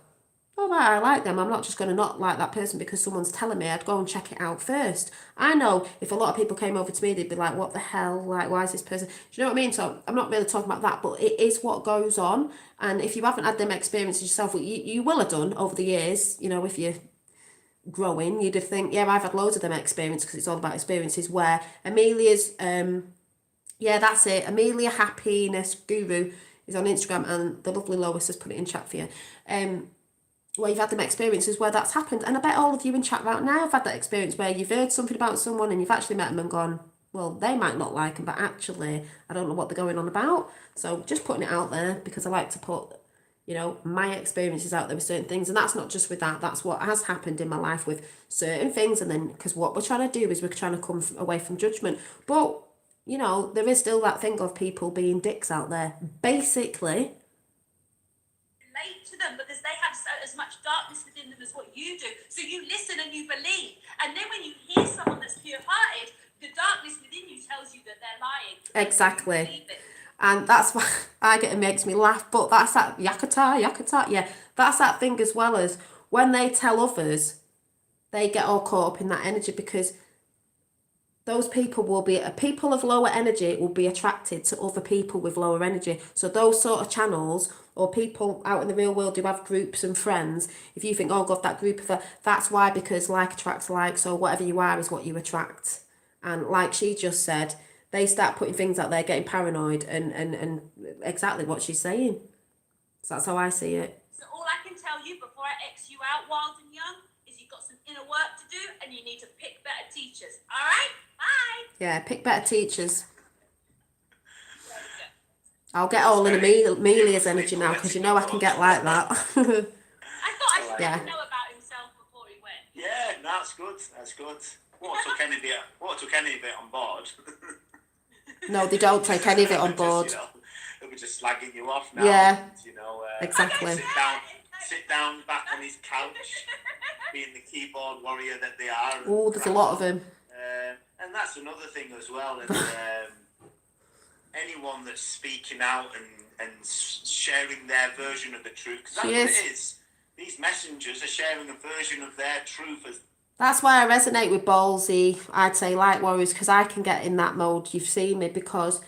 S1: oh right, I like them. I'm not just going to not like that person because someone's telling me. I'd go and check it out first. I know if a lot of people came over to me, they'd be like, what the hell? Like, why is this person? Do you know what I mean? So I'm not really talking about that, but it is what goes on. And if you haven't had them experiences yourself, you will have done over the years, you know, if you're growing, you'd have think, yeah, I've had loads of them experiences, because it's all about experiences, where Amelia's, yeah, that's it, Amelia Happiness Guru is on Instagram, and the lovely Lois has put it in chat for you. Where you've had them experiences where that's happened. And I bet all of you in chat right now have had that experience where you've heard something about someone and you've actually met them and gone, well, they might not like them, but actually, I don't know what they're going on about. So just putting it out there, because I like to put, you know, my experiences out there with certain things. And that's not just with that, that's what has happened in my life with certain things. And then, because what we're trying to do is we're trying to come away from judgment. But, you know, there is still that thing of people being dicks out there, basically.
S3: Relate to them because they have as much darkness within them as what you do. So you listen and you believe. And then when you hear someone that's pure-hearted, the darkness within you tells you that they're lying.
S1: Exactly. And that's why it makes me laugh. But that's that yakata, yeah. That's that thing as well, as when they tell others, they get all caught up in that energy, because those people people of lower energy will be attracted to other people with lower energy. So those sort of channels, or people out in the real world who have groups and friends, if you think, oh God, that group of that's why, because like attracts like, so whatever you are is what you attract. And like she just said, they start putting things out there, getting paranoid, and exactly what she's saying. So that's how I see it.
S3: So all I can tell you before I X you out wild and young is you've got some inner work to do and you need to pick better teachers. All right? Bye.
S1: Yeah, pick better teachers. I'll get all in Amelia's energy now, because you know I can get like that.
S3: I thought I should
S1: Yeah.
S3: know about himself before he went.
S4: Yeah, no, that's good. That's good. What took any of it on board?
S1: No, they don't take any of it on board.
S4: Just, you know, they'll be just slagging you off now.
S1: Yeah.
S4: And, you know,
S1: Exactly.
S4: Sit down back on his couch, being the keyboard warrior that they are.
S1: Oh, there's a lot of them.
S4: And that's another thing as well. And anyone that's speaking out and sharing their version of the truth, because that's what it is. These messengers are sharing a version of their truth as.
S1: That's why I resonate with Ballsy, I'd say Light Warriors, because I can get in that mode. You've seen me, because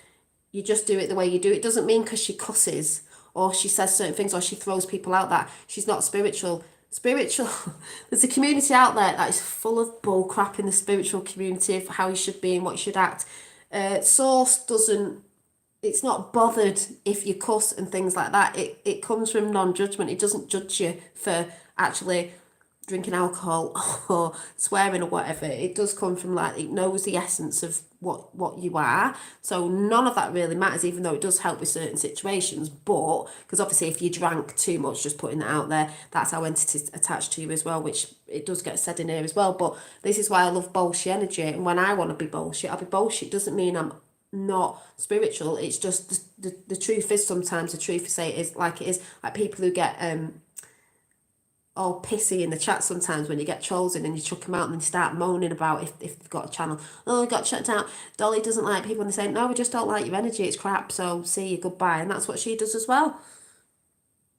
S1: you just do it the way you do it. It doesn't mean because she cusses or she says certain things or she throws people out that she's not spiritual. There's a community out there that is full of bull crap in the spiritual community of how you should be and what you should act. Source it's not bothered if you cuss and things like that. It comes from non-judgment. It doesn't judge you for actually drinking alcohol or swearing or whatever. It does come from, like, it knows the essence of what you are. So none of that really matters, even though it does help with certain situations. But because obviously if you drank too much, just putting that out there, that's how entities attach to you as well, which it does get said in here as well. But this is why I love bullshit energy, and when I want to be bullshit, I'll be bullshit. Doesn't mean I'm not spiritual. It's just the truth is, sometimes the truth is, say it is like it is. Like people who get all pissy in the chat sometimes when you get trolls in and you chuck them out and then start moaning about if they've got a channel. Oh, I got shut down. Dolly doesn't like people, and they say, no, we just don't like your energy, it's crap, so see you, goodbye. And that's what she does as well.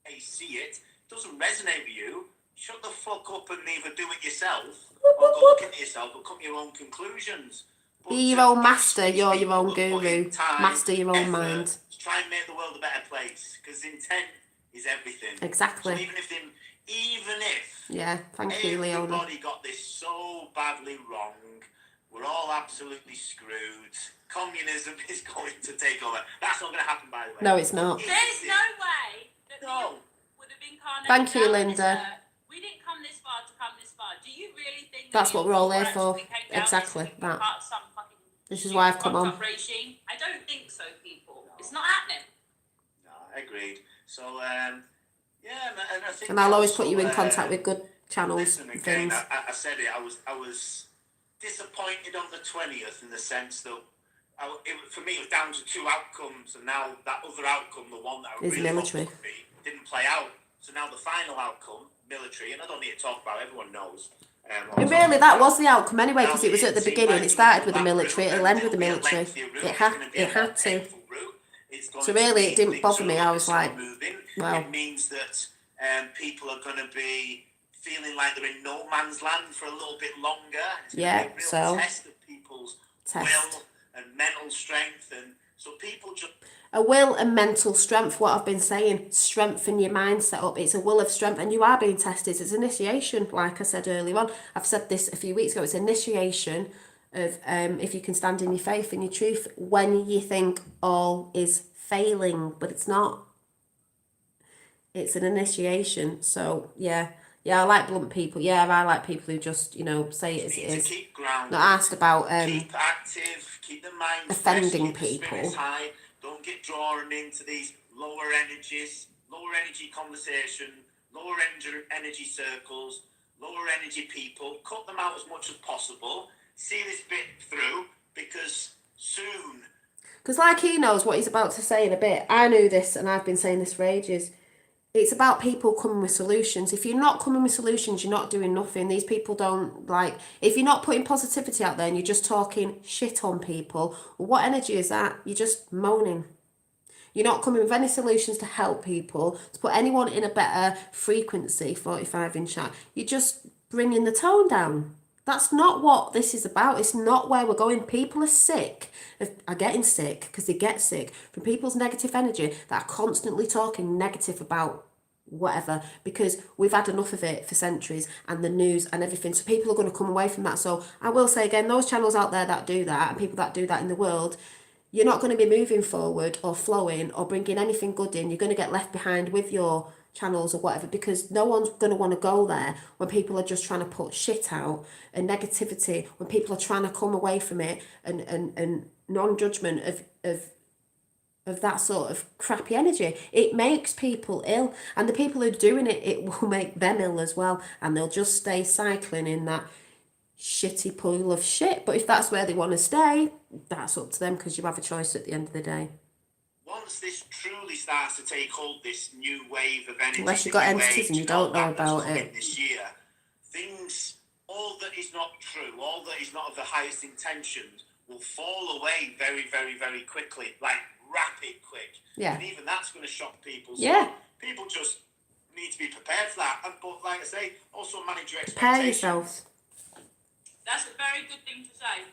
S4: Hey, see it, doesn't resonate with you, shut the fuck up and either do it yourself or go look into yourself but come to your own conclusions. But
S1: Be your own master, you're your own guru. Master your own mind.
S4: To try and make the world a better place, because intent is everything.
S1: Exactly.
S4: So even if
S1: yeah, thank you, Leona.
S4: Everybody got this so badly wrong, we're all absolutely screwed. Communism is going to take over. That's not going to happen, by the way.
S1: No, it's not.
S3: There's no way that
S4: No.
S3: would have incarnated.
S1: Thank you,
S3: down
S1: Linda.
S3: this earth. We didn't come this far to come this far. Do you really think
S1: That's what we're all here
S3: actually
S1: for.
S3: came down
S1: Exactly,
S3: this to be
S1: that.
S3: part of some fucking
S1: This is why I've come on.
S3: Top regime. I don't think so, people. It's not happening.
S4: No, agreed. So, yeah, and I think.
S1: And I'll always
S4: also,
S1: put you in contact with good channels
S4: listen,
S1: and
S4: again,
S1: things.
S4: I said it. I was disappointed on the 20th in the sense that for me it was down to two outcomes, and now that other outcome, the one that I
S1: Is
S4: really
S1: military.
S4: wanted to be, didn't play out. So now the final outcome, military, and I don't need to talk about it, everyone knows.
S1: And really, that was the outcome anyway, because it was at the beginning. It started with the military, it'll end with the military. It had to. So really, it didn't bother me. I was like, well.
S4: It means that people are going to be feeling like they're in no man's land for a little bit longer. It's going to be a real test of people's will and mental strength, and so people just.
S1: A will and mental strength, what I've been saying, strengthen your mindset up. It's a will of strength, and you are being tested. It's initiation, like I said earlier on. I've said this a few weeks ago. It's initiation of if you can stand in your faith and your truth when you think all is failing, but it's not. It's an initiation. So, yeah, I like blunt people. Yeah, I like people who just, say it as it is.
S4: Keep grounded,
S1: not asked about
S4: keep active, keep the mind
S1: offending
S4: fresh, keep the
S1: people.
S4: spirits high. Don't get drawn into these lower energy conversation, lower energy circles, lower energy people. Cut them out as much as possible. See this bit through, because soon.
S1: Because like he knows what he's about to say in a bit. I knew this, and I've been saying this for ages. It's about people coming with solutions. If you're not coming with solutions, you're not doing nothing. These people don't if you're not putting positivity out there and you're just talking shit on people, what energy is that? You're just moaning. You're not coming with any solutions to help people, to put anyone in a better frequency, 45 in chat. You're just bringing the tone down. That's not what this is about. It's not where we're going. People are sick, are getting sick, because they get sick from people's negative energy that are constantly talking negative about whatever, because we've had enough of it for centuries, and the news and everything. So people are going to come away from that. So I will say again, those channels out there that do that, and people that do that in the world, you're not going to be moving forward or flowing or bringing anything good in. You're going to get left behind with your channels or whatever, because no one's going to want to go there when people are just trying to put shit out and negativity, when people are trying to come away from it and non-judgment of that sort of crappy energy. It makes people ill, and the people who are doing it, it will make them ill as well, and they'll just stay cycling in that shitty pool of shit. But if that's where they want to stay, that's up to them, because you have a choice at the end of the day.
S4: Once this truly starts to take hold, this new wave of energy,
S1: unless you've got entities and you don't know about it,
S4: this year, things, all that is not true, all that is not of the highest intentions, will fall away very, very, very quickly, like rapid quick.
S1: Yeah.
S4: And even that's going to shock people. So
S1: yeah.
S4: People just need to be prepared for that. But like I say, also manage your expectations.
S1: Prepare yourself.
S3: That's a very good thing to say.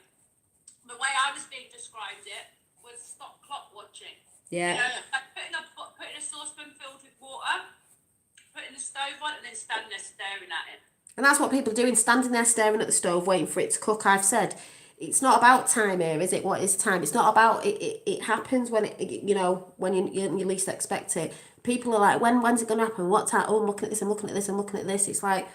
S3: The way I was being described it was stop clock watching.
S1: Yeah.
S3: Like putting a saucepan filled with water, putting the stove on, and then standing there staring at it.
S1: And that's what people are doing, standing there staring at the stove, waiting for it to cook. I've said, it's not about time here, is it? What is time? It's not about it. It happens when when you least expect it. People are like, when's it going to happen? What time? Oh, I'm looking at this, I'm looking at this, I'm looking at this. It's like,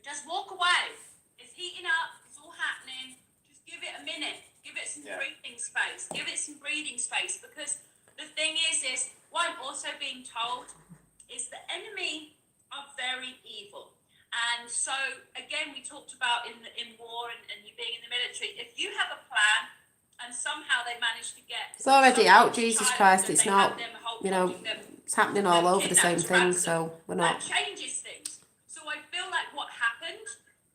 S3: just walk away. It's heating up. It's all happening. Just give it a minute. Give it some breathing space. Give it some breathing space. Because the thing is what I'm also being told is the enemy are very evil. And so, again, we talked about in war and you being in the military, if you have a plan and somehow they manage to get...
S1: It's already out, Jesus Christ. It's not, it's happening all over the same thing, so we're not...
S3: That changes things. So I feel like what happened,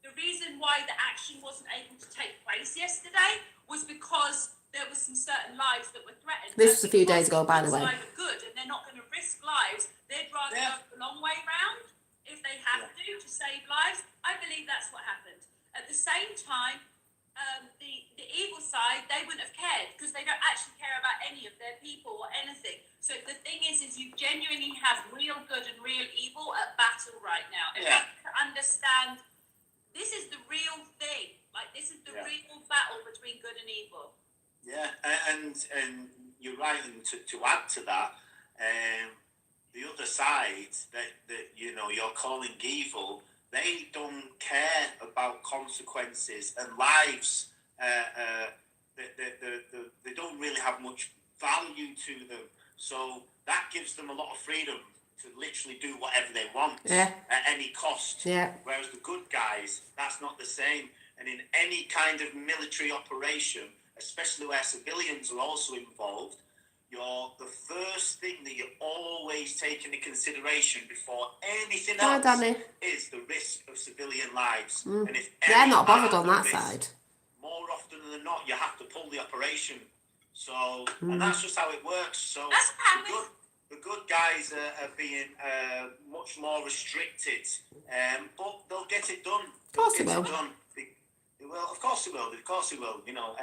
S3: the reason why the action wasn't able to take place yesterday was because there were some certain lives that were threatened.
S1: This was a few days ago, by the way.
S3: Are good, and they're not going to risk lives. They'd rather go the long way round if they have to save lives. I believe that's what happened. At the same time, the evil side, they wouldn't have cared because they don't actually care about any of their people or anything. So the thing is you genuinely have real good and real evil at battle right now. And you have to understand this is the real thing. Like, this is the real battle between good and evil.
S4: Yeah, and you're right, and to add to that, the other side that you're calling evil, they don't care about consequences and lives. they don't really have much value to them. So that gives them a lot of freedom to literally do whatever they want at any cost.
S1: Yeah.
S4: Whereas the good guys, that's not the same. And in any kind of military operation, especially where civilians are also involved, the first thing that you always take into consideration before anything else is the risk of civilian lives. And if
S1: they're not bothered on that side.
S4: More often than not, you have to pull the operation. So, and that's just how it works. So the good guys are being much more restricted, but they'll get it done.
S1: Of course they will.
S4: They will. Of course they will. Of course they will. You know,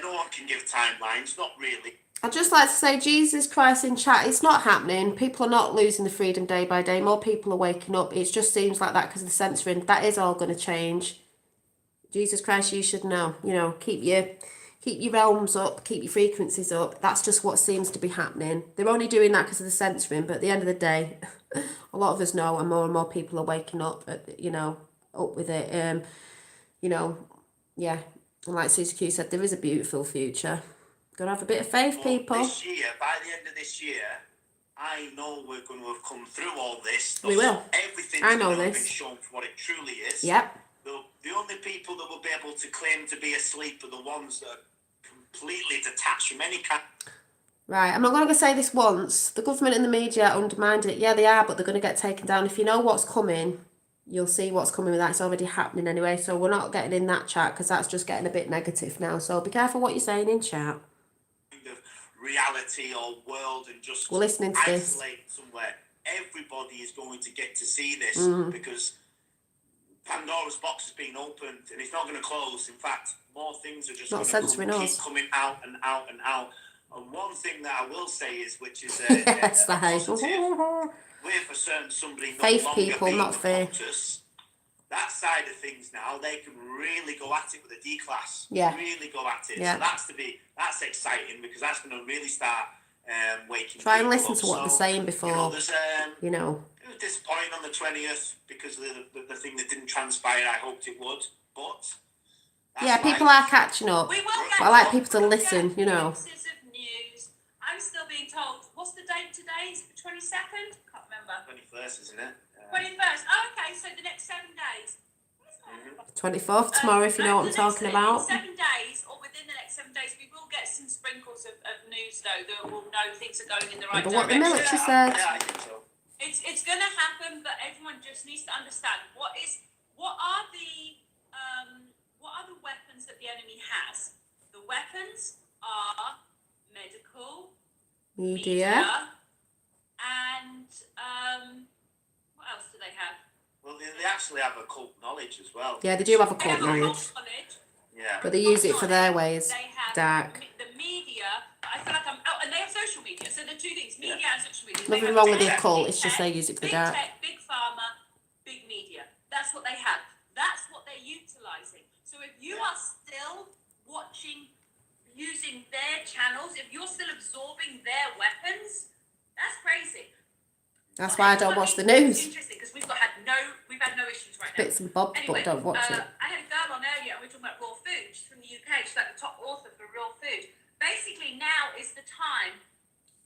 S4: no one can give timelines. Not really.
S1: I'd just like to say, Jesus Christ in chat, it's not happening. People are not losing the freedom day by day. More people are waking up. It just seems like that because of the censoring. That is all going to change. Jesus Christ, you should know. You know, keep your realms up, keep your frequencies up. That's just what seems to be happening. They're only doing that because of the censoring, but at the end of the day, a lot of us know, and more people are waking up, up with it. Yeah. And like Susie Q said, there is a beautiful future. Gotta have a bit of faith, people.
S4: This year, by the end of this year, I know we're going to have come through all this.
S1: We will.
S4: Everything's
S1: I know
S4: going to have
S1: this.
S4: been shown for what it truly is.
S1: Yep.
S4: The only people that will be able to claim to be asleep are the ones that are completely detached from any kind.
S1: Right, I'm not going to say this once. The government and the media undermined it. Yeah, they are, but they're going to get taken down. If you know what's coming, you'll see what's coming with that. It's already happening anyway, so we're not getting in that chat because that's just getting a bit negative now. So be careful what you're saying in chat.
S4: Of reality or world and just
S1: we're listening to
S4: isolate somewhere. Everybody is going to get to see this because Pandora's box has been opened and it's not going to close. In fact, more things are just going to keep coming out and out and out. And one thing that I will say is, which is
S1: yes,
S4: a positive, we're for certain somebody
S1: faith
S4: no longer
S1: people,
S4: being
S1: not fear.
S4: Cultus, that side of things now, they can really go at it with a D class.
S1: Yeah.
S4: Really go at it.
S1: Yeah.
S4: So that's exciting because that's going to really start waking.
S1: Try and listen
S4: up.
S1: to what they're saying before.
S4: It was disappointing on the 20th because of the thing that didn't transpire. I hoped it would, but
S1: yeah, people are catching up.
S3: We will
S1: but I like people to listen. You know.
S3: I'm still being told. What's the date today? Is it the 22nd? Can't remember.
S4: 21st, isn't it?
S3: 21st. Oh, okay. So the next 7 days.
S1: 24th tomorrow, if you know what I'm talking about.
S3: 7 days, or within the next 7 days, we will get some sprinkles of news, though, that will know things are going in the right direction.
S1: But what the military said.
S4: Yeah, I think so.
S3: It's going to happen, but everyone just needs to understand what are the weapons that the enemy has. The weapons are medical, media, and what else do they have?
S4: Well, they actually have occult knowledge as well.
S1: Yeah, they do have occult knowledge.
S4: Yeah.
S1: But they use it for their ways.
S3: They have
S1: dark.
S3: The media. I feel like and they have social media. So the two things, media and social media.
S1: Nothing wrong with the occult. It's just they use it for the dark.
S3: Big tech, big pharma, big media. That's what they have. That's what they're utilising. So if you are still watching, using their channels, if you're still absorbing their weapons, that's crazy.
S1: That's why I don't watch the news.
S3: It's interesting because we've had no issues right now.
S1: Bits and bobs,
S3: Anyway,
S1: but don't watch it.
S3: I had a girl on earlier and we were talking about raw food. She's from the UK. She's like the top author for raw food. Basically, now is the time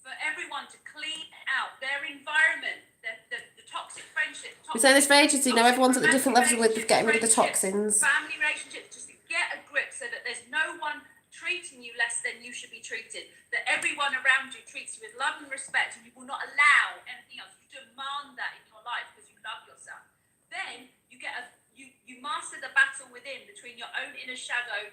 S3: for everyone to clean out their environment, the toxic friendships.
S1: We're saying this for ages, you know, everyone's at the different levels with getting rid of the toxins.
S3: Family relationships, just to get a grip so that there's no one treating you less than you should be treated. That everyone around you treats you with love and respect, and you will not allow anything else. You demand that in your life because you love yourself. Then you you master the battle within between your own inner shadow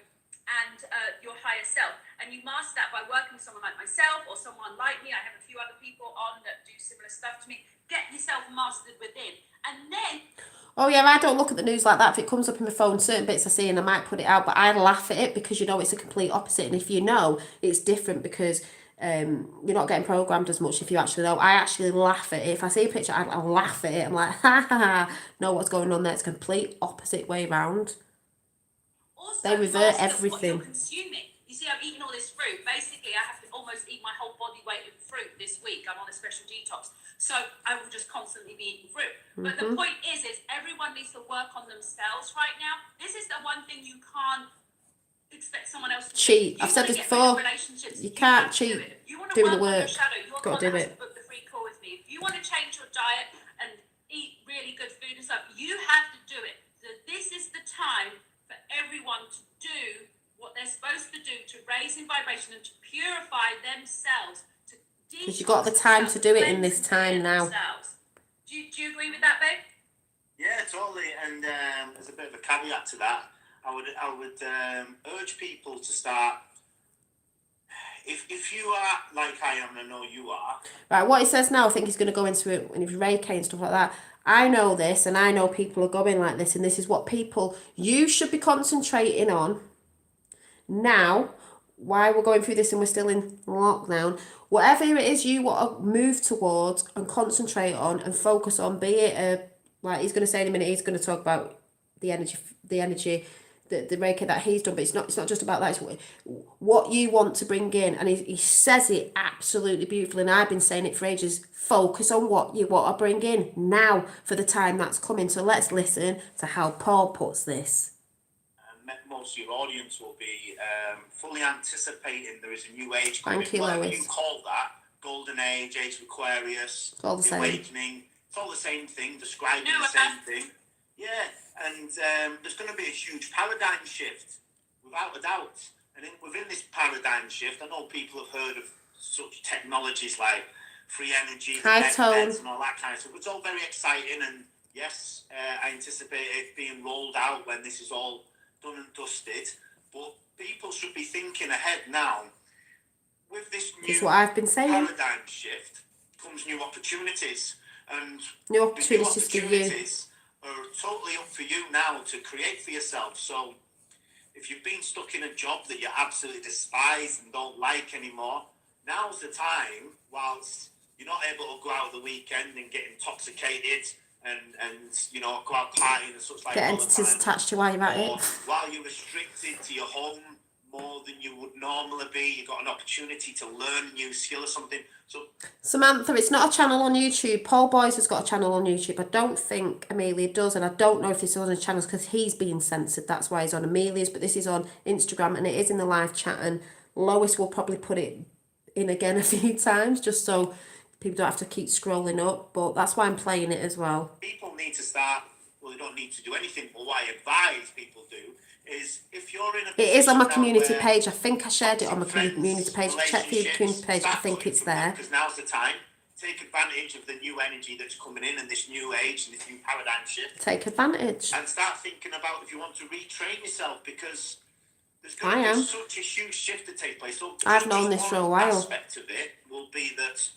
S3: and your higher self, and you master that by working with someone like myself or someone like me. I have a few other people on that do similar stuff to me. Get yourself mastered within, and then.
S1: Oh yeah, I don't look at the news like that. If it comes up in my phone, certain bits I see and I might put it out, but I laugh at it because you know it's a complete opposite. And if you know, it's different because you're not getting programmed as much if you actually know. I actually laugh at it. If I see a picture, I laugh at it. I'm like, ha ha ha, know what's going on there. It's complete opposite way round.
S3: Also,
S1: they revert
S3: master
S1: everything.
S3: What you're consuming. You see, I'm eating all this fruit. Basically, I have to almost eat my whole body weight in fruit this week. I'm on a special detox. So I will just constantly be eating fruit. But the point is everyone needs to work on themselves right now. This is the one thing you can't expect someone else to
S1: Cheat.
S3: do.
S1: I've said this before. You can't cheat doing the work.
S3: You're
S1: Got to do it.
S3: Book the free call with me. If you want to change your diet and eat really good food and stuff, you have to do it. So this is the time for everyone to do what they're supposed to do to raise in vibration and to purify themselves.
S1: Because you've got the time to do it in this time now.
S3: Do you agree with that, babe?
S4: Yeah, totally. And there's a bit of a caveat to that. I would urge people to start. If you are like I am, and I know you are.
S1: Right, what he says now, I think he's going to go into it when he's Reiki and stuff like that. I know this, and I know people are going like this, and this is what you should be concentrating on now. Why we're going through this and we're still in lockdown. Whatever it is you want to move towards and concentrate on and focus on, be it like he's going to say in a minute, he's going to talk about the energy, the Reiki that he's done, but it's not just about that. It's what you want to bring in, and he says it absolutely beautifully. And I've been saying it for ages. Focus on what you want to bring in now for the time that's coming. So let's listen to how Paul puts this.
S4: Most of your audience will be fully anticipating there is a new age coming.
S1: Thank you,
S4: Whatever
S1: Lois.
S4: you call that, golden age, age of Aquarius,
S1: It's all the same.
S4: awakening. It's all the same thing, describing the same thing. Yeah, and there's going to be a huge paradigm shift, without a doubt. And within this paradigm shift, I know people have heard of such technologies like free energy,
S1: high tone,
S4: and all that kind of stuff. It's all very exciting, and yes, I anticipate it being rolled out when this is all done and dusted. But people should be thinking ahead now. With this new
S1: what I've been saying.
S4: Paradigm shift comes new opportunities, and
S1: new opportunities for you
S4: are totally up for you now to create for yourself. So if you've been stuck in a job that you absolutely despise and don't like anymore, now's the time, whilst you're not able to go out the weekend and get intoxicated and you know, go out partying and such like
S1: get
S4: all
S1: entities
S4: the time,
S1: attached to while you're at
S4: or
S1: it.
S4: while you're restricted to your home more than you would normally be, you've got an opportunity to learn a new skill or something. So
S1: Samantha, it's not a channel on YouTube. Paul Boyce has got a channel on YouTube. I don't think Amelia does, and I don't know if this is on his channels because he's being censored. That's why he's on Amelia's, but this is on Instagram and it is in the live chat, and Lois will probably put it in again a few times just so people don't have to keep scrolling up, but that's why I'm playing it as well.
S4: people need to start, well, they don't need to do anything, but what I advise people do is, if you're in a
S1: It is on my
S4: position now
S1: community
S4: where
S1: page. I think I shared it on my
S4: friends,
S1: community page. Check the community page. I think it's there.
S4: Because now's the time. Take advantage of the new energy that's coming in and this new age and this new paradigm shift.
S1: Take advantage.
S4: And start thinking about if you want to retrain yourself, because there's going to be such a huge shift to take place. So
S1: I've known this for a while.
S4: Aspect of it will be that,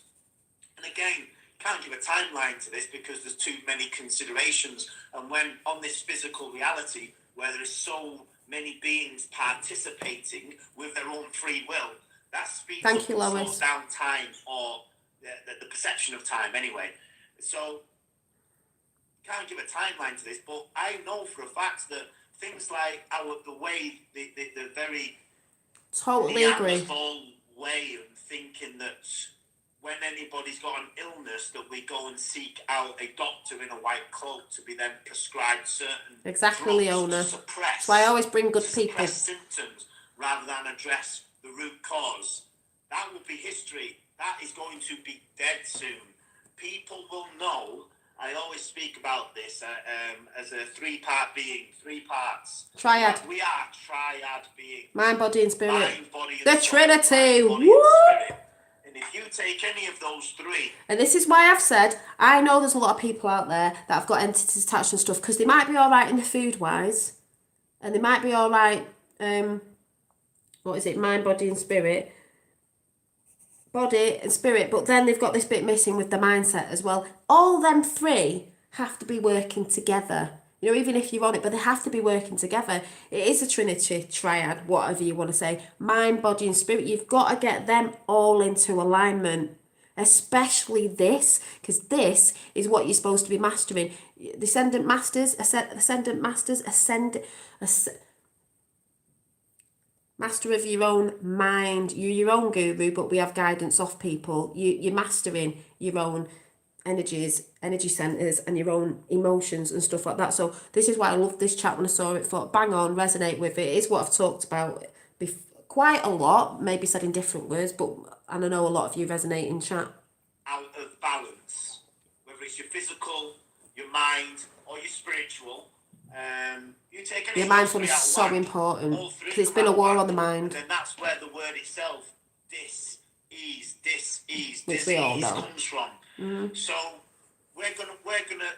S4: and again, can't give a timeline to this because there's too many considerations. And when on this physical reality where there is so many beings participating with their own free will, that speeds up and slows down time, or the perception of time anyway. So can't give a timeline to this, but I know for a fact that things like the way the very
S1: totally agree
S4: way of thinking that when anybody's got an illness that we go and seek out a doctor in a white cloak to be then prescribed certain
S1: exactly, Leona.
S4: To suppress,
S1: that's why I always bring good people.
S4: Symptoms rather than address the root cause. That will be history. That is going to be dead soon. People will know. I always speak about this as a three-part being, 3 parts.
S1: Triad.
S4: We are triad beings.
S1: Mind, body, and spirit.
S4: Mind, body, and
S1: the
S4: soul.
S1: Trinity.
S4: Mind, body, and spirit. And if you take any of those 3...
S1: And this is why I've said, I know there's a lot of people out there that have got entities attached and stuff, because they might be all right in the food-wise, and they might be all right, mind, body, and spirit. Body and spirit, but then they've got this bit missing with the mindset as well. All them 3 have to be working together. You know, even if you're on it, but they have to be working together. It is a trinity, triad, whatever you want to say. Mind, body, and spirit. You've got to get them all into alignment. Especially this, because this is what you're supposed to be mastering. Ascendant masters, Master of your own mind. You're your own guru, but we have guidance off people. You're mastering your own energies, energy centers, and your own emotions and stuff like that. So this is why I loved this chat when I saw it. Thought, bang on, resonate with it. It's what I've talked about quite a lot, maybe said in different words, but and I know a lot of you resonate in chat.
S4: Out of balance, whether it's your physical, your mind, or your spiritual. You take any
S1: Your mindfulness is so important because it's been a war on the mind.
S4: And then that's where the word itself, dis-ease,
S1: which we all know,
S4: comes from. Mm-hmm. So we're gonna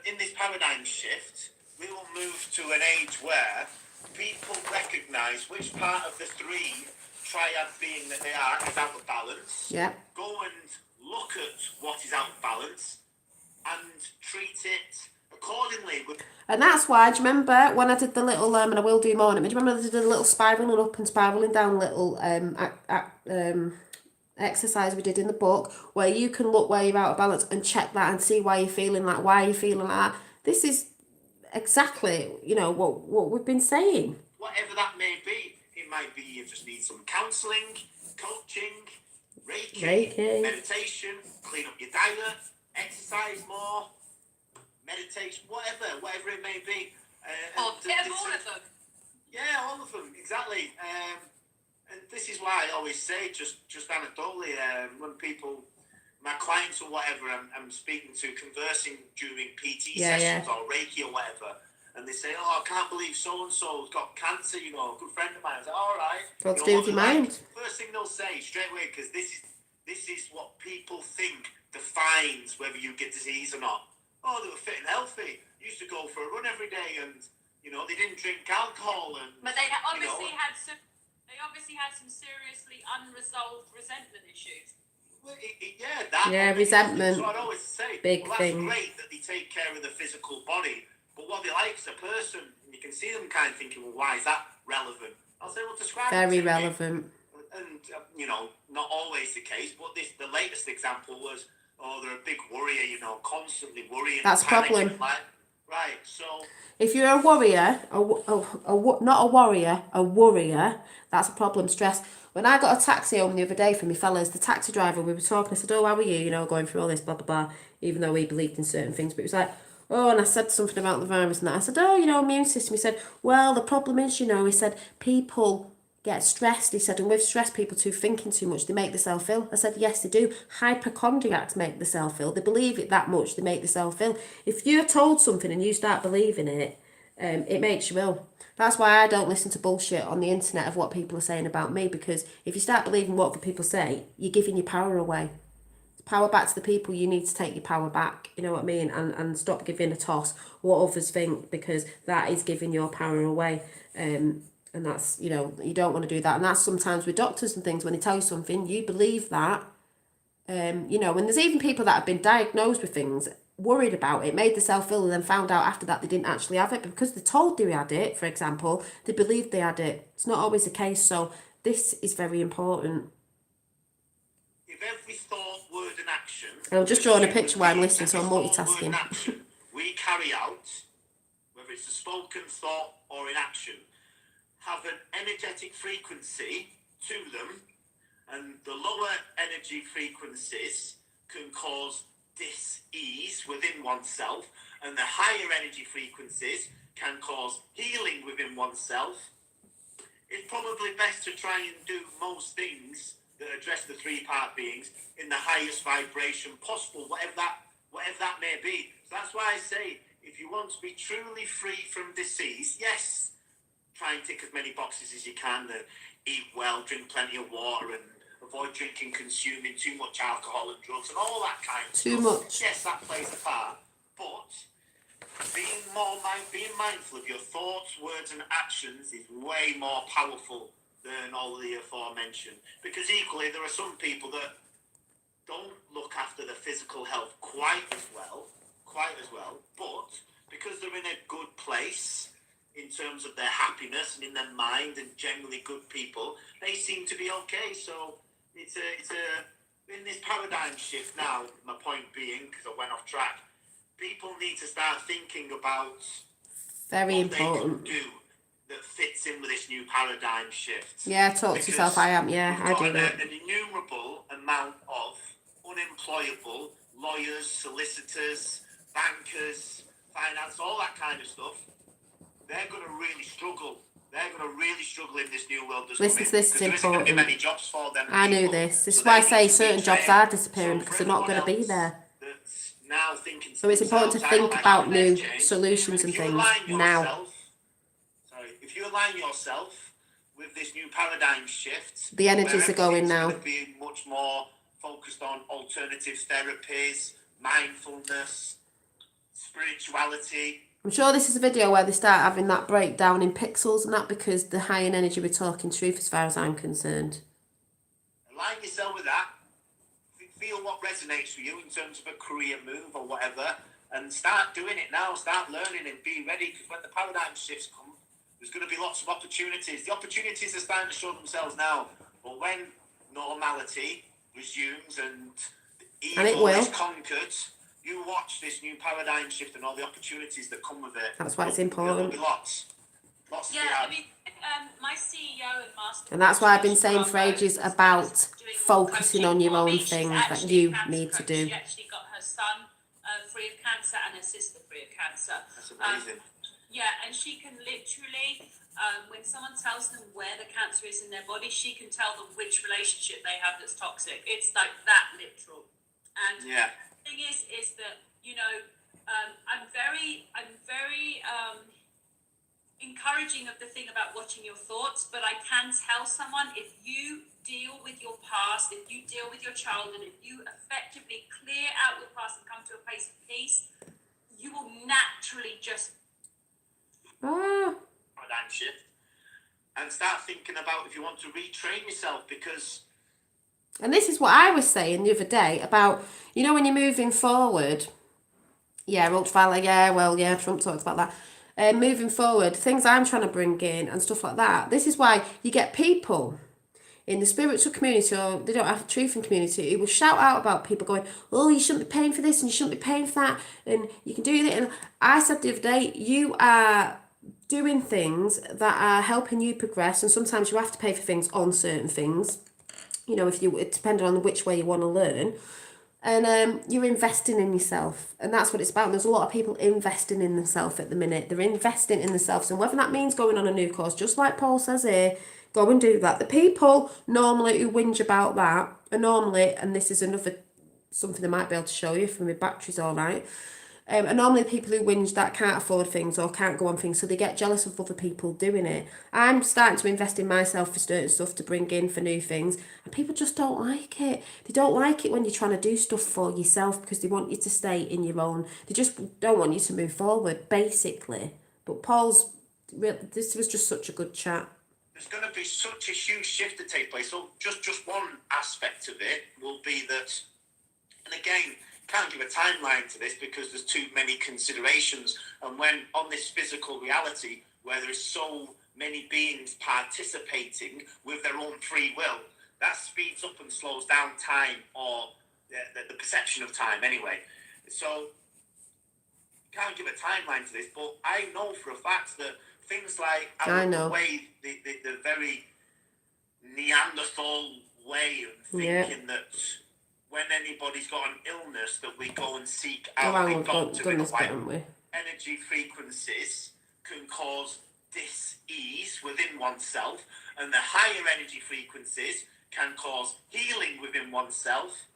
S4: in this paradigm shift, we will move to an age where people recognise which part of the three triad being that they are is out of balance.
S1: Yeah.
S4: Go and look at what is out of balance and treat it accordingly.
S1: And that's why, do you remember when I did the little, and I will do more on it, do you remember I did a little spiralling up and spiralling down little exercise we did in the book, where you can look where you're out of balance and check that and see why you're feeling like, why you're feeling like that. This is exactly, what we've been saying.
S4: Whatever that may be, it might be you just need some counselling, coaching, Reiki, meditation, clean up your diet, exercise more, meditation, whatever it may be.
S3: All of them.
S4: Yeah, all of them, exactly. And this is why I always say, just anecdotally, when my clients or whatever I'm speaking to, conversing during PT sessions or Reiki or whatever, and they say, oh, I can't believe so-and-so's got cancer, a good friend of mine. I was like, all right.
S1: What's to do with your mind?
S4: First thing they'll say straight away, because this is what people think defines whether you get disease or not. Oh, they were fit and healthy. Used to go for a run every day, and they didn't drink alcohol.
S3: But they obviously had some seriously unresolved resentment issues.
S4: Well, resentment. So I'd always say,
S1: big
S4: that's
S1: thing.
S4: Great that they take care of the physical body, but what they like is a person, and you can see them kind of thinking, well, why is that relevant? I'll say, well, describe it.
S1: Very relevant.
S4: And not always the case, but the latest example was, they're a big worrier, constantly worrying.
S1: That's a problem.
S4: Right, so...
S1: If you're a worrier, not a warrior, a worrier, that's a problem, stress. When I got a taxi home the other day from my fellas, the taxi driver, we were talking, I said, oh, how are you, going through all this, blah, blah, blah, even though he believed in certain things, but it was like, oh, and I said something about the virus and that. I said, oh, immune system. He said, well, the problem is, he said, people get stressed, he said, and with stress, people thinking too much, they make themselves ill. I said, yes, they do. Hypochondriacs make themselves ill. They believe it that much, they make themselves ill. If you're told something and you start believing it, it makes you ill. That's why I don't listen to bullshit on the internet of what people are saying about me, because if you start believing what people say, you're giving your power away. Power back to the people. You need to take your power back, you know what I mean, and stop giving a toss what others think, because that is giving your power away. And that's, you don't want to do that. And that's sometimes with doctors and things, when they tell you something, you believe that. And there's even people that have been diagnosed with things, worried about it, made themselves ill, and then found out after that they didn't actually have it. But because they're told they had it, for example, they believed they had it. It's not always the case. So this is very important.
S4: If every thought, word and action...
S1: I'm just drawing a picture while I'm listening, so I'm multitasking.
S4: Action we carry out, whether it's a spoken thought or in action, have an energetic frequency to them, and the lower energy frequencies can cause dis-ease within oneself, and the higher energy frequencies can cause healing within oneself. It's probably best to try and do most things that address the three-part beings in the highest vibration possible, whatever that may be. So that's why I say, if you want to be truly free from disease, yes, try and tick as many boxes as you can, eat well, drink plenty of water, and avoid drinking, consuming too much alcohol and drugs and all that kind of stuff.
S1: Too much.
S4: Yes, that plays a part. But being mindful of your thoughts, words and actions is way more powerful than all the aforementioned. Because equally, there are some people that don't look after their physical health quite as well, but because they're in a good place in terms of their happiness and in their mind and generally good people, they seem to be okay. So it's in this paradigm shift now, my point being, because I went off track, people need to start thinking about
S1: very
S4: what
S1: important.
S4: they can do that fits in with this new paradigm shift.
S1: Yeah, talk to yourself. I am. Yeah, I do
S4: We've
S1: that.
S4: got an innumerable amount of unemployable lawyers, solicitors, bankers, finance, all that kind of stuff. They're going to really struggle. They're going to really struggle in this new world.
S1: Listen to this, it's
S4: important. There isn't going to be many
S1: important.
S4: jobs for them.
S1: I knew
S4: people.
S1: this. This
S4: So
S1: is why I
S4: they
S1: say
S4: need to be
S1: certain jobs
S4: trained.
S1: are disappearing
S4: So
S1: because
S4: for
S1: they're not going to be
S4: everyone
S1: there.
S4: that's now thinking
S1: So it's important to
S4: themselves,
S1: think
S4: I
S1: about
S4: don't like
S1: new
S4: climate change.
S1: solutions
S4: If
S1: and
S4: you
S1: things
S4: align
S1: now.
S4: yourself- If you align yourself with this new paradigm shift,
S1: The energies are going
S4: everything's
S1: now.
S4: going to be much more focused on alternative therapies, mindfulness, spirituality.
S1: I'm sure this is a video where they start having that breakdown in pixels and that, because the high in energy we're talking truth as far as I'm concerned.
S4: Align yourself with that. Feel what resonates with you in terms of a career move or whatever, and start doing it now. Start learning and be ready, because when the paradigm shifts come, there's going to be lots of opportunities. The opportunities are starting to show themselves now, but when normality resumes and
S1: And it
S4: evil is
S1: will.
S4: conquered, you watch this new paradigm shift and all the opportunities that come with it.
S1: That's why it's
S4: There'll
S1: important.
S4: be lots to be
S3: Yeah,
S4: had.
S3: I mean, my CEO and master.
S1: And that's why I've been saying for ages about focusing on your own thing that you need to do.
S3: She actually got her son free of cancer and her sister free of cancer.
S4: That's amazing.
S3: Yeah, and she can literally, when someone tells them where the cancer is in their body, she can tell them which relationship they have that's toxic. It's like that literal. And
S4: Yeah.
S3: the thing is that, you know, I'm very encouraging of the thing about watching your thoughts, but I can tell someone, if you deal with your past, if you deal with your childhood, if you effectively clear out your past and come to a place of peace, you will naturally just
S4: Paradigm shift, and start thinking about if you want to retrain yourself, because
S1: And this is what I was saying the other day about, you know, when you're moving forward, yeah, ultraviolet, yeah, well, yeah, Trump talks about that. Moving forward, things I'm trying to bring in and stuff like that. This is why you get people in the spiritual community, or they don't have a truth in community, who will shout out about people going, oh, you shouldn't be paying for this and you shouldn't be paying for that and you can do that. And I said the other day, you are doing things that are helping you progress, and sometimes you have to pay for things on certain things, you know, if you, depending on which way you want to learn. And you're investing in yourself, and that's what it's about. And there's a lot of people investing in themselves at the minute. They're investing in themselves, and whether that means going on a new course, just like Paul says here, go and do that. The people normally who whinge about that are normally, and this is another something I might be able to show you from my batteries all right, and normally the people who whinge that can't afford things or can't go on things, so they get jealous of other people doing it. I'm starting to invest in myself for certain stuff to bring in for new things, and people just don't like it. They don't like it when you're trying to do stuff for yourself because they want you to stay in your own. They just don't want you to move forward, basically. But this was just such a good chat.
S4: there's going to be such a huge shift to take place. So just one aspect of it will be that, and again, can't give a timeline to this because there's too many considerations. And when on this physical reality where there is so many beings participating with their own free will, that speeds up and slows down time, or the perception of time anyway. So can't give a timeline to this, but I know for a fact that things like the way the very Neanderthal way of thinking that when anybody's got an illness that we go and seek out the doctor in energy frequencies can cause dis-ease within oneself, and the higher energy frequencies can cause healing within oneself.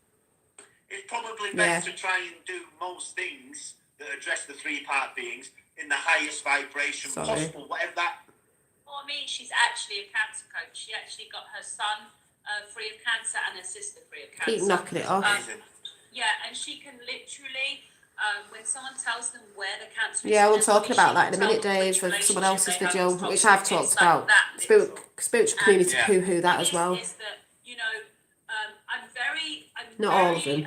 S4: It's probably best to try and do most things that address the three-part beings in the highest vibration possible, whatever that.
S3: For me, she's actually a cancer coach. She actually got her son free of cancer and her sister free of cancer.
S1: Keep knocking it off.
S3: Yeah, and she can literally, when someone tells them where the cancer is.
S1: Yeah, we're talking about that in a minute, Dave, for someone else's video, which I've talked about. Spiritual community poo-hoo that as well.
S3: Is that, you know, I'm very
S1: all of them.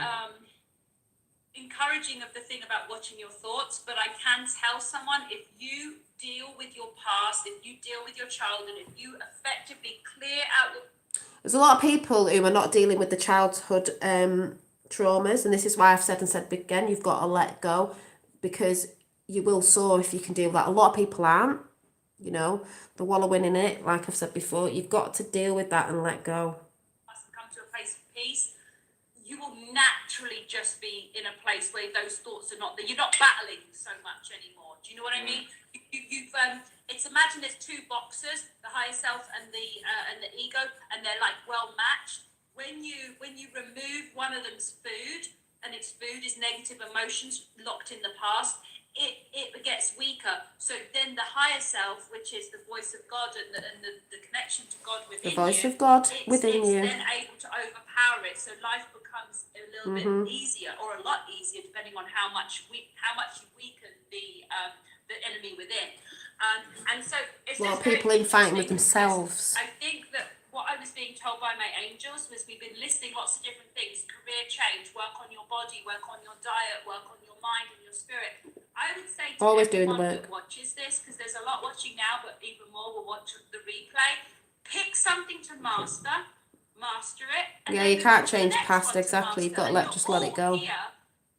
S3: Encouraging of the thing about watching your thoughts, but I can tell someone, if you deal with your past, if you deal with your childhood, if you effectively clear out your...
S1: There's a lot of people who are not dealing with the childhood traumas, and this is why I've said again, you've got to let go, because you will soar if you can deal with that. A lot of people aren't. you know, the wallowing in it, like I've said before, you've got to deal with that and let go.
S3: And come to a place of peace, you will naturally just be in a place where those thoughts are not there. You're not battling so much anymore. Do you know what I mean? It's imagine there's two boxers, the higher self and the ego, and they're like well matched. When you remove one of them's food, and its food is negative emotions locked in the past, it gets weaker. So then the higher self, which is the voice of God and the connection to God within
S1: The voice
S3: you,
S1: of God
S3: it's
S1: you.
S3: then able to overpower it. So life becomes a little bit easier, or a lot easier, depending on how much you weaken the enemy within. And so it's
S1: Well,
S3: just very
S1: people in fighting with
S3: interesting because
S1: themselves.
S3: I think that what I was being told by my angels was we've been listing lots of different things: career change, work on your body, work on your diet, work on your mind and your spirit. I would say to
S1: Always doing the
S3: everyone
S1: work.
S3: that watches this, because there's a lot watching now, but even more will watch the replay, pick something to master it. And
S1: Yeah,
S3: then
S1: you
S3: move
S1: can't
S3: on to the
S1: change
S3: next
S1: past,
S3: one to
S1: exactly. You've
S3: master.
S1: got to
S3: And
S1: just
S3: you're
S1: let it
S3: all
S1: go.
S3: here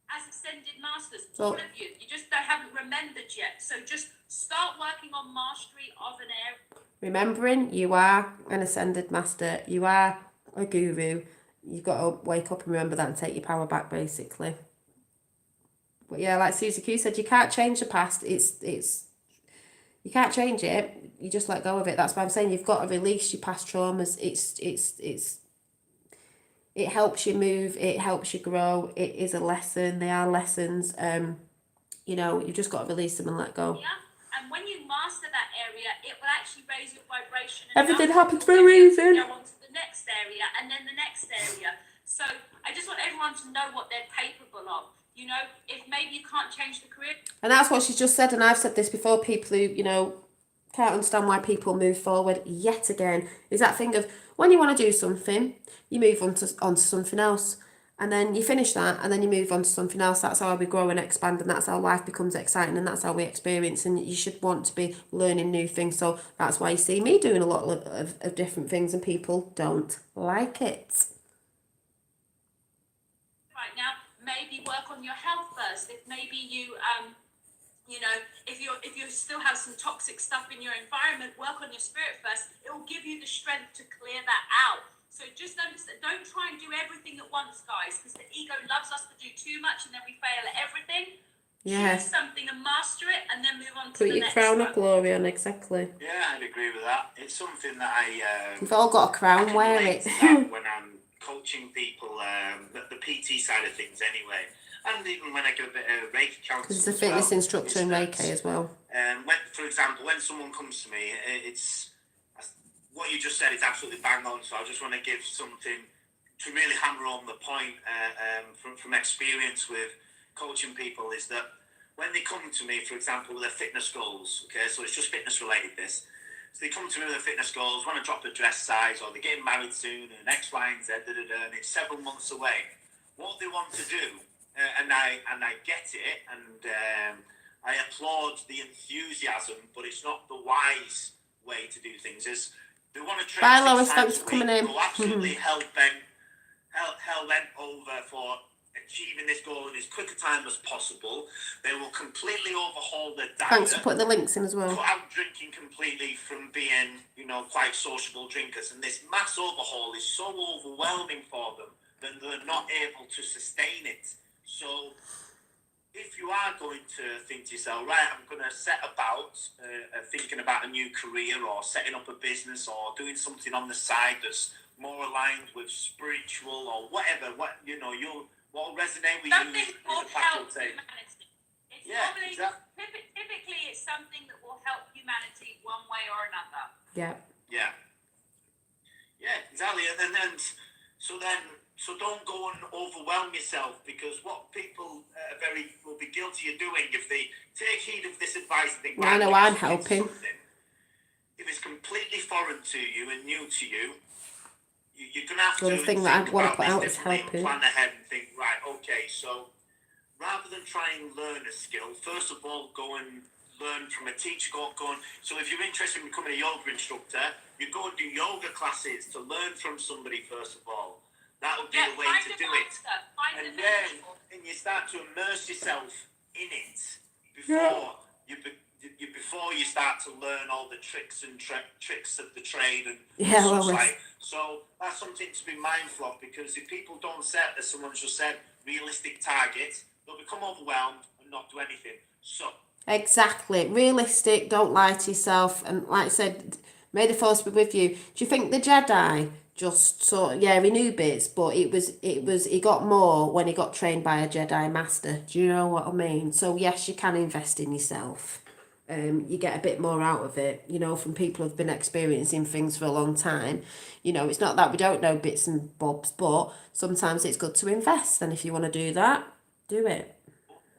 S3: as ascended masters,
S1: So-
S3: all of you. You just haven't remembered yet. So just start working on mastery of an area.
S1: Remembering you are an ascended master, you are a guru. You've got to wake up and remember that and take your power back, basically. But yeah, like Susie Q said, you can't change the past. It's you can't change it. You just let go of it. That's why I'm saying you've got to release your past traumas. It helps you move. It helps you grow. It is a lesson. They are lessons. You know, you've just got to release them and let go.
S3: Yeah, and when you master that area, it will actually raise your vibration.
S1: Everything
S3: enough
S1: happens
S3: that
S1: for a
S3: you'll be able to
S1: reason.
S3: Go on to the next area, and then the next area. So I just want everyone to know what they're capable of. You know, if maybe you can't change the career.
S1: And that's what she's just said, and I've said this before, people who, you know, can't understand why people move forward yet again, is that thing of when you want to do something, you move on to something else. And then you finish that, and then you move on to something else. That's how we grow and expand, and that's how life becomes exciting, and that's how we experience. And you should want to be learning new things. So that's why you see me doing a lot of different things, and people don't like it.
S3: Right now, maybe work on your health first. If maybe you know, if you still have some toxic stuff in your environment, work on your spirit first. It will give you the strength to clear that out. So just understand, don't try and do everything at once, guys, because the ego loves us to do too much and then we fail at everything.
S1: Yeah.
S3: Choose something and master it, and then move on to
S1: Put
S3: the
S1: your
S3: next
S1: crown
S3: one.
S1: of glory on, exactly.
S4: Yeah, I'd agree with that. It's something that
S1: You've all got a crown, wear
S4: relate
S1: it.
S4: to that when I'm coaching people, the PT side of things anyway. And even when I give a bit of Reiki counsel.
S1: Because it's a fitness instructor in Reiki as well.
S4: For example, when someone comes to me, it's what you just said is absolutely bang on. So I just want to give something to really hammer on the point from experience with coaching people, is that when they come to me, for example, with their fitness goals, okay, so it's just fitness related this. So they come to me with their fitness goals, want to drop their dress size, or they're getting married soon, and X, Y, and Z, and it's several months away. What they want to do, and I get it, and I applaud the enthusiasm, but it's not the wise way to do things. Is they want to train
S1: Bye,
S4: 6
S1: Lois.
S4: times
S1: Thanks
S4: a
S1: for coming
S4: week,
S1: in.
S4: go absolutely hell bent over for achieving this goal in as quick a time as possible. They will completely overhaul their diet.
S1: Thanks for putting the links in as well.
S4: Cut out drinking completely from being, you know, quite sociable drinkers. And this mass overhaul is so overwhelming for them that they're not able to sustain it. So if you are going to think to yourself, right, I'm going to set about thinking about a new career or setting up a business or doing something on the side that's more aligned with spiritual or whatever, what will resonate with
S3: Something
S4: you
S3: will
S4: is the path
S3: help
S4: you'll take.
S3: humanity. It's
S4: Yeah,
S3: normally,
S4: exactly.
S3: typically it's something that will help humanity one way or another.
S1: Yeah.
S4: Yeah, exactly. And so don't go and overwhelm yourself, because what people will be guilty of doing if they take heed of this advice and think,
S1: I know I'm helping.
S4: If it's completely foreign to you and new to you, you're going to have
S1: Well,
S4: to
S1: the thing that I want to put out is helping.
S4: Plan ahead and think, right, okay, so rather than try and learn a skill, first of all, go and learn from a teacher. So if you're interested in becoming a yoga instructor, you go and do yoga classes to learn from somebody first of all. That would be the way to do it. And then you start to immerse yourself in it before you before you start to learn all the tricks and tricks of the trade and
S1: Yeah,
S4: such
S1: well,
S4: like. So that's something to be mindful of, because if people don't set, as someone just said, realistic targets, they'll become overwhelmed and not do anything. So
S1: exactly. Realistic, don't lie to yourself. And like I said, may the force be with you. Do you think the Jedi just sort of, yeah, he knew bits, but he got more when he got trained by a Jedi master. Do you know what I mean? So yes, you can invest in yourself. You get a bit more out of it, you know, from people who've been experiencing things for a long time. You know, it's not that we don't know bits and bobs, but sometimes it's good to invest. And if you want to do that, do it.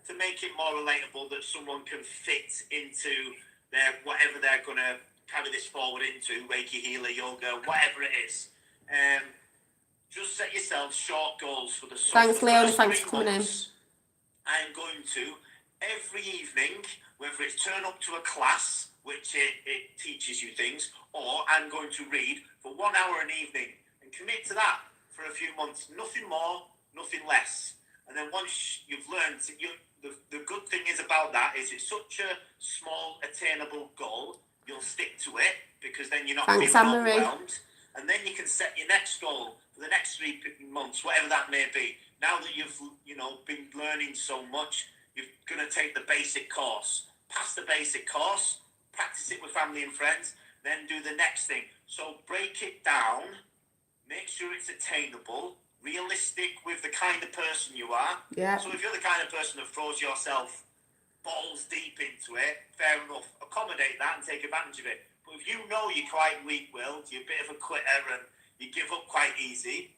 S4: to make it more relatable, that someone can fit into their whatever they're going to carry this forward into, Reiki, healer, yoga, whatever it is. Just set yourself short goals for the
S1: Thanks,
S4: the
S1: Leonie.
S4: first
S1: Thanks
S4: 3
S1: for coming in.
S4: months. I'm going to, every evening, whether it's turn up to a class, which it teaches you things, or I'm going to read for 1 hour an evening, and commit to that for a few months. Nothing more, nothing less. And then once you've learned, the good thing is about that is it's such a small, attainable goal, you'll stick to it, because then you're not
S1: Thanks,
S4: feeling
S1: Anne-Marie.
S4: overwhelmed. And then you can set your next goal for the next 3 months, whatever that may be. Now that you've been learning so much, you're going to take the basic course. Pass the basic course, practice it with family and friends, then do the next thing. So break it down, make sure it's attainable, realistic with the kind of person you are.
S1: Yeah.
S4: So if you're the kind of person that throws yourself balls deep into it, fair enough, accommodate that and take advantage of it. But if you know you're quite weak-willed, you're a bit of a quitter and you give up quite easy,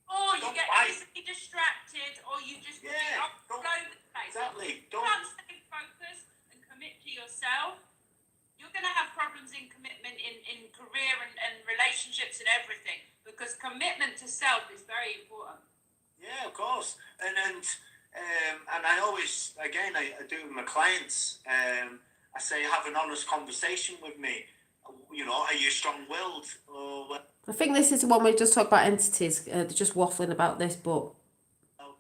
S3: Or you
S4: don't
S3: get
S4: fight.
S3: easily distracted, or you just
S4: Yeah,
S3: all
S4: don't-
S3: over the place.
S4: Exactly.
S3: You can't stay focused and commit to yourself. You're going to have problems in commitment in career and relationships and everything, because commitment to self is very important.
S4: Yeah, of course. And I always, again, I do with my clients, I say, have an honest conversation with me. You know, are you strong-willed? Or
S1: I think this is the one we just talked about entities. They're just waffling about this, but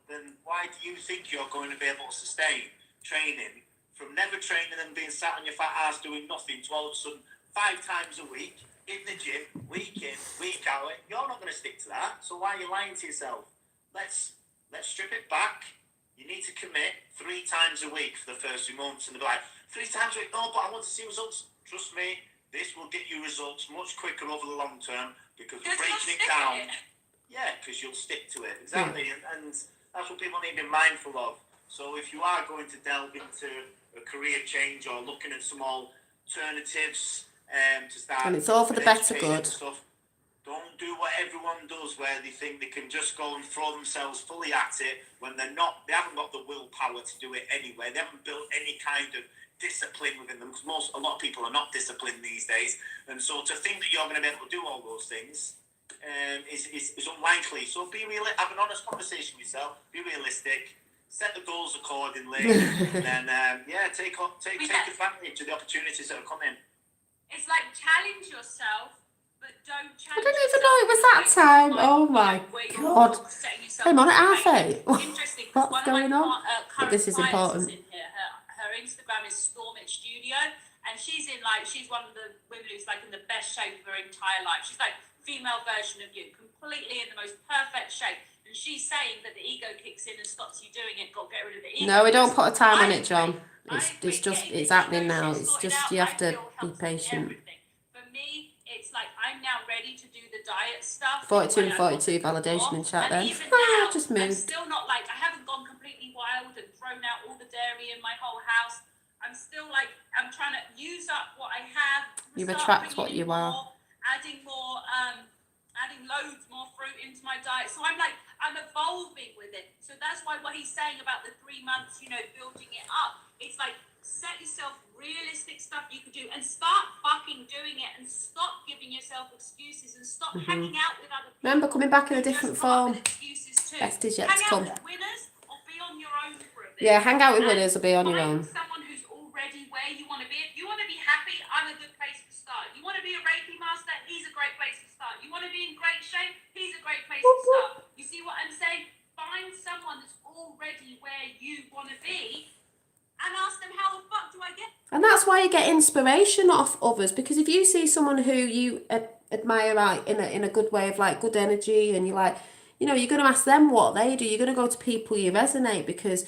S4: then why do you think you're going to be able to sustain training from never training and being sat on your fat ass doing nothing to all of a sudden 5 times a week in the gym, week in, week out? You're not going to stick to that. So why are you lying to yourself? Let's strip it back. You need to commit 3 times a week for the first 2 months, and they're like, 3 times a week? No, but I want to see results. Trust me, this will get you results much quicker over the long term, because we're breaking it down. Yeah, because you'll stick to it. Exactly. And that's what people need to be mindful of. So if you are going to delve into a career change or looking at some alternatives to start,
S1: and it's all for the
S4: an
S1: better
S4: education and
S1: good.
S4: stuff, don't do what everyone does, where they think they can just go and throw themselves fully at it when they haven't got the willpower to do it anyway. They haven't built any kind of discipline within them, because a lot of people are not disciplined these days. And so to think that you're going to be able to do all those things is unlikely. So be real, have an honest conversation with yourself, be realistic, set the goals accordingly, and then take advantage of the opportunities that are coming.
S3: It's like challenge yourself, but don't challenge.
S1: I didn't even know it was that time. Oh my God. I'm on at R8.
S3: Interesting.
S1: What's going on?
S3: But
S1: this is important.
S3: In here. Her Instagram is Stormit Studio, and she's one of the women who's like in the best shape of her entire life. She's like female version of you, completely in the most perfect shape. And she's saying that the ego kicks in and stops you doing it. Got to get rid of the ego.
S1: No, we don't put a time on it,
S3: agree.
S1: John. It's happening now. It's just, you have to be patient.
S3: For me, it's like I'm now ready to do the diet stuff.
S1: 42 and 42 validation in chat then.
S3: Even now,
S1: just
S3: I'm
S1: moved.
S3: still not like, I haven't gone completely wild and thrown out all the dairy in my whole house. I'm still like, I'm trying to use up what I have.
S1: You
S3: start
S1: attract what
S3: bringing
S1: you
S3: in
S1: are.
S3: more, adding loads more fruit into my diet. So I'm evolving with it. So that's why what he's saying about the 3 months, building it up. It's like, set yourself realistic stuff you can do and start fucking doing it, and stop giving yourself excuses, and stop hanging out with other people.
S1: Remember, coming back in a
S3: who
S1: different
S3: just come up
S1: form.
S3: with excuses too.
S1: Best is yet
S3: Hang
S1: to
S3: out
S1: come.
S3: with winners or be on your own for a bit.
S1: Yeah, hang out with
S3: And
S1: winners or be on your own.
S3: find someone who's already where you want to be. If you want to be happy, I'm a good place to start. You want to be a Reiki master, he's a great place to start. You want to be in great shape, he's a great place to start. You see what I'm saying? Find someone that's already where you want to be and ask them how the fuck do I get.
S1: And that's why you get inspiration off others, because if you see someone who you admire, like in a good way, of like good energy, and you're like, you know, you're going to ask them what they do. You're going to go to people you resonate, because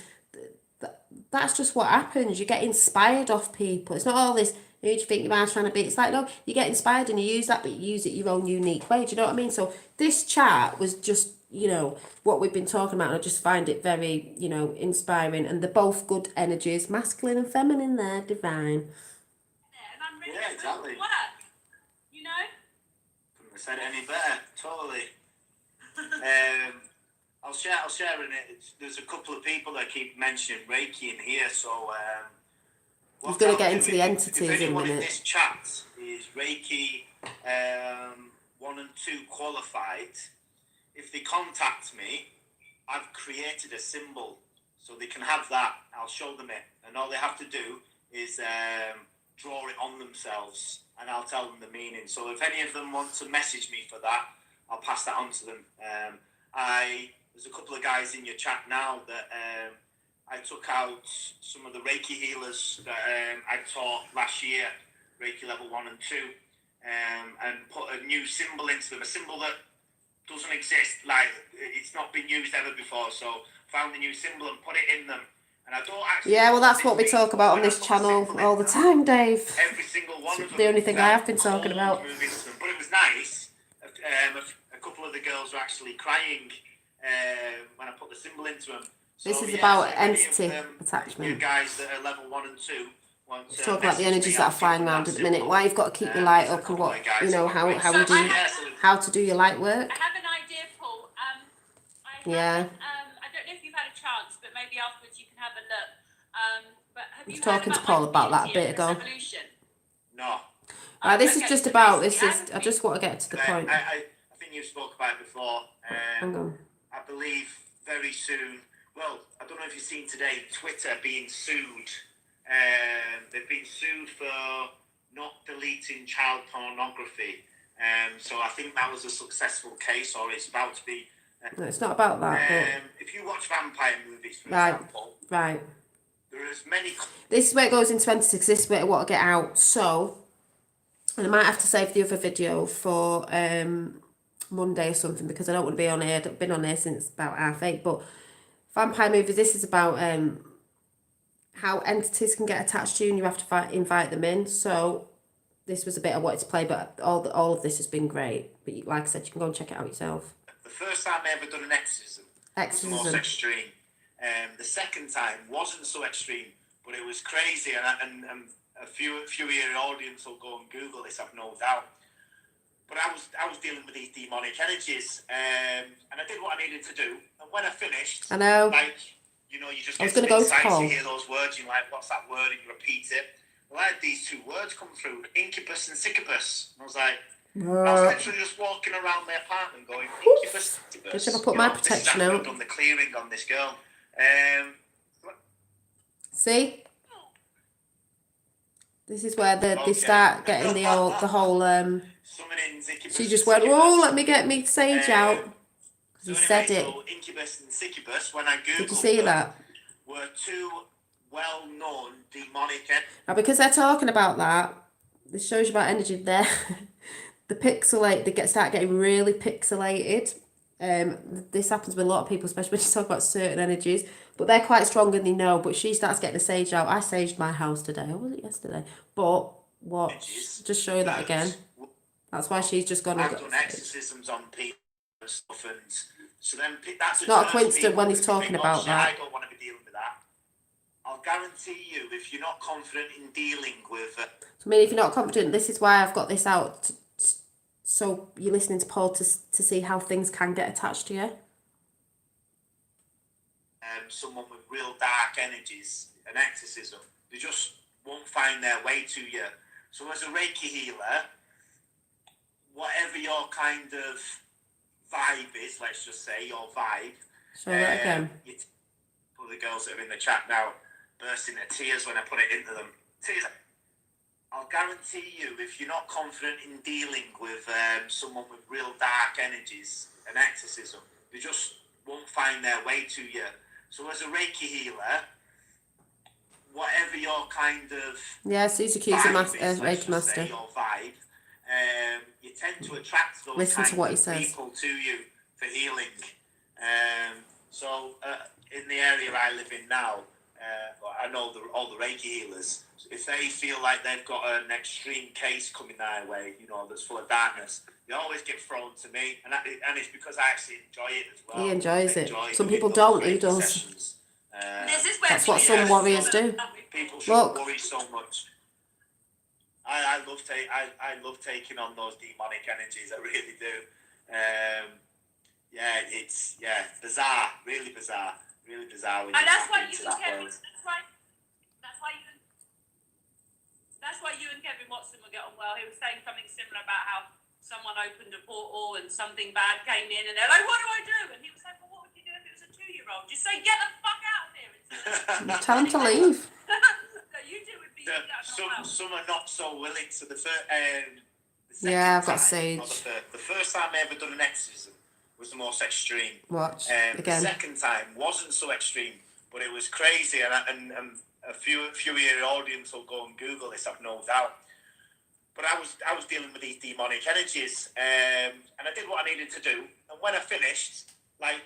S1: that's just what happens. You get inspired off people. It's not all this, who do you think you are trying to be? It's like, no, you get inspired and you use that, but you use it your own unique way. Do you know what I mean? So this chat was just, you know, what we've been talking about. And I just find it very, you know, inspiring. And they're both good energies, masculine and feminine. They're divine.
S3: And I'm ready
S4: Yeah,
S3: to
S4: exactly.
S3: work. You know?
S4: Couldn't have said it any better. Totally. I'll share in it. There's a couple of people that keep mentioning Reiki in here, so
S1: He's going to get into the
S4: if
S1: entities in a
S4: anyone in
S1: minute.
S4: this chat is Reiki 1 and 2 qualified, if they contact me, I've created a symbol, so they can have that. I'll show them it, and all they have to do is draw it on themselves, and I'll tell them the meaning. So if any of them want to message me for that, I'll pass that on to them. There's a couple of guys in your chat now that I took out some of the Reiki healers that I taught last year, Reiki level 1 and 2, and put a new symbol into them, a symbol that doesn't exist, like it's not been used ever before. So found the new symbol and put it in them. And I don't actually.
S1: Yeah, well, that's what we talk about on this channel all the time, Dave.
S4: Every single one of them.
S1: The only thing I have been talking about.
S4: But it was nice. A couple of the girls were actually crying when I put the symbol into them. So,
S1: This is about entity
S4: You
S1: attachment.
S4: guys that are level 1 and 2.
S1: Let's talk about the energies that are flying around at the minute. Why you've got to keep your light up, and what, you know, how to do your light work.
S3: I have an idea, Paul.
S1: Yeah.
S3: I don't know if you've had a chance, but maybe afterwards you can have a look. But have
S1: I was
S3: you
S1: talking
S3: heard
S1: to Paul about that a
S3: Unity
S1: bit ago.
S3: Revolution?
S4: No.
S1: This is
S3: Okay,
S1: just
S3: so
S1: about,
S3: basically,
S1: I just want to get to the point.
S4: I think you spoke about it before.
S1: Hang on.
S4: I believe very soon. Well, I don't know if you've seen today Twitter being sued. They've been sued for not deleting child pornography. So I think that was a successful case, or it's about to be.
S1: No, it's not about that.
S4: If you watch vampire movies, for
S1: Right.
S4: example,
S1: Right.
S4: there is many.
S1: This is where it goes into entities. This is where I want to get out. So, and I might have to save the other video for Monday or something, because I don't want to be on here. I've been on here since about 8:30. But vampire movies, this is about how entities can get attached to you, and you have to invite them in. So this was a bit I wanted to play, but all of this has been great. But like I said, you can go and check it out yourself.
S4: The first time I ever done an exorcism was the most extreme. The second time wasn't so extreme, but it was crazy, and a few of your audience will go and Google this, I've no doubt. But I was dealing with these demonic energies, and I did what I needed to do. And when I finished,
S1: I know.
S4: like, you know, you just
S1: I was
S4: get
S1: going to go to
S4: excited
S1: Paul.
S4: to hear those words. You're like, what's that word? And you repeat it. Well, I had these 2 words come through: incubus and succubus. And I was like, I was literally just walking around my apartment going, incubus, succubus.
S1: Good job I put my protection
S4: this is after
S1: out.
S4: I've done the clearing on this girl.
S1: See? This is where they start getting the whole
S4: Summonings, incubus,
S1: she just went, oh, let me get me sage out.
S4: So
S1: He said it.
S4: So incubus and succubus, when I googled
S1: Did you see
S4: them,
S1: that?
S4: were 2 well-known demonic entities.
S1: Now, because they're talking about that, this shows you about energy there. They start getting really pixelated. This happens with a lot of people, especially when you talk about certain energies. But they're quite strong and they know. But she starts getting the sage out. I saged my house today. Or was it yesterday? But watch. Just show you that again. That's why she's just gone.
S4: I've done exorcisms on people and stuff, and so then that's
S1: It's not a coincidence when he's talking about that.
S4: I don't want to be dealing with that. I'll guarantee you, if you're not confident in dealing with.
S1: I mean, if you're not confident, this is why I've got this out. So you're listening to Paul to see how things can get attached to you.
S4: Someone with real dark energies, an exorcism, they just won't find their way to you. So as a Reiki healer, whatever your kind of vibe is, let's just say your vibe.
S1: Show that again.
S4: For the girls that are in the chat now, burst into tears when I put it into them. Tears. I'll guarantee you, if you're not confident in dealing with someone with real dark energies, an exorcism, they just won't find their way to you. So as a Reiki healer, whatever your kind of
S1: Yeah, Suzuki's a
S4: vibe
S1: master,
S4: is, let's
S1: Reiki
S4: just say,
S1: master.
S4: your vibe, you tend to attract those
S1: Listen to
S4: kind
S1: what he
S4: of
S1: says.
S4: people to you for healing. So in the area I live in now, I know all the Reiki healers, if they feel like they've got an extreme case coming their way, you know, that's full of darkness, they always get thrown to me, and it's because I actually enjoy it as well.
S1: He enjoys
S4: I
S1: it.
S4: enjoy
S1: Some
S4: doing
S1: people
S4: those
S1: don't, he
S4: Reiki
S1: does.
S4: sessions.
S3: This is where
S1: That's what
S3: people
S1: some warriors do.
S4: People shouldn't
S1: Look.
S4: worry so much. I love taking on those demonic energies. I really do. It's bizarre, really bizarre. When
S3: And
S4: you
S3: that's
S4: tap
S3: why
S4: into
S3: you and
S4: that
S3: Kevin.
S4: world.
S3: That's why you and Kevin Watson will get on well. He was saying something similar about how someone opened a portal and something bad came in, and they're like, "What do I do?" And he was like, "Well, what would you do if it was a 2-year-old? Just say, get the fuck out of here."
S1: Tell him to leave.
S3: So you do would be
S4: Some are not so willing. So the first,
S1: Yeah, I've got
S4: time,
S1: Sage.
S4: the first time I ever done an exorcism was the most extreme.
S1: Watch
S4: The
S1: again.
S4: second time wasn't so extreme, but it was crazy, and a few of your audience will go and Google this, I've no doubt. But I was dealing with these demonic energies, and I did what I needed to do. And when I finished, like,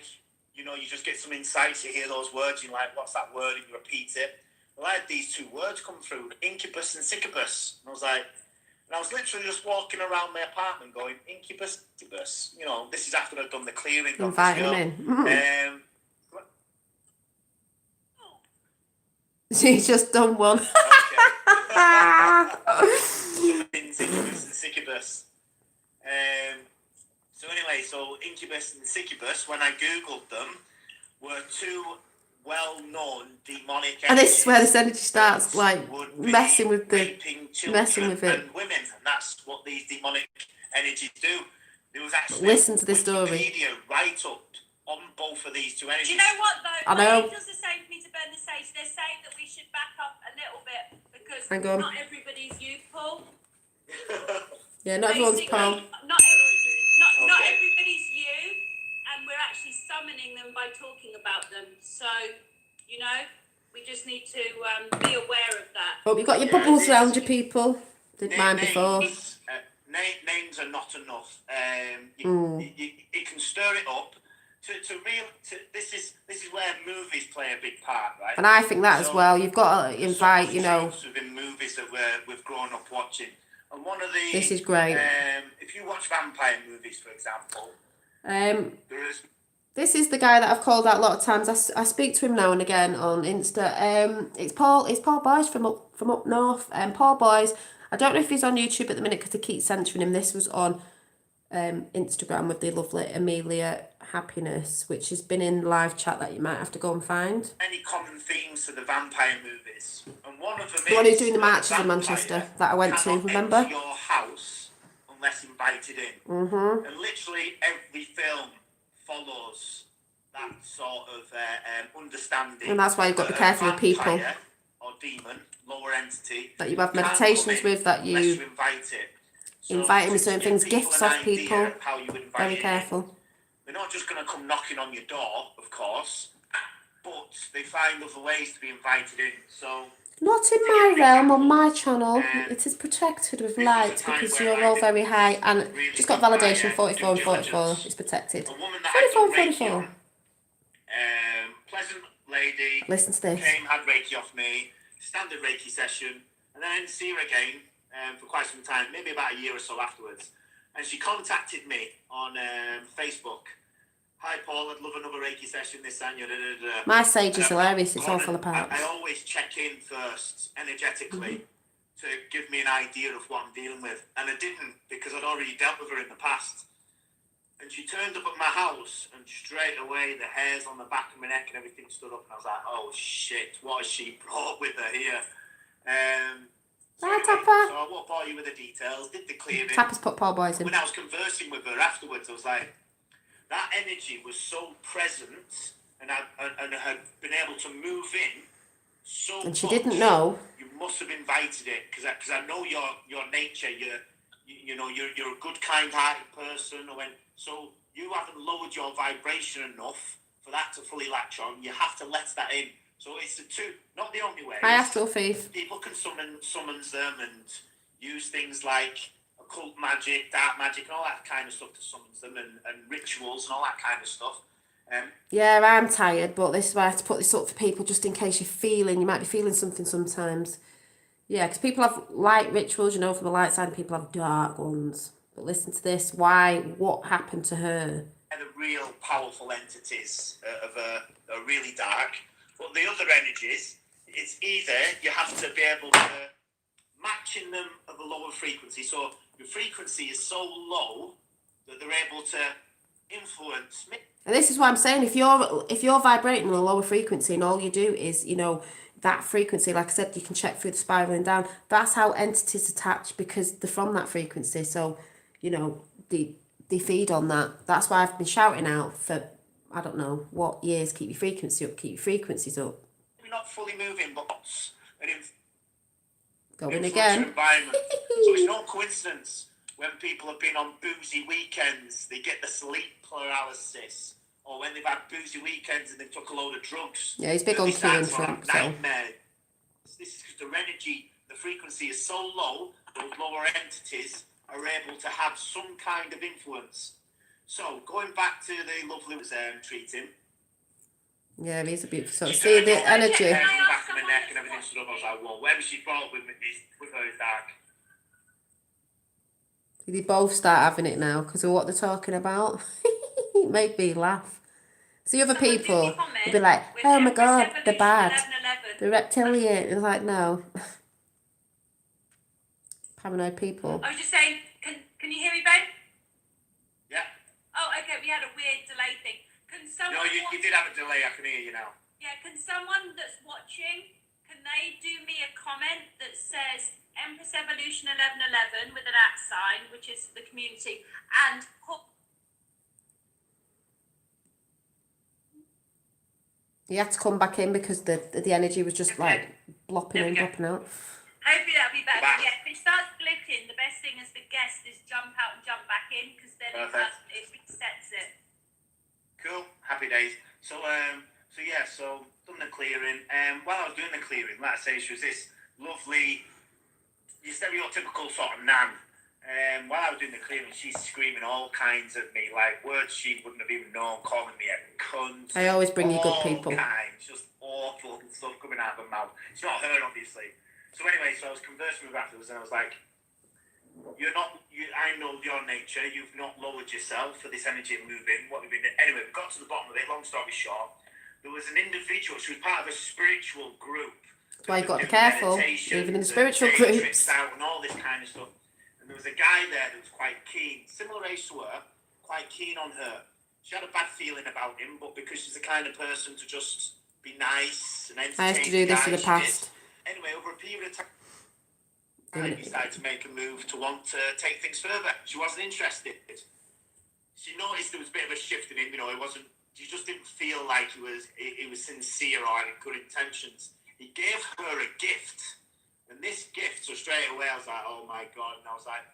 S4: you know, you just get some insights, you hear those words, you're like, what's that word? And you repeat it. Well, I had these 2 words come through, incubus and succubus. And I was literally just walking around my apartment going, incubus, succubus. You know, this is after I'd done the clearing.
S1: Inviting him in. She's just done one.
S4: Incubus and succubus. So anyway, incubus and succubus, when I googled them, were 2 well-known demonic energies.
S1: And this is where this energy starts, like, messing with it.
S4: And women, and that's what these demonic energies do. There was actually
S1: Listen to this story.
S4: Wikipedia right up on both of these 2 energies.
S3: Do you know what though?
S1: I know.
S3: It does the same for me to burn the sage. They're saying that we should back up a little bit because
S1: Hang on.
S3: not everybody's you, Paul.
S1: Yeah, not everyone's
S3: Basically,
S1: Paul.
S3: Not
S4: Okay.
S3: everybody's you, and we're actually summoning them by talking about them. So, you know, we just need to be aware of that.
S1: Hope you've got your bubbles around you, people. Did mine before.
S4: Names are not enough. You can stir it up. This is where movies play a big part, right?
S1: And I think that as well. You've got to invite, you know.
S4: Within movies that we've grown up watching, and one of the
S1: This is great.
S4: If you watch vampire movies, for example, there is.
S1: This is the guy that I've called out a lot of times. I speak to him now and again on Insta. It's Paul Boyce from up north. Paul Boyce. I don't know if he's on YouTube at the minute because they keep censoring him. This was on Instagram with the lovely Amelia Happiness, which has been in live chat that you might have to go and find.
S4: Many common themes to the vampire movies, and one of them
S1: The one
S4: is
S1: who's doing the marches in Manchester that I went to.
S4: cannot
S1: Remember?
S4: enter your house unless invited in.
S1: Mm-hmm.
S4: And literally every film follows that sort of understanding.
S1: And that's why you've got to be
S4: that a
S1: careful with people.
S4: vampire or demon, lower entity,
S1: That you have
S4: can't
S1: meditations
S4: come in
S1: with, that
S4: unless
S1: you
S4: invite it. So
S1: inviting
S4: to
S1: certain
S4: give
S1: things,
S4: people
S1: gifts
S4: an
S1: off
S4: idea
S1: people.
S4: of how you would invite
S1: Very
S4: it in.
S1: careful.
S4: They're not just going to come knocking on your door, of course, but they find other ways to be invited in. So
S1: Not in my realm, on my channel. It is protected with light because you're all very high. And just got validation 44 and 44. It's protected.
S4: a woman that
S1: 44 and
S4: had done Reiki
S1: 44.
S4: on, pleasant lady,
S1: Listen to this.
S4: came, had Reiki off me, standard Reiki session, and then I didn't see her again for quite some time, maybe about a year or so afterwards. And she contacted me on Facebook. Hi Paul, I'd love another Reiki session this and da da da.
S1: My sage is
S4: And I've
S1: hilarious. It's
S4: gone
S1: all full
S4: and
S1: of parts.
S4: I always check in first, energetically, to give me an idea of what I'm dealing with. And I didn't, because I'd already dealt with her in the past. And she turned up at my house, and straight away the hairs on the back of my neck and everything stood up, and I was like, oh shit, what has she brought with her here?
S1: Hi, Tapper.
S4: So I won't bore you with the details, did the clearing.
S1: Tapper's put Paul Boyce in.
S4: When I was conversing with her afterwards, I was like, that energy was so present, and I had been able to move in so
S1: And she
S4: much.
S1: didn't know.
S4: You must have invited it, because I know your nature. You're a good, kind-hearted person. So you haven't lowered your vibration enough for that to fully latch on. You have to let that in. So it's the two, not the only way.
S1: Hi, Astral Thief.
S4: People can summons them and use things like occult magic, dark magic, and all that kind of stuff to summon them, and rituals and all that kind of stuff.
S1: Yeah, I'm tired, but this is why I have to put this up for people just in case you might be feeling something sometimes. Yeah, because people have light rituals, you know, from the light side, and people have dark ones. But listen to this. What happened to her?
S4: The real powerful entities are really dark. But the other energies, it's either you have to be able to matching them of a lower frequency. So your frequency is so low that they're able to influence me.
S1: And this is what I'm saying. If you're vibrating on a lower frequency and all you do is, you know, that frequency, like I said, you can check through the spiraling down. That's how entities attach, because they're from that frequency. So, you know, they feed on that. That's why I've been shouting out for, I don't know what years, keep your frequency up, keep your frequencies up.
S4: We're not fully moving, but an
S1: Going again.
S4: Environment. So it's no coincidence when people have been on boozy weekends, they get the sleep paralysis, or when they've had boozy weekends and they took a load of drugs.
S1: Yeah, he's big on Q in front.
S4: Nightmare. This is because the energy, the frequency is so low, those lower entities are able to have some kind of influence. So going back to the lovely treating.
S1: Yeah, he's a beautiful. So see the energy.
S4: Back of my neck and everything stood up. I was like, well, whatever she brought with her is dark.
S1: They both start having it now because of what they're talking about. It made me laugh. See other people, they'll be like, oh my god, they're bad. They're reptilian. It's like, no. Paranoid people.
S3: I was just saying, can you hear me, Ben?
S4: Yeah.
S3: Oh, okay, we had a weird delay thing. Can someone...
S4: No, you did have a delay, I can hear you now.
S3: Yeah, can someone that's watching, can they do me a comment that says Empress Evolution 1111 with an @ sign, which is the community, and...
S1: You had to come back in because the energy was just like blopping and dropping out.
S3: Hopefully that'll be better. Yeah, if it starts glitching, the best thing as the guest is jump out and jump back in, because then it resets it.
S4: Cool, happy days. So done the clearing. While I was doing the clearing, like I say, she was this lovely, your stereotypical sort of nan. While I was doing the clearing, she's screaming all kinds at me, like words she wouldn't have even known, calling me a cunt.
S1: I always bring you good people.
S4: Just awful stuff coming out of her mouth. It's not her, obviously. So anyway, I was conversing with her afterwards, and I was like, I know your nature, you've not lowered yourself for this energy moving, what we've been doing. Anyway, we got to the bottom of it, long story short, there was an individual, she was part of a spiritual group.
S1: That's why you've got to be careful, even in the spiritual groups.
S4: Out and all this kind of stuff. And there was a guy there that was quite keen, similar age to her, quite keen on her. She had a bad feeling about him, but because she's the kind of person to just be nice and entertain.
S1: I used to do this in the past.
S4: Anyway, over a period of time, he started to make a move to want to take things further. She wasn't interested. She noticed there was a bit of a shift in him. You know, he just didn't feel like he was sincere or had good intentions. He gave her a gift, and this gift, so straight away I was like, oh my God, and I was like,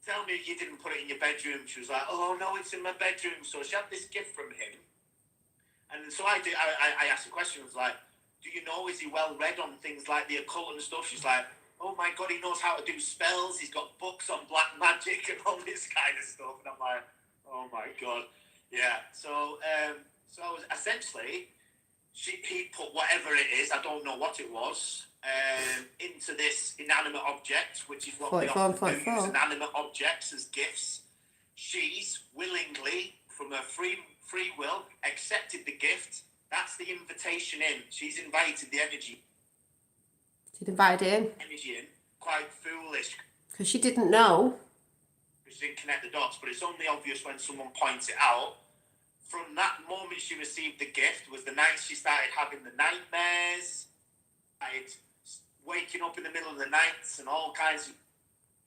S4: tell me you didn't put it in your bedroom. She was like, oh no, it's in my bedroom. So she had this gift from him, and so I asked the question, I was like, do you know, is he well read on things like the occult and stuff? She's like, oh my God, he knows how to do spells, he's got books on black magic and all this kind of stuff. And I'm like, oh my God. Yeah, so I was essentially, he put whatever it is, I don't know what it was, into this inanimate object, which is what we often use inanimate objects as gifts. She's willingly, from her free will, accepted the gift. That's the invitation in. She's invited the energy.
S1: She'd invited in.
S4: Energy in. Quite foolish.
S1: Because she didn't know.
S4: She didn't connect the dots, but it's only obvious when someone points it out. From that moment she received the gift was the night she started having the nightmares, started waking up in the middle of the night and all kinds of...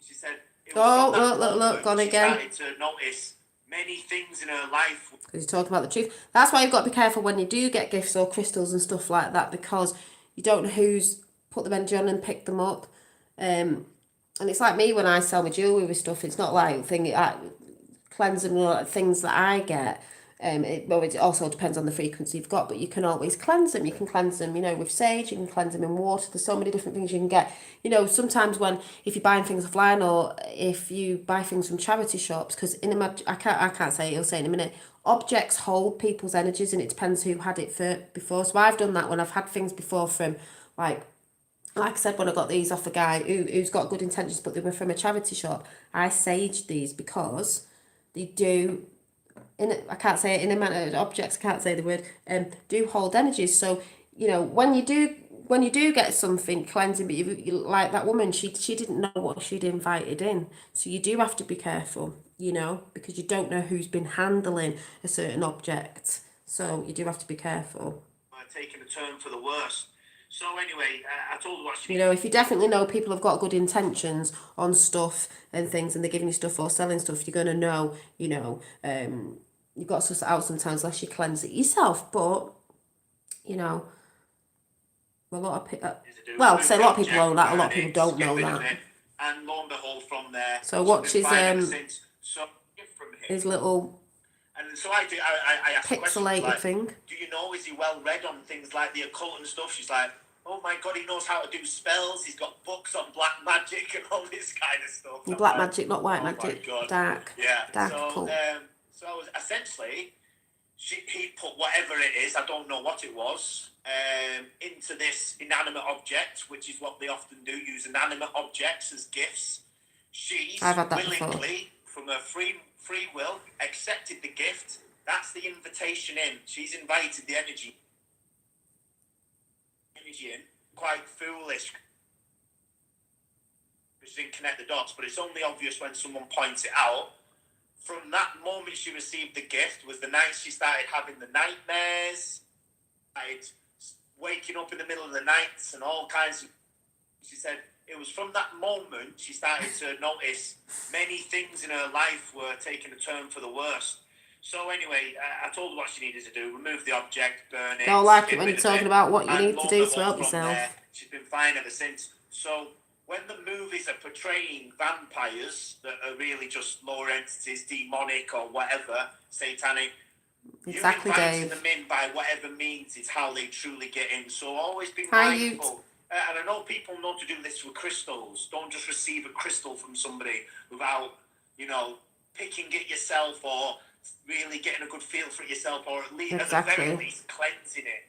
S4: She said...
S1: Look, gone again.
S4: She started to notice many things in her life.
S1: Because you're talking about the truth. That's why you've got to be careful when you do get gifts or crystals and stuff like that, because you don't know who's put them energy on and picked them up. And it's like me when I sell my jewellery with stuff. It's not like cleansing things that I get. It also depends on the frequency you've got, but you can always cleanse them. You can cleanse them, with sage. You can cleanse them in water. There's so many different things you can get. Sometimes if you're buying things offline or if you buy things from charity shops, because I can't say it. You'll say in a minute. Objects hold people's energies, and it depends who had it before. So I've done that when I've had things before from like I said, when I got these off a guy who's got good intentions, but they were from a charity shop. I saged these because they do. I can't say it, inanimate objects, I can't say the word, do hold energies. So, when you do get something cleansing, but you like that woman, she didn't know what she'd invited in. So you do have to be careful, because you don't know who's been handling a certain object. So you do have to be careful.
S4: Taking a turn for the worse. So anyway, I told her what she...
S1: If you definitely know people have got good intentions on stuff and things, and they're giving you stuff or selling stuff, you're going to know, you've got to suss it out sometimes unless you cleanse it yourself. But, a lot of people... a lot of people know that, a lot of people don't know that.
S4: And lo and behold, from there...
S1: So watch his little...
S4: And so I asked
S1: pixelated
S4: like,
S1: thing.
S4: Do you know, is he well read on things like the occult and stuff? She's like, oh my God, he knows how to do spells. He's got books on black magic and all this kind of stuff.
S1: Black magic, not white magic. Dark.
S4: Yeah.
S1: Dark
S4: So,
S1: occult.
S4: so essentially, he put whatever it is, I don't know what it was, into this inanimate object, which is what they often do, use inanimate objects as gifts. She's willingly, from her free will, accepted the gift. That's the invitation in. She's invited the energy in. Quite foolish. She didn't connect the dots, but it's only obvious when someone points it out. From that moment she received the gift was the night she started having the nightmares, started waking up in the middle of the night and all kinds of... She said it was from that moment she started to notice many things in her life were taking a turn for the worse. So anyway, I told her what she needed to do: remove the object, burn it.
S1: Don't like it when you're talking about what you need to do to help yourself.
S4: She's been fine ever since. So when the movies are portraying vampires that are really just lower entities, demonic or whatever, satanic,
S1: exactly,
S4: you're inviting
S1: Dave.
S4: them in by whatever means is how they truly get in. So always be mindful. And I know people know to do this with crystals. Don't just receive a crystal from somebody without, picking it yourself or really getting a good feel for it yourself, or at least, at the very least, cleansing it,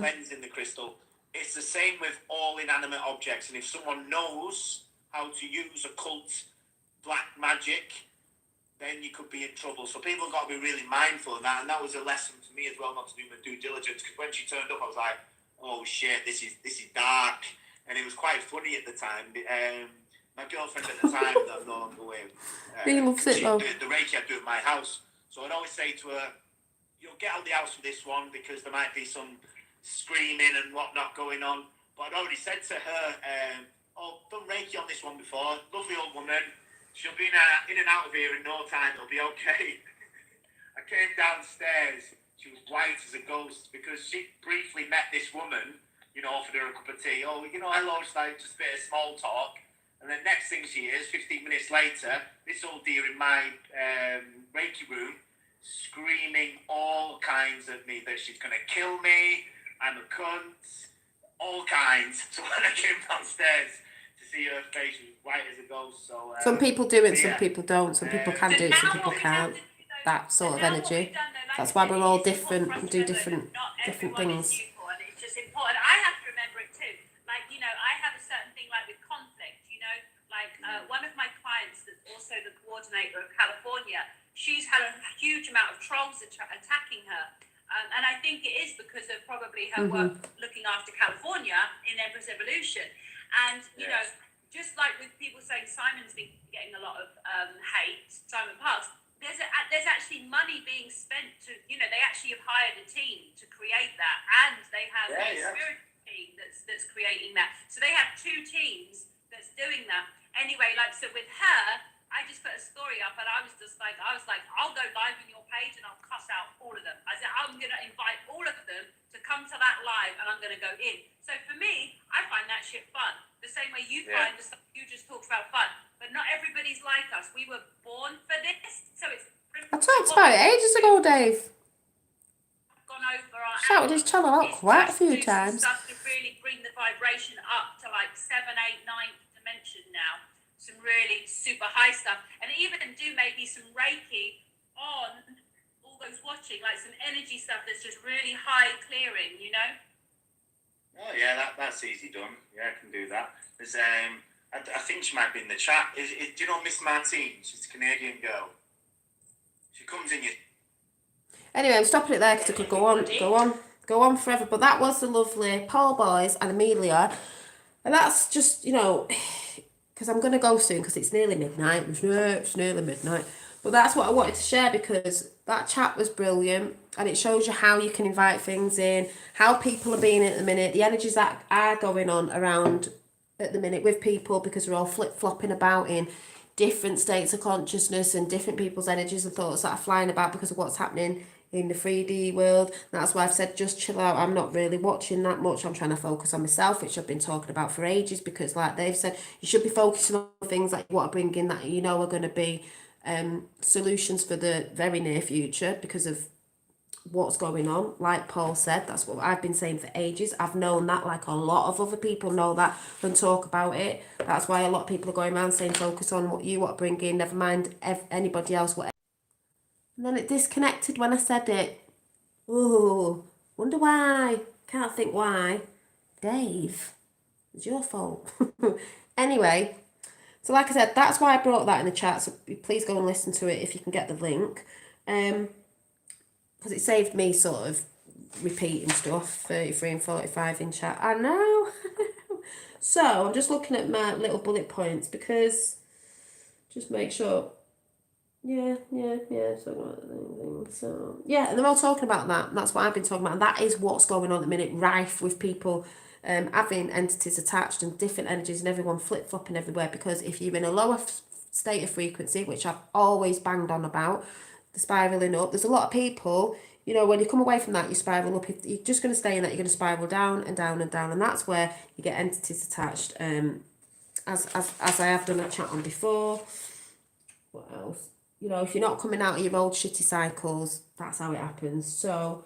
S4: cleansing the crystal. It's the same with all inanimate objects. And if someone knows how to use occult black magic, then you could be in trouble. So people have got to be really mindful of that. And that was a lesson to me as well, not to do my due diligence. Because when she turned up, I was like, oh shit, this is dark. And it was quite funny at the time. My girlfriend at the time, that I'm no longer with, the Reiki I do at my house. So I'd always say to her, get out of the house with this one because there might be some screaming and whatnot going on. But I'd already said to her, I've done Reiki on this one before. Lovely old woman. She'll be in and out of here in no time. It'll be okay. I came downstairs. She was white as a ghost because she briefly met this woman, offered her a cup of tea. Oh, hello, it's like just a bit of small talk. And then next thing she hears, 15 minutes later, this old dear in my Reiki room, screaming all kinds at me that she's going to kill me, I'm a cunt, all kinds. So when I came downstairs to see her face, she was white as a ghost. So
S1: some people do it, some people don't. Some people can do it, some people can't. That sort of energy. That's why we're all different and do different things.
S3: And it's just important. I have to remember it too. Like, I have a certain thing like with conflict, one of my clients that's also the coordinator of California, she's had a huge amount of trolls attacking her. And I think it is because of probably her work looking after California in Empress Evolution. And, just like with people saying Simon's been getting a lot of hate, Simon Parks, there's actually money being spent to, they actually have hired a team to create that. And they have a spirit team that's creating that. So they have two teams that's doing that. Anyway, so with her, I just put a story up and I was like, I'll go live on your page and I'll cuss out all of them. I said, I'm going to invite all of them to come to that live and I'm going to go in. So for me, I find that shit fun. The same way you find the stuff you just talked about fun. But not everybody's like us. We were born for this. So it's...
S1: I talked about it ages ago, Dave.
S3: over our
S1: Shouted his channel out
S3: is
S1: quite a
S3: just
S1: few
S3: do some
S1: times.
S3: stuff to really bring the vibration up to like 7, 8, 9th dimension now. Some really super high stuff, and even do maybe some Reiki on all those watching, like some energy stuff that's just really high clearing, you know.
S4: Oh yeah, that's easy done. Yeah, I can do that. There's I think she might be in the chat. Do you know Miss Martine? She's a Canadian girl. She comes in your.
S1: Anyway, I'm stopping it there because it could go on forever. But that was the lovely Paul Boys and Amelia, and that's just, you know, because I'm gonna go soon because it's nearly midnight. It's nearly midnight. But that's what I wanted to share because that chat was brilliant and it shows you how you can invite things in, how people are being at the minute, the energies that are going on around at the minute with people because we're all flip-flopping about in different states of consciousness and different people's energies and thoughts that are flying about because of what's happening in the 3D world. That's why I've said just chill out. I'm not really watching that much. I'm trying to focus on myself, which I've been talking about for ages, because like they've said, you should be focusing on things like what I bring in that you know are going to be solutions for the very near future because of what's going on. Like Paul said, that's what I've been saying for ages. I've known that, like a lot of other people know that and talk about it. That's why a lot of people are going around saying focus on what you want to bring in, never mind anybody else, whatever. And then it disconnected when I said it. Ooh, wonder why. Can't think why. Dave, it's your fault. Anyway, so like I said, that's why I brought that in the chat. So please go and listen to it if you can get the link. Because it saved me sort of repeating stuff, 33 and 45 in chat. I know. So I'm just looking at my little bullet points because just make sure. Yeah. So yeah, and they're all talking about that. And that's what I've been talking about. And that is what's going on at the minute, rife with people having entities attached and different energies and everyone flip-flopping everywhere. Because if you're in a lower state of frequency, which I've always banged on about, the spiraling up, there's a lot of people, you know, when you come away from that, you spiral up. If you're just going to stay in that, you're going to spiral down and down and down. And that's where you get entities attached, as I have done a chat on before. What else? You know, if you're not coming out of your old shitty cycles, that's how it happens. So,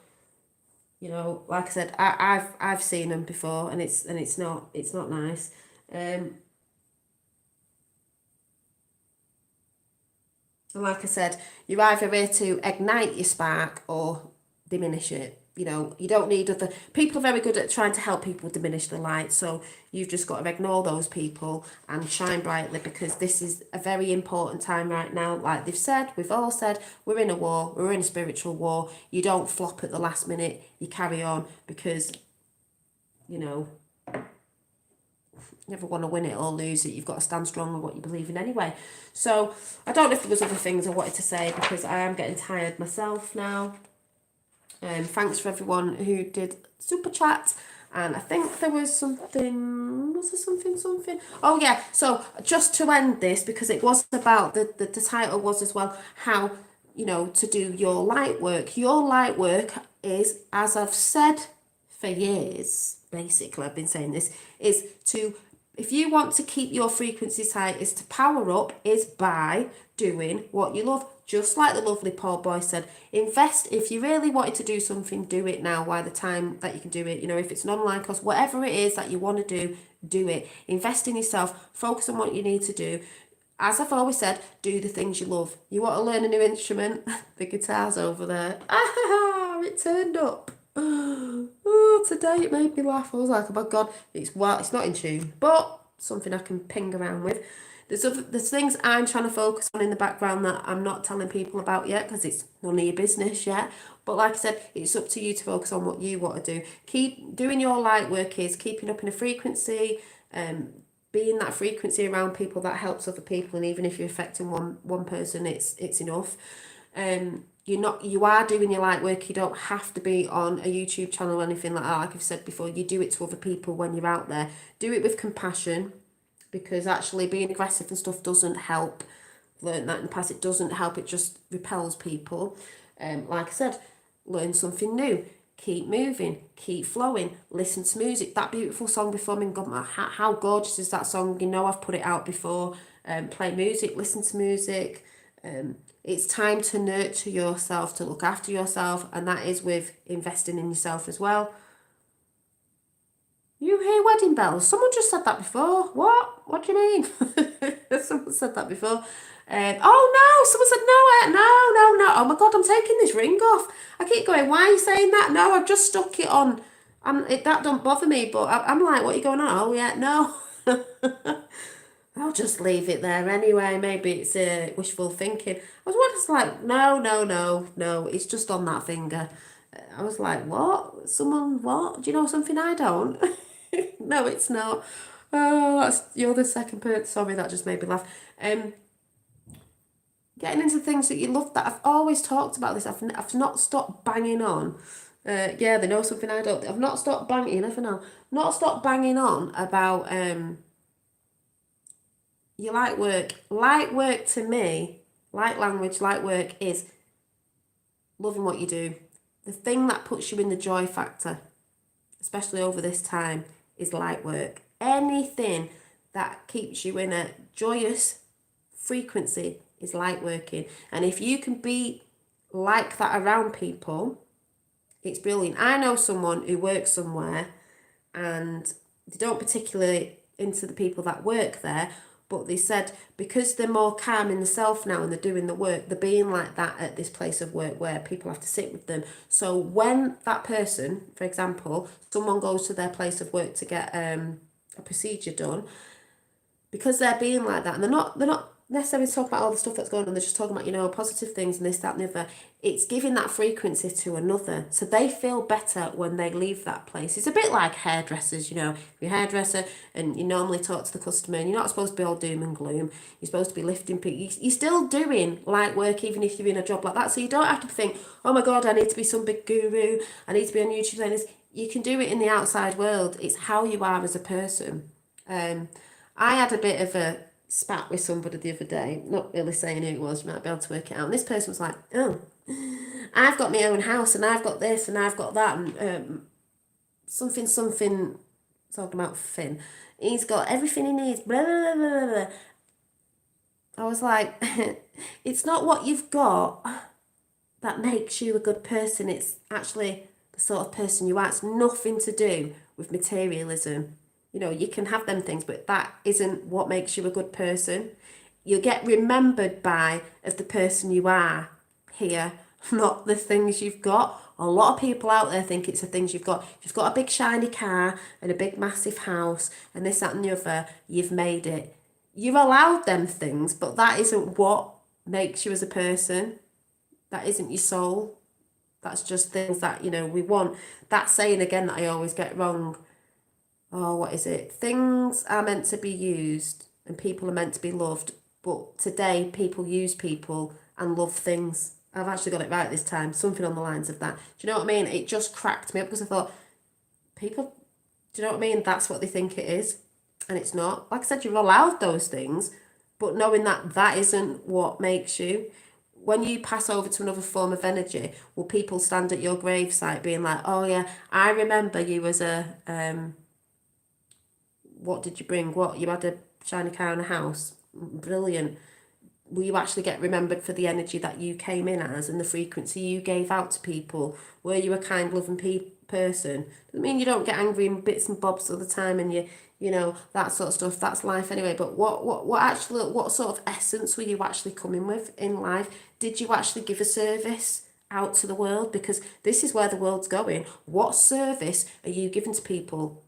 S1: you know, like I said, I've seen them before, and it's not nice. And like I said, you're either here to ignite your spark or diminish it. You know, you don't need other people are very good at trying to help people diminish the light. So you've just got to ignore those people and shine brightly, because this is a very important time right now. Like they've said, we've all said, we're in a war, we're in a spiritual war. You don't flop at the last minute, you carry on, because, you know, you never want to win it or lose it. You've got to stand strong on what you believe in anyway. So I don't know if there was other things I wanted to say, because I am getting tired myself now. Thanks for everyone who did super chat, and I think there was something. Was there something? Oh yeah. So just to end this, because it was about the title was as well how, you know, to do your light work. Your light work is, as I've said for years, basically I've been saying this, is to, if you want to keep your frequencies high, is to power up, is by doing what you love. Just like the lovely Paul Boy said, invest. If you really wanted to do something, do it now while the time that you can do it. You know, if it's an online course, whatever it is that you want to do it. Invest in yourself. Focus on what you need to do. As I've always said, do the things you love. You want to learn a new instrument? The guitar's over there. Ah, it turned up. Oh, today it made me laugh. I was like, oh my God, it's not in tune, but something I can ping around with. There's things I'm trying to focus on in the background that I'm not telling people about yet, because it's none of your business yet. But like I said, it's up to you to focus on what you want to do. Keep doing your light work, is keeping up in a frequency, being that frequency around people that helps other people, and even if you're affecting one person, it's enough. You are doing your light work. You don't have to be on a YouTube channel or anything like that. Like I've said before, you do it to other people when you're out there. Do it with compassion, because actually being aggressive and stuff doesn't help. I've learned that in the past. It doesn't help. It just repels people. Like I said, learn something new. Keep moving. Keep flowing. Listen to music. That beautiful song before me, God, how gorgeous is that song? You know, I've put it out before. Play music. Listen to music. It's time to nurture yourself, to look after yourself, and that is with investing in yourself as well. You hear wedding bells? Someone just said that before. What? What do you mean? Someone said that before. Oh no! Someone said no. Oh my god! I'm taking this ring off. I keep going. Why are you saying that? No, I've just stuck it on. That don't bother me. But I'm like, what are you going on? Oh yeah, no. I'll just leave it there anyway. Maybe it's wishful thinking. I was once like, no. It's just on that finger. I was like, what? Someone, what? Do you know something I don't? No, it's not. Oh, you're the second person. Sorry, that just made me laugh. Getting into things that you love, that I've always talked about this. I've not stopped banging on. Yeah, they know something I don't. I've not stopped banging. You never know. Not stopped banging on about you like work. Like work to me, like language, like work is loving what you do. The thing that puts you in the joy factor, especially over this time, is light work. Anything that keeps you in a joyous frequency is light working. And if you can be like that around people, it's brilliant. I know someone who works somewhere and they don't particularly into the people that work there, but they said because they're more calm in themselves now and they're doing the work, they're being like that at this place of work where people have to sit with them. So when that person, for example, someone goes to their place of work to get a procedure done, because they're being like that, and they're not necessarily talking about all the stuff that's going on, they're just talking about, positive things and this, that, and the other. It's giving that frequency to another. So they feel better when they leave that place. It's a bit like hairdressers, if you're a hairdresser and you normally talk to the customer and you're not supposed to be all doom and gloom. You're supposed to be lifting people. You're still doing light work even if you're in a job like that. So you don't have to think, oh my God, I need to be some big guru. I need to be on YouTube like this. You can do it in the outside world. It's how you are as a person. I had a bit of a spat with somebody the other day, not really saying who it was, you might be able to work it out. And this person was like, oh, I've got my own house and I've got this and I've got that and something, talking about Finn. He's got everything he needs, blah, blah, blah, blah, blah. I was like, it's not what you've got that makes you a good person. It's actually the sort of person you are. It's nothing to do with materialism. You can have them things, but that isn't what makes you a good person. You'll get remembered as the person you are here, not the things you've got. A lot of people out there think it's the things you've got. If you've got a big shiny car and a big massive house and this, that and the other, you've made it. You're allowed them things, but that isn't what makes you as a person. That isn't your soul. That's just things that, we want. That saying again that I always get wrong. Oh, what is it? Things are meant to be used and people are meant to be loved. But today, people use people and love things. I've actually got it right this time. Something on the lines of that. Do you know what I mean? It just cracked me up because I thought, people, do you know what I mean? That's what they think it is. And it's not. Like I said, you're allowed those things, but knowing that that isn't what makes you. When you pass over to another form of energy, will people stand at your gravesite being like, oh yeah, I remember you as a... what did you bring? What? You had a shiny car and a house? Brilliant. Will you actually get remembered for the energy that you came in as and the frequency you gave out to people? Were you a kind, loving person? Doesn't mean you don't get angry in bits and bobs all the time and that sort of stuff. That's life anyway. But what sort of essence were you actually coming with in life? Did you actually give a service out to the world? Because this is where the world's going. What service are you giving to people?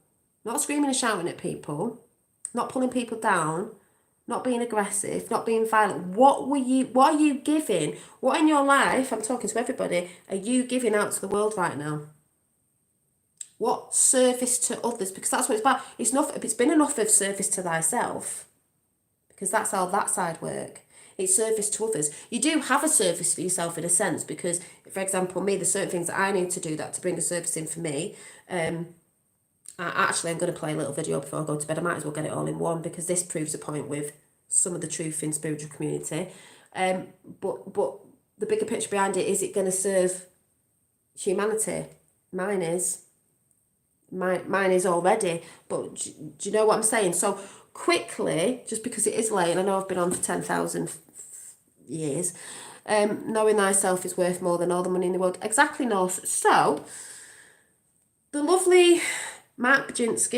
S1: Not screaming and shouting at people, not pulling people down, not being aggressive, not being violent. What are you giving? What in your life, I'm talking to everybody, are you giving out to the world right now? What service to others? Because that's what it's about. It's been enough of service to thyself, because that's how that side work. It's service to others. You do have a service for yourself in a sense, because, for example, me, there's certain things that I need to do that to bring a service in for me. I'm going to play a little video before I go to bed. I might as well get it all in one because this proves a point with some of the truth in spiritual community. But the bigger picture behind it, is it going to serve humanity? Mine is. Mine is already. But do you know what I'm saying? So quickly, just because it is late, and I know I've been on for 10,000 years. Knowing thyself is worth more than all the money in the world. Exactly, North. So, the lovely Mark Baczynski